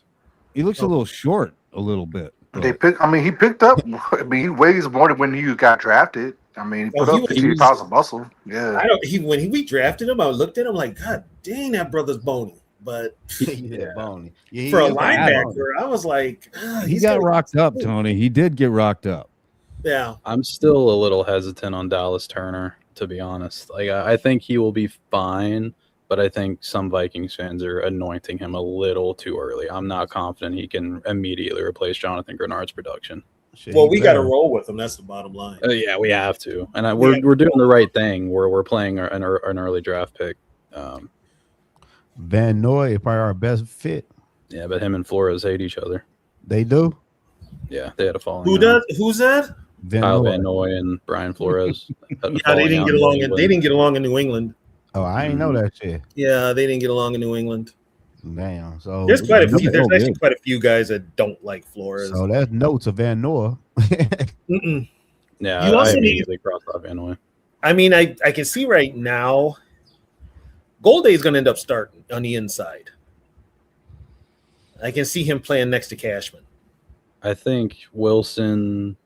He looks a little short, a little bit. He picked up. I mean, he weighs more than when you got drafted. I mean, he put up 15 pounds of muscle. Yeah. When we drafted him, I looked at him like, God dang, that brother's bony. But bony. For a linebacker, I was like, he got rocked up, Tony. He did get rocked up. Yeah. I'm still a little hesitant on Dallas Turner, to be honest. Like I think he will be fine, but I think some Vikings fans are anointing him a little too early. I'm not confident he can immediately replace Jonathan Grenard's production. Well, we got to roll with him. That's the bottom line. Yeah, we have to, and we're doing the right thing. We're playing an early draft pick. Van Noy is probably our best fit. Yeah, but him and Flores hate each other. They do. Yeah, they had a falling. Who does? Who's that? Kyle Van Noy and Brian Flores. Yeah, they didn't get along. They didn't get along in New England. Oh, I ain't know that shit. Yeah, they didn't get along in New England. Damn. So there's quite a few. There's actually quite a few guys that don't like Flores. So that's notes of Van Noy. Yeah, you also I need immediately crossed off Van Noy. I mean, I can see right now, Golday is going to end up starting on the inside. I can see him playing next to Cashman. I think Wilson,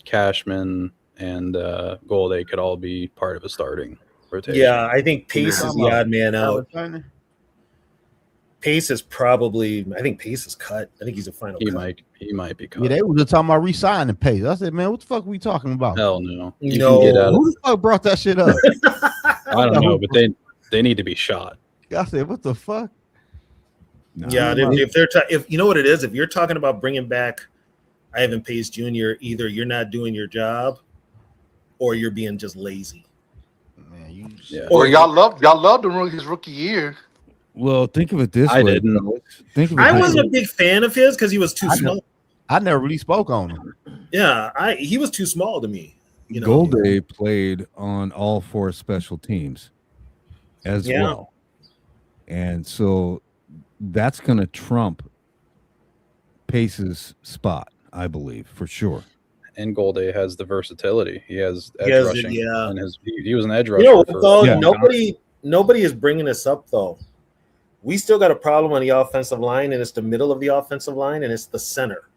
Cashman, and Golday could all be part of a starting rotation. Yeah, I think Pace is the odd man out. Pace is probably. I think Pace is cut. I think he's a final. He might be cut. Yeah, they were just talking about re-signing Pace. I said, man, what the fuck are we talking about? Hell no. Who the fuck brought that shit up? I don't know, but they need to be shot. I said, what the fuck? No, yeah, if you know what it is, if you're talking about bringing back Ivan Pace Jr., either you're not doing your job, or you're being just lazy. Man, or y'all loved him his rookie year. Well, think of it this way. I didn't. I wasn't a big fan of his because he was too small. I never really spoke on him. Yeah, he was too small to me. You know, Golday played on all 4 special teams as well. And so that's going to trump Pace's spot, I believe, for sure. And Golday has the versatility. He has edge rushing. And he was an edge rusher. You know, nobody is bringing this up, though. We still got a problem on the offensive line, and it's the middle of the offensive line, and it's the center.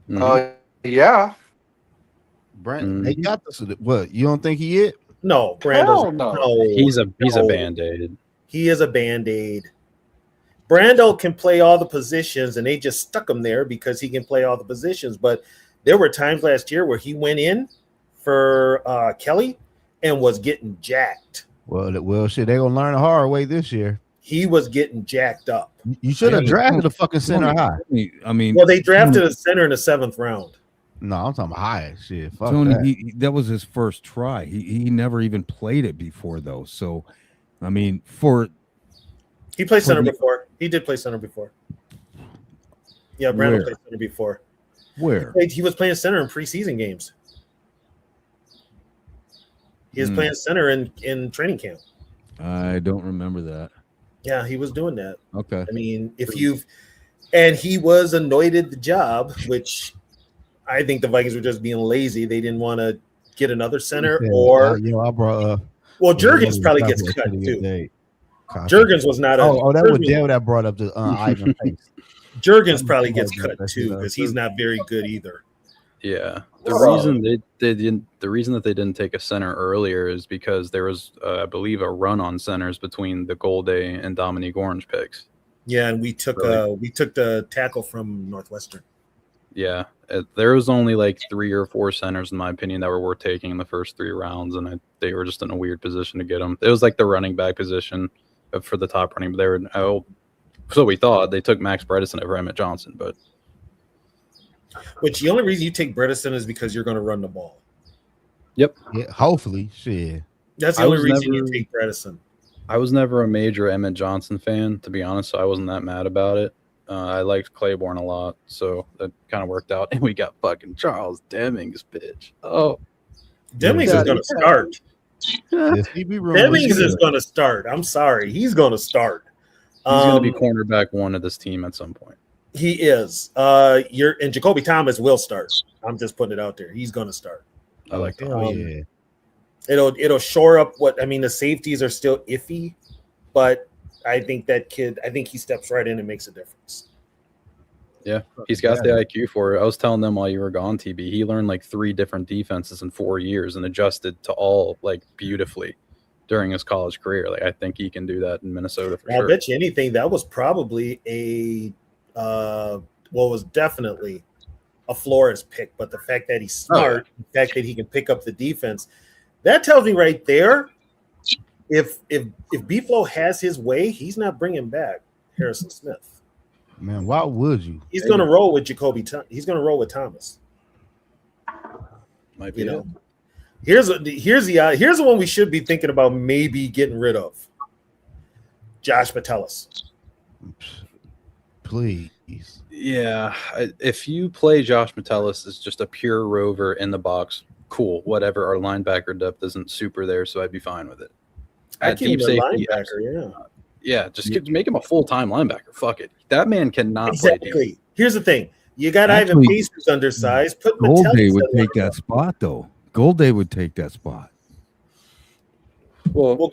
Yeah. Brent, they got this. What, you don't think he is? No, Brando's no. He's a Band-Aid. He is a Band-Aid. Brando can play all the positions, and they just stuck him there because he can play all the positions. But there were times last year where he went in for Kelly and was getting jacked. Well, shit, they're gonna learn the hard way this year. He was getting jacked up. You should have drafted a fucking center high. I mean, well, they drafted a center in the 7th round. No, I'm talking about high shit. Fuck Tony, that. That was his first try. He never even played it before, though. So, I mean, he played center before. He did play center before. Yeah, Brandon Where? played center before. Where? He was playing center in preseason games. He was playing center in training camp. I don't remember that. Yeah, he was doing that. Okay. I mean, and he was anointed the job, which I think the Vikings were just being lazy. They didn't want to get another center, or I brought well, Jurgens probably gets cut too. Jurgens was not a. that was Dale that brought up the Ivan Pace. Jurgens probably gets cut too because he's not very good either. Yeah, the reason the reason that they didn't take a center earlier is because there was, I believe, a run on centers between the Golday and Dominique Orange picks. Yeah, and we took the tackle from Northwestern. Yeah, there was only like 3 or 4 centers, in my opinion, that were worth taking in the first 3 rounds, and they were just in a weird position to get them. It was like the running back position for the top running, but they were. So we thought they took Max Bredesen over Emmett Johnson, but which the only reason you take Bredesen is because you're going to run the ball. Yep. Yeah, hopefully, shit. That's the only reason you take Bredesen. I was never a major Emmett Johnson fan, to be honest, so I wasn't that mad about it. I liked Claiborne a lot, so that kind of worked out. And we got fucking Charles Demings, bitch. Oh, Demings is going to start. Demings is going to start. I'm sorry. He's going to start. He's going to be cornerback 1 of this team at some point. He is. And Jacoby Thomas will start. I'm just putting it out there. He's going to start. I like that. It'll shore up the safeties are still iffy, but I think he steps right in and makes a difference. Yeah, he's got the IQ for it. I was telling them while you were gone, TB, he learned like 3 different defenses in 4 years and adjusted to all like beautifully during his college career. Like, I think he can do that in Minnesota for sure. I bet you anything that was probably was definitely a Flores pick, but the fact that he's smart, the fact that he can pick up the defense, that tells me right there, if B-Flow has his way, he's not bringing back Harrison Smith. Man, why would you? He's going to roll with Jacoby. He's going to roll with Thomas. Might be. Here's the one we should be thinking about maybe getting rid of. Josh Metellus. Please. Yeah, if you play Josh Metellus as just a pure rover in the box, cool, whatever. Our linebacker depth isn't super there, so I'd be fine with it. I keep him a linebacker, yeah. Just make him a full-time linebacker. Fuck it. That man cannot play defense. Here's the thing. You got Ivan Pace who's undersized. Put Golday would take that spot, though. Golday would take that spot. Well,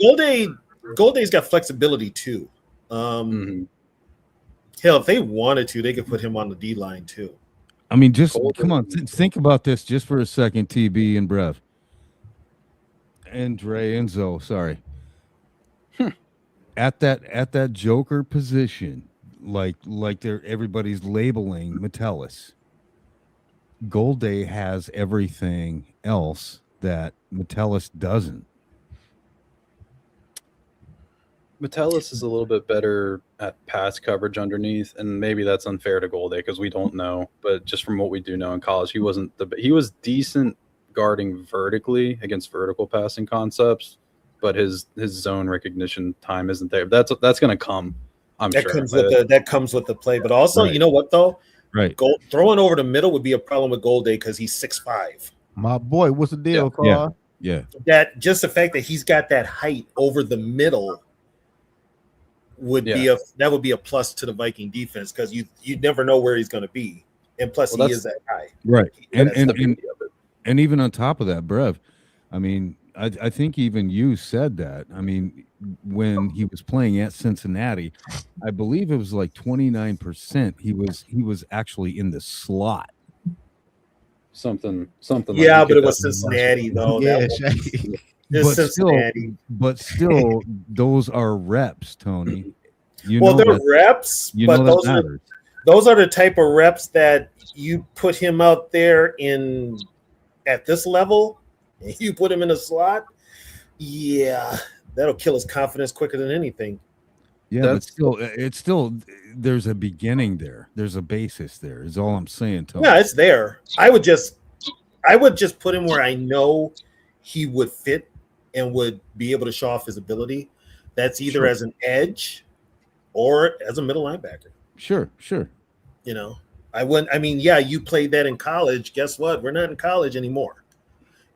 Golday's got flexibility too. Hell, if they wanted to, they could put him on the D line too. I mean, just come on, think about this just for a second, TB and Brev. And Dre and Zoe, sorry. At that Joker position, like everybody's labeling Metellus. Golday has everything else that Metellus doesn't. Metellus is a little bit better at pass coverage underneath, and maybe that's unfair to Golday because we don't know. But just from what we do know in college, he was decent guarding vertically against vertical passing concepts, but his zone recognition time isn't there. That's going to come. That comes with the play, but also You know what though? Right. Throwing over the middle would be a problem with Golday because he's 6'5". My boy, what's the deal, Carl? Yeah. That just the fact that he's got that height over the middle would be a plus to the Viking defense because you never know where he's going to be, and plus he is that high. Right. And even on top of that, Brev, I mean, I think even you said that. I mean, when he was playing at Cincinnati, I believe it was like 29%. He was actually in the slot. Something. Yeah, but it was Cincinnati though. Yeah, but still, those are reps, Tony. They're reps, but those are the type of reps that you put him out there at this level, and you put him in a slot. Yeah, that'll kill his confidence quicker than anything. Yeah, but it's still there's a beginning there. There's a basis there. Is all I'm saying, Tony. Yeah, it's there. I would just put him where I know he would fit and would be able to show off his ability. That's either as an edge or as a middle linebacker. Sure. You know, I wouldn't. I mean, yeah, you played that in college. Guess what? We're not in college anymore.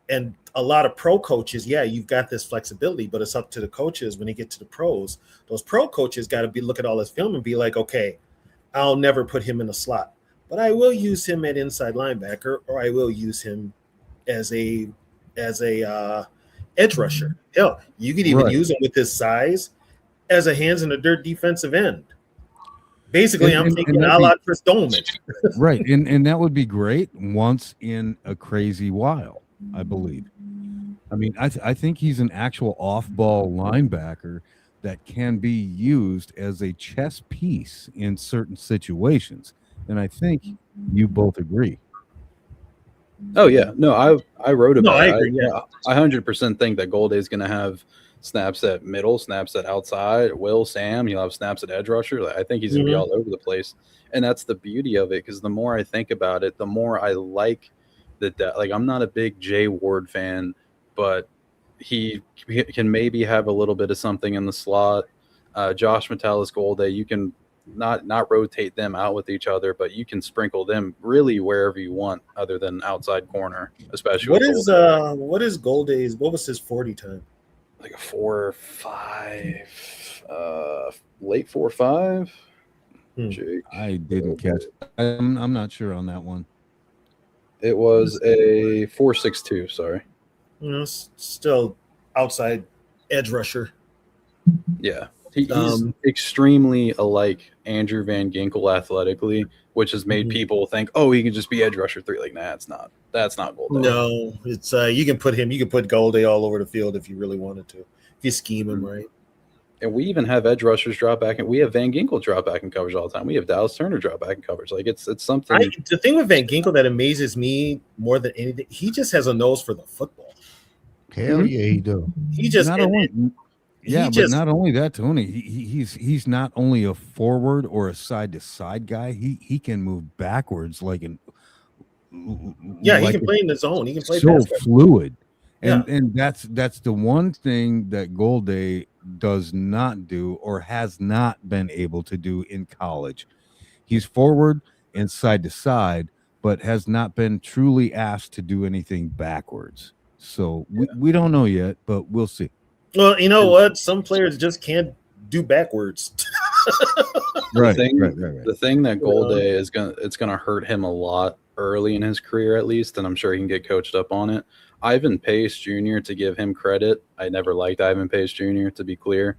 And a lot of pro coaches, yeah, you've got this flexibility, but it's up to the coaches when they get to the pros. Those pro coaches got to look at all this film and be like, okay, I'll never put him in a slot, but I will use him at inside linebacker, or I will use him as a edge rusher. Hell, you could even use him with his size as a hands in the dirt defensive end. Basically, I'm thinking a la Chris Dolman. Right, and that would be great once in a crazy while, I believe. I mean, I think he's an actual off-ball linebacker that can be used as a chess piece in certain situations, and I think you both agree. Oh yeah, no, I wrote about I it. agree. Yeah, I 100% think that Gold is going to have snaps at middle, snaps at outside. Will Sam, he'll have snaps at edge rusher. Like, I think he's going to be all over the place, and that's the beauty of it. Because the more I think about it, the more I like that. Like, I'm not a big Jay Ward fan, but he can maybe have a little bit of something in the slot. Josh Metellus, Golday, you can not rotate them out with each other, but you can sprinkle them really wherever you want, other than outside corner, especially. What is Golday's? What was his 40 time? Like a 4.5, late 4.5. Jake, I didn't catch it. I'm not sure on that one. It was a 4.62. Sorry. Still outside edge rusher. Yeah. He's extremely alike Andrew Van Ginkel athletically, which has made people think, oh, he can just be edge rusher 3. Like, nah, it's not. That's not Golday. No, it's you can put Golday all over the field if you really wanted to. If you scheme him right. And we even have edge rushers drop back, and we have Van Ginkel drop back in coverage all the time. We have Dallas Turner drop back in coverage. Like, it's something. The thing with Van Ginkel that amazes me more than anything, he just has a nose for the football. Hell yeah, he do. He just not only that, Tony. He's not only a forward or a side to side guy. He can move backwards he can play in his zone. He can play so basketball. fluid, and that's the one thing that Golday does not do or has not been able to do in college. He's forward and side to side, but has not been truly asked to do anything backwards. So we don't know yet, but we'll see. Well, you know what? Some players just can't do backwards. Right. The thing that Golday is gonna hurt him a lot early in his career, at least, and I'm sure he can get coached up on it. Ivan Pace Jr., to give him credit, I never liked Ivan Pace Jr., to be clear.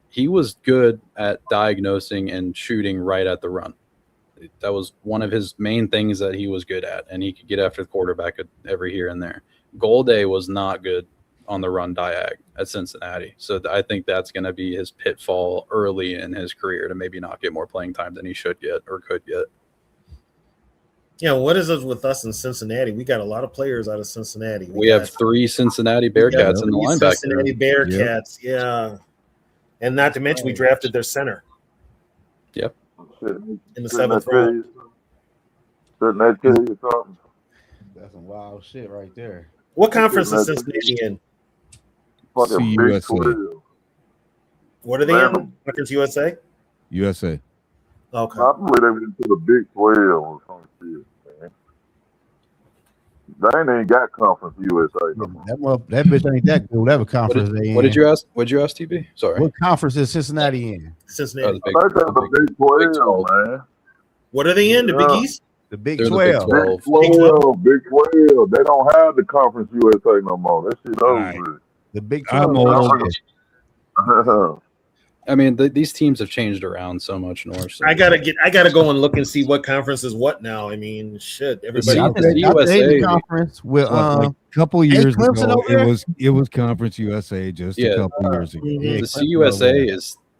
He was good at diagnosing and shooting right at the run. That was one of his main things that he was good at, and he could get after the quarterback every here and there. Golday was not good on the run diag at Cincinnati. So I think that's going to be his pitfall early in his career, to maybe not get more playing time than he should get or could get. Yeah, what is it with us in Cincinnati? We got a lot of players out of Cincinnati. We have 3 Cincinnati Bearcats in the linebacker. Cincinnati Bearcats, yeah. And not to mention, we drafted their center. Yep. In the 7th round. Shouldn't that tell you something? That's some wild shit right there. What conference is Cincinnati in? Fucking Big 12. What are they in? Conference USA? USA. Okay. I believe they went into the Big 12 or some shit, man. They ain't got Conference USA. That bitch ain't that good. Whatever conference they in. What did you ask? What did you ask, TB? Sorry. What conference is Cincinnati in? Cincinnati. I think that's the Big 12, man. What are they in? The Big East? The Big They're 12. The Big 12. Big 12. They don't have the Conference USA no more. That shit over. The Big 12. I mean, these teams have changed around so much, North. So. I gotta go and look and see what conference is what now. I mean, shit. Everybody. The USA conference with like a couple years ago, it was Conference USA just a couple years ago. The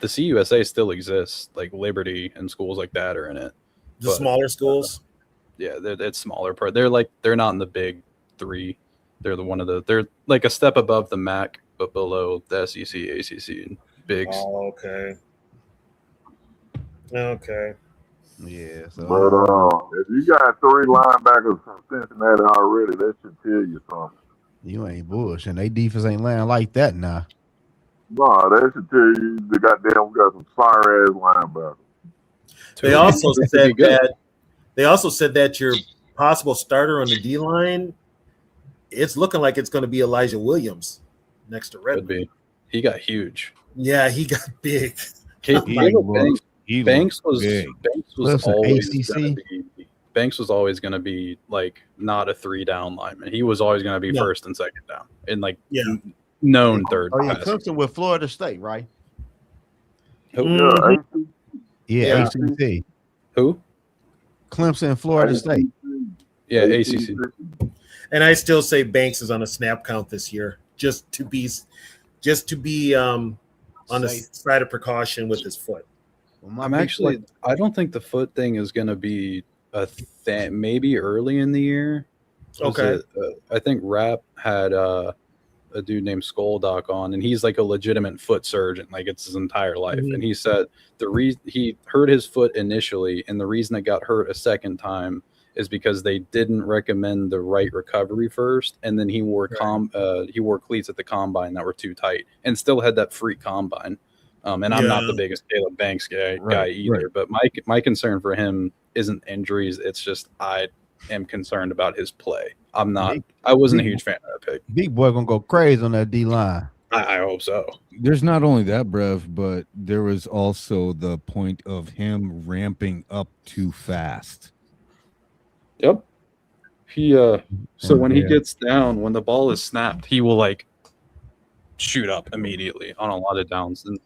CUSA still exists. Like Liberty and schools like that are in it. The smaller schools. Yeah, it's smaller part. They're not in the Big 3. They're they're like a step above the MAC, but below the SEC, ACC, and Bigs. Oh, okay. Okay. Yeah. So, but if you got 3 linebackers from Cincinnati already, that should tell you something. You ain't bullshit. They defense ain't laying like that now. No, that should tell you we got some fire ass linebackers. They also said that They also said that your possible starter on the D line, it's looking like it's going to be Elijah Williams next to Red. Could be. He got huge. Yeah, he got big. Banks was always ACC. going to be. Banks was always going to be like not a 3-down lineman. He was always going to be first and second down, and like known third. Oh yeah, Clemson with Florida State, right? Yeah, ACC. Who? Clemson and Florida State. Yeah, ACC. And I still say Banks is on a snap count this year, just to be on the side of precaution with his foot. I don't think the foot thing is going to be a thing. Maybe early in the year. Okay. I think Rap had a dude named Skoldock on, and he's like a legitimate foot surgeon. Like it's his entire life. And he said the reason he hurt his foot initially, and the reason it got hurt a second time is because they didn't recommend the right recovery first, and then he wore cleats at the combine that were too tight, and still had that freak combine. And I'm not the biggest Caleb Banks guy either, but my concern for him isn't injuries. It's just I am concerned about his play. I wasn't a huge fan of that pick. Big boy gonna go crazy on that D line. I hope so. There's not only that, Brev, but there was also the point of him ramping up too fast. Yep. When he gets down, when the ball is snapped, he will like shoot up immediately on a lot of downs. And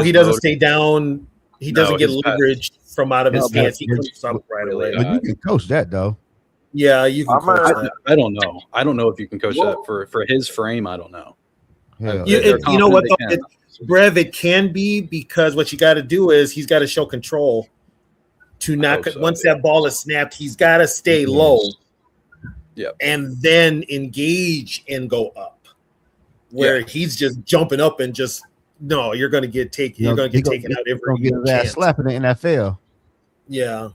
he doesn't stay down. He doesn't get leverage from out of his stance. He comes up right away. But you can coach that though. Yeah, you can coach that. I don't know. I don't know if you can coach that for his frame. I don't know. You know what, Brev? It can be, because what you got to do is he's got to show control to not. Once that ball is snapped, he's got to stay low. Yeah, and then engage and go up. Where he's just jumping up and just you're going to get taken. You're going to get taken out every chance. Slapping the NFL. Yeah.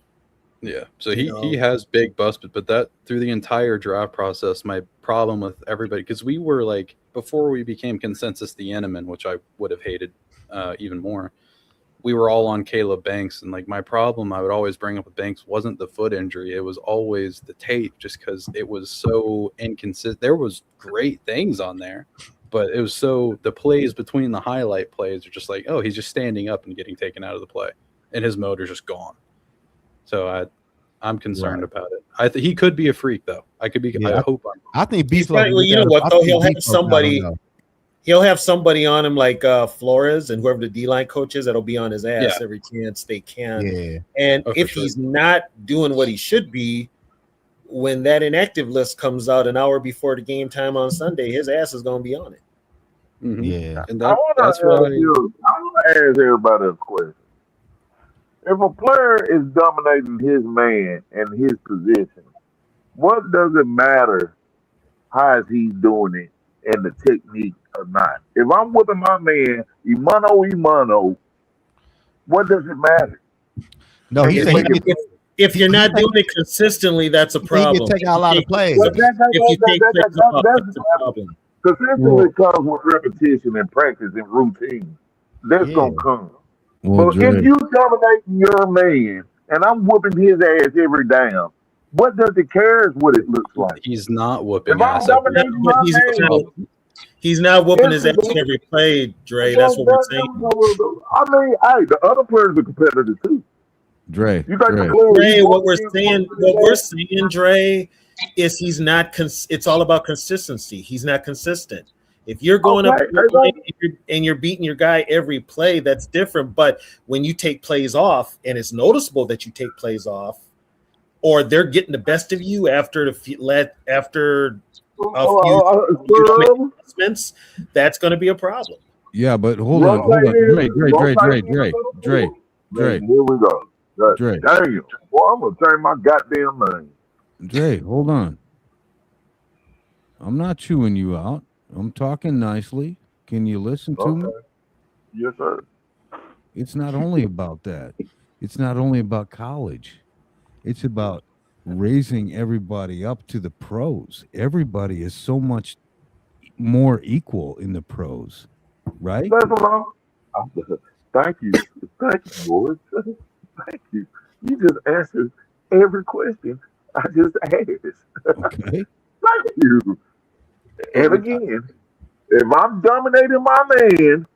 Yeah, so he has big busts, but that through the entire draft process, my problem with everybody, because we were like, before we became consensus the Eneman, which I would have hated even more, we were all on Caleb Banks, and like my problem I would always bring up with Banks wasn't the foot injury, it was always the tape, just because it was so inconsistent. There was great things on there, but it was the plays between the highlight plays are just like, oh, he's just standing up and getting taken out of the play, and his motor's just gone. So I'm concerned about it. He could be a freak though. I hope. I think you know what though? He'll have somebody. He'll have somebody on him like Flores and whoever the D-line coach is that'll be on his ass every chance they can. Yeah. And if he's not doing what he should be, when that inactive list comes out an hour before the game time on Sunday, his ass is going to be on it. Mm-hmm. Yeah. And I want to ask everybody a question. If a player is dominating his man and his position, what does it matter how is he doing it and the technique or not? If I'm whipping my man, imano, what does it matter? No, if you're not doing it consistently, that's a problem. He can take out a lot of plays. That's a problem. Consistently comes with repetition and practice and routine. That's going to come. Well, but if you dominating your man and I'm whooping his ass every down, what does it care what it looks like? He's not whooping ass. He's not whooping his ass every play, Dre. That's what we're saying. I mean, the other players are competitive too. Dre, what we're saying, Dre, is he's not. It's all about consistency. He's not consistent. If you're going up and you're beating your guy every play, that's different. But when you take plays off, and it's noticeable that you take plays off, or they're getting the best of you after a few adjustments, that's going to be a problem. Yeah, but hold on. Dre. Here we go. Dre. Damn. Well, I'm gonna change my goddamn name. Dre, hold on. I'm not chewing you out. I'm talking nicely. Can you listen to me? Yes, sir. It's not only about that. It's not only about college. It's about raising everybody up to the pros. Everybody is so much more equal in the pros, right? Thank you. Thank you, boys. Thank you. You just answered every question I just asked. Okay. Thank you. And again, if I'm dominating my man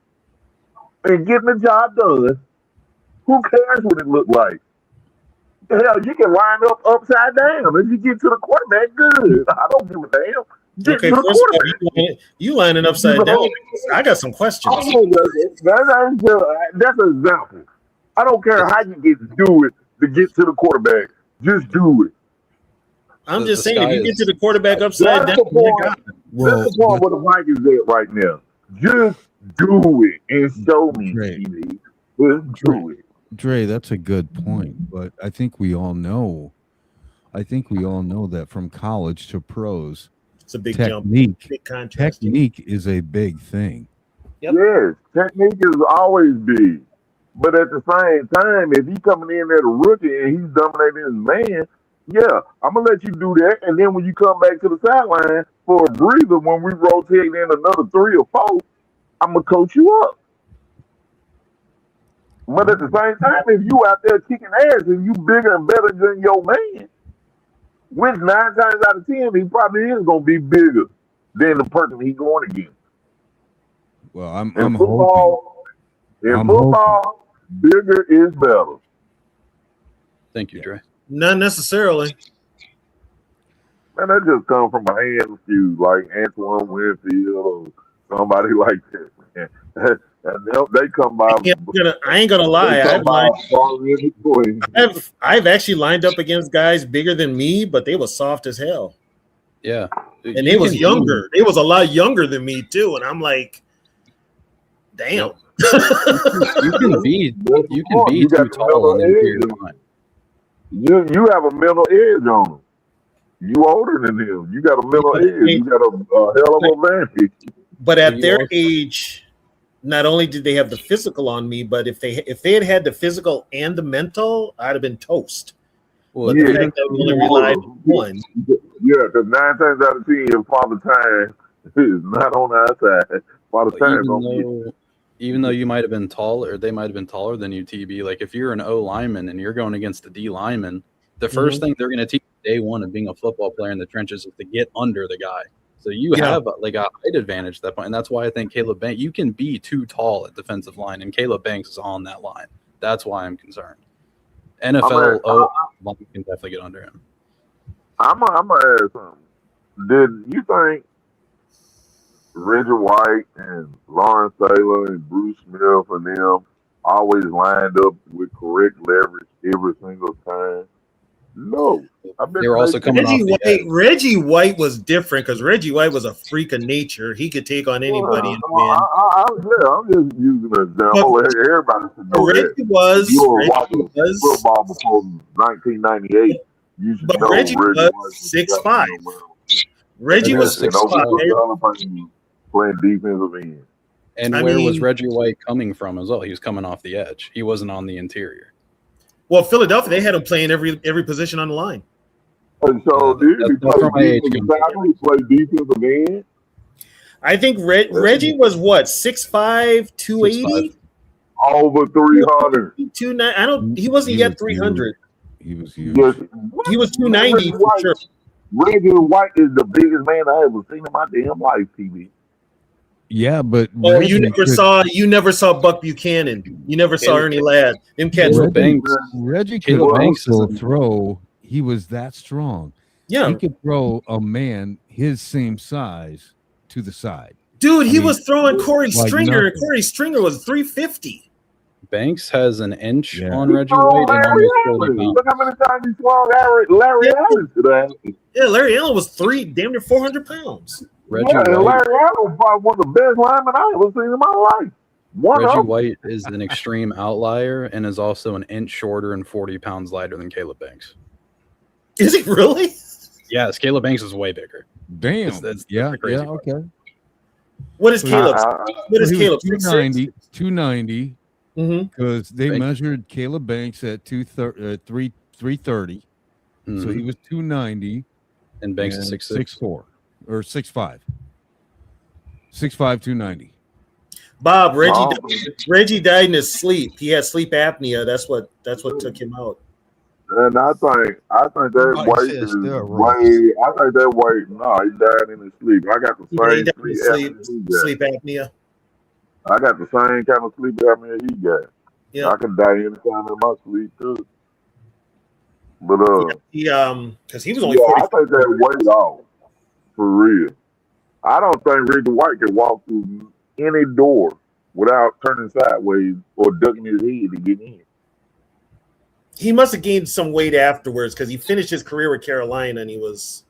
and getting the job done, who cares what it look like? Hell, you can line up upside down. If you get to the quarterback, good. I don't give a damn. Get Okay, to the first of all, quarterback. you lining upside down. I got some questions. That's an example. I don't care how you get to do it to get to the quarterback. Just do it. I'm just saying, if you get to the quarterback upside down, That's the point where the Vikings at right now. Just do it and show me, TV. Just do it. Dre, that's a good point, but I think we all know that from college to pros, it's a big jump, big contrast. Technique is a big thing. Yep. Yes, technique is always big. But at the same time, if he's coming in at a rookie and he's dominating his man, yeah, I'm gonna let you do that. And then when you come back to the sideline for a breather, when we rotate in another 3 or 4, I'm gonna coach you up. But at the same time, if you out there kicking ass and you bigger and better than your man, which 9 times out of 10 he probably is gonna be bigger than the person he going against. Well, I'm football, hoping. Football, bigger is better. Thank you, Dre. Not necessarily. Man, that just comes from a handful, like Antoine Winfield or somebody like that, man. And they come by. I ain't gonna lie. I've actually lined up against guys bigger than me, but they were soft as hell. Yeah, and they was younger. They was a lot younger than me too, and I'm like, damn. You can be too tall on the interior line. You have a mental edge on them. You older than them. You got a mental edge. You got a hell of an advantage. But at their age, not only did they have the physical on me, but if they had the physical and the mental, I'd have been toast. Well, the fact that we only relied on one. Yeah, because 9 times out of 10, your father time is not on our side. Father time even though you might have been taller, or they might have been taller than you, TB. Like if you're an O lineman and you're going against the D lineman, the first thing they're going to teach day one of being a football player in the trenches is to get under the guy. So you have like a height advantage at that point, and that's why I think Caleb Banks. You can be too tall at defensive line, and Caleb Banks is on that line. That's why I'm concerned. NFL you can definitely get under him. I'm gonna ask something. Did you think Reggie White and Lawrence Taylor and Bruce Smith and them always lined up with correct leverage every single time? No. They were also coming off Reggie White was different because Reggie White was a freak of nature. He could take on anybody and win. I'm just using an example. Everybody should know Reggie was. You were watching football before 1998. You should know Reggie was 6'5". Reggie was 6'5". Playing defensive end. And where was Reggie White coming from as well? He was coming off the edge. He wasn't on the interior. Well, Philadelphia, they had him playing every position on the line. And so did he play defensive end? I think Reggie was what, 6'5", 280? Over 300. 290. He wasn't yet 300. He was huge. He was 290 for sure. Reggie White is the biggest man I ever seen in my damn life, TV. Yeah, but you never saw Buck Buchanan. You never saw Ernie Ladd. Them cats were Reggie could also throw. He was that strong. Yeah, he could throw a man his same size to the side. Dude, he was throwing Corey Stringer, and Corey Stringer was 350. Banks has an inch on Reggie White and almost 40 pounds. Look how many times he swung Larry Allen today. Yeah, Larry Allen was damn near 400 pounds. Larry Allen was probably one of the best linemen I ever seen in my life. Reggie White is an extreme outlier and is also an inch shorter and 40 pounds lighter than Caleb Banks. Is he really? Yes, Caleb Banks is way bigger. Damn. Okay. What is Caleb? What is Caleb? 290. 290. Because they measured Caleb Banks at 330. So he was 290. And Banks is 6'4". Or 6'5". 6'5", 290. Bob, Reggie died in his sleep. He had sleep apnea. That's what took him out. And I think that weight is way. I think that weight. No, he died in his sleep. I got the Yeah, he same definitely sleep apnea. I got the same kind of sleep apnea he got. Yeah. I can die anytime in my sleep too. But because he was only I think that weight off for real. I don't think Reggie White can walk through any door without turning sideways or ducking his head to get in. He must have gained some weight afterwards because he finished his career with Carolina and he was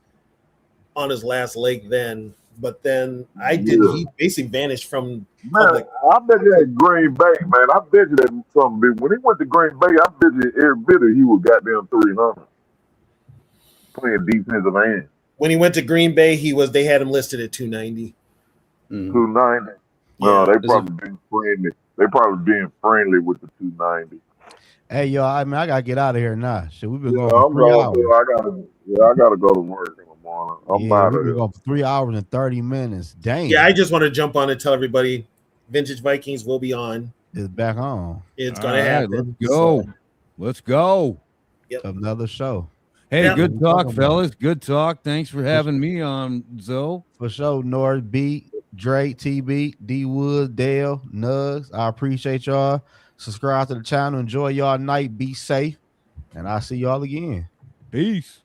on his last leg then. But then he basically vanished from public. I bet you at Green Bay, man. I bet you that something big. When he went to Green Bay, I bet you every bit of he was goddamn 300 playing defensive end. When he went to Green Bay, they had him listed at 290. 290. No, they probably being friendly. They probably being friendly with the 290. Hey, yo, I gotta get out of here now. Shit, we've been going I'm for 3 hours. I gotta go to work in the morning. I'm out we've of been here. going for 3 hours and 30 minutes. Dang. Yeah, I just want to jump on and tell everybody, Vintage Vikings will be on. It's back on. It's gonna happen. Let's go. Let's go. Yep. Another show. Hey, good talk, fellas. Good talk. Thanks for having me on, Zoe. For sure, North Beat, Drake, TB, D Wood, Dale, Nugs. I appreciate y'all. Subscribe to the channel. Enjoy y'all night. Be safe. And I'll see y'all again. Peace.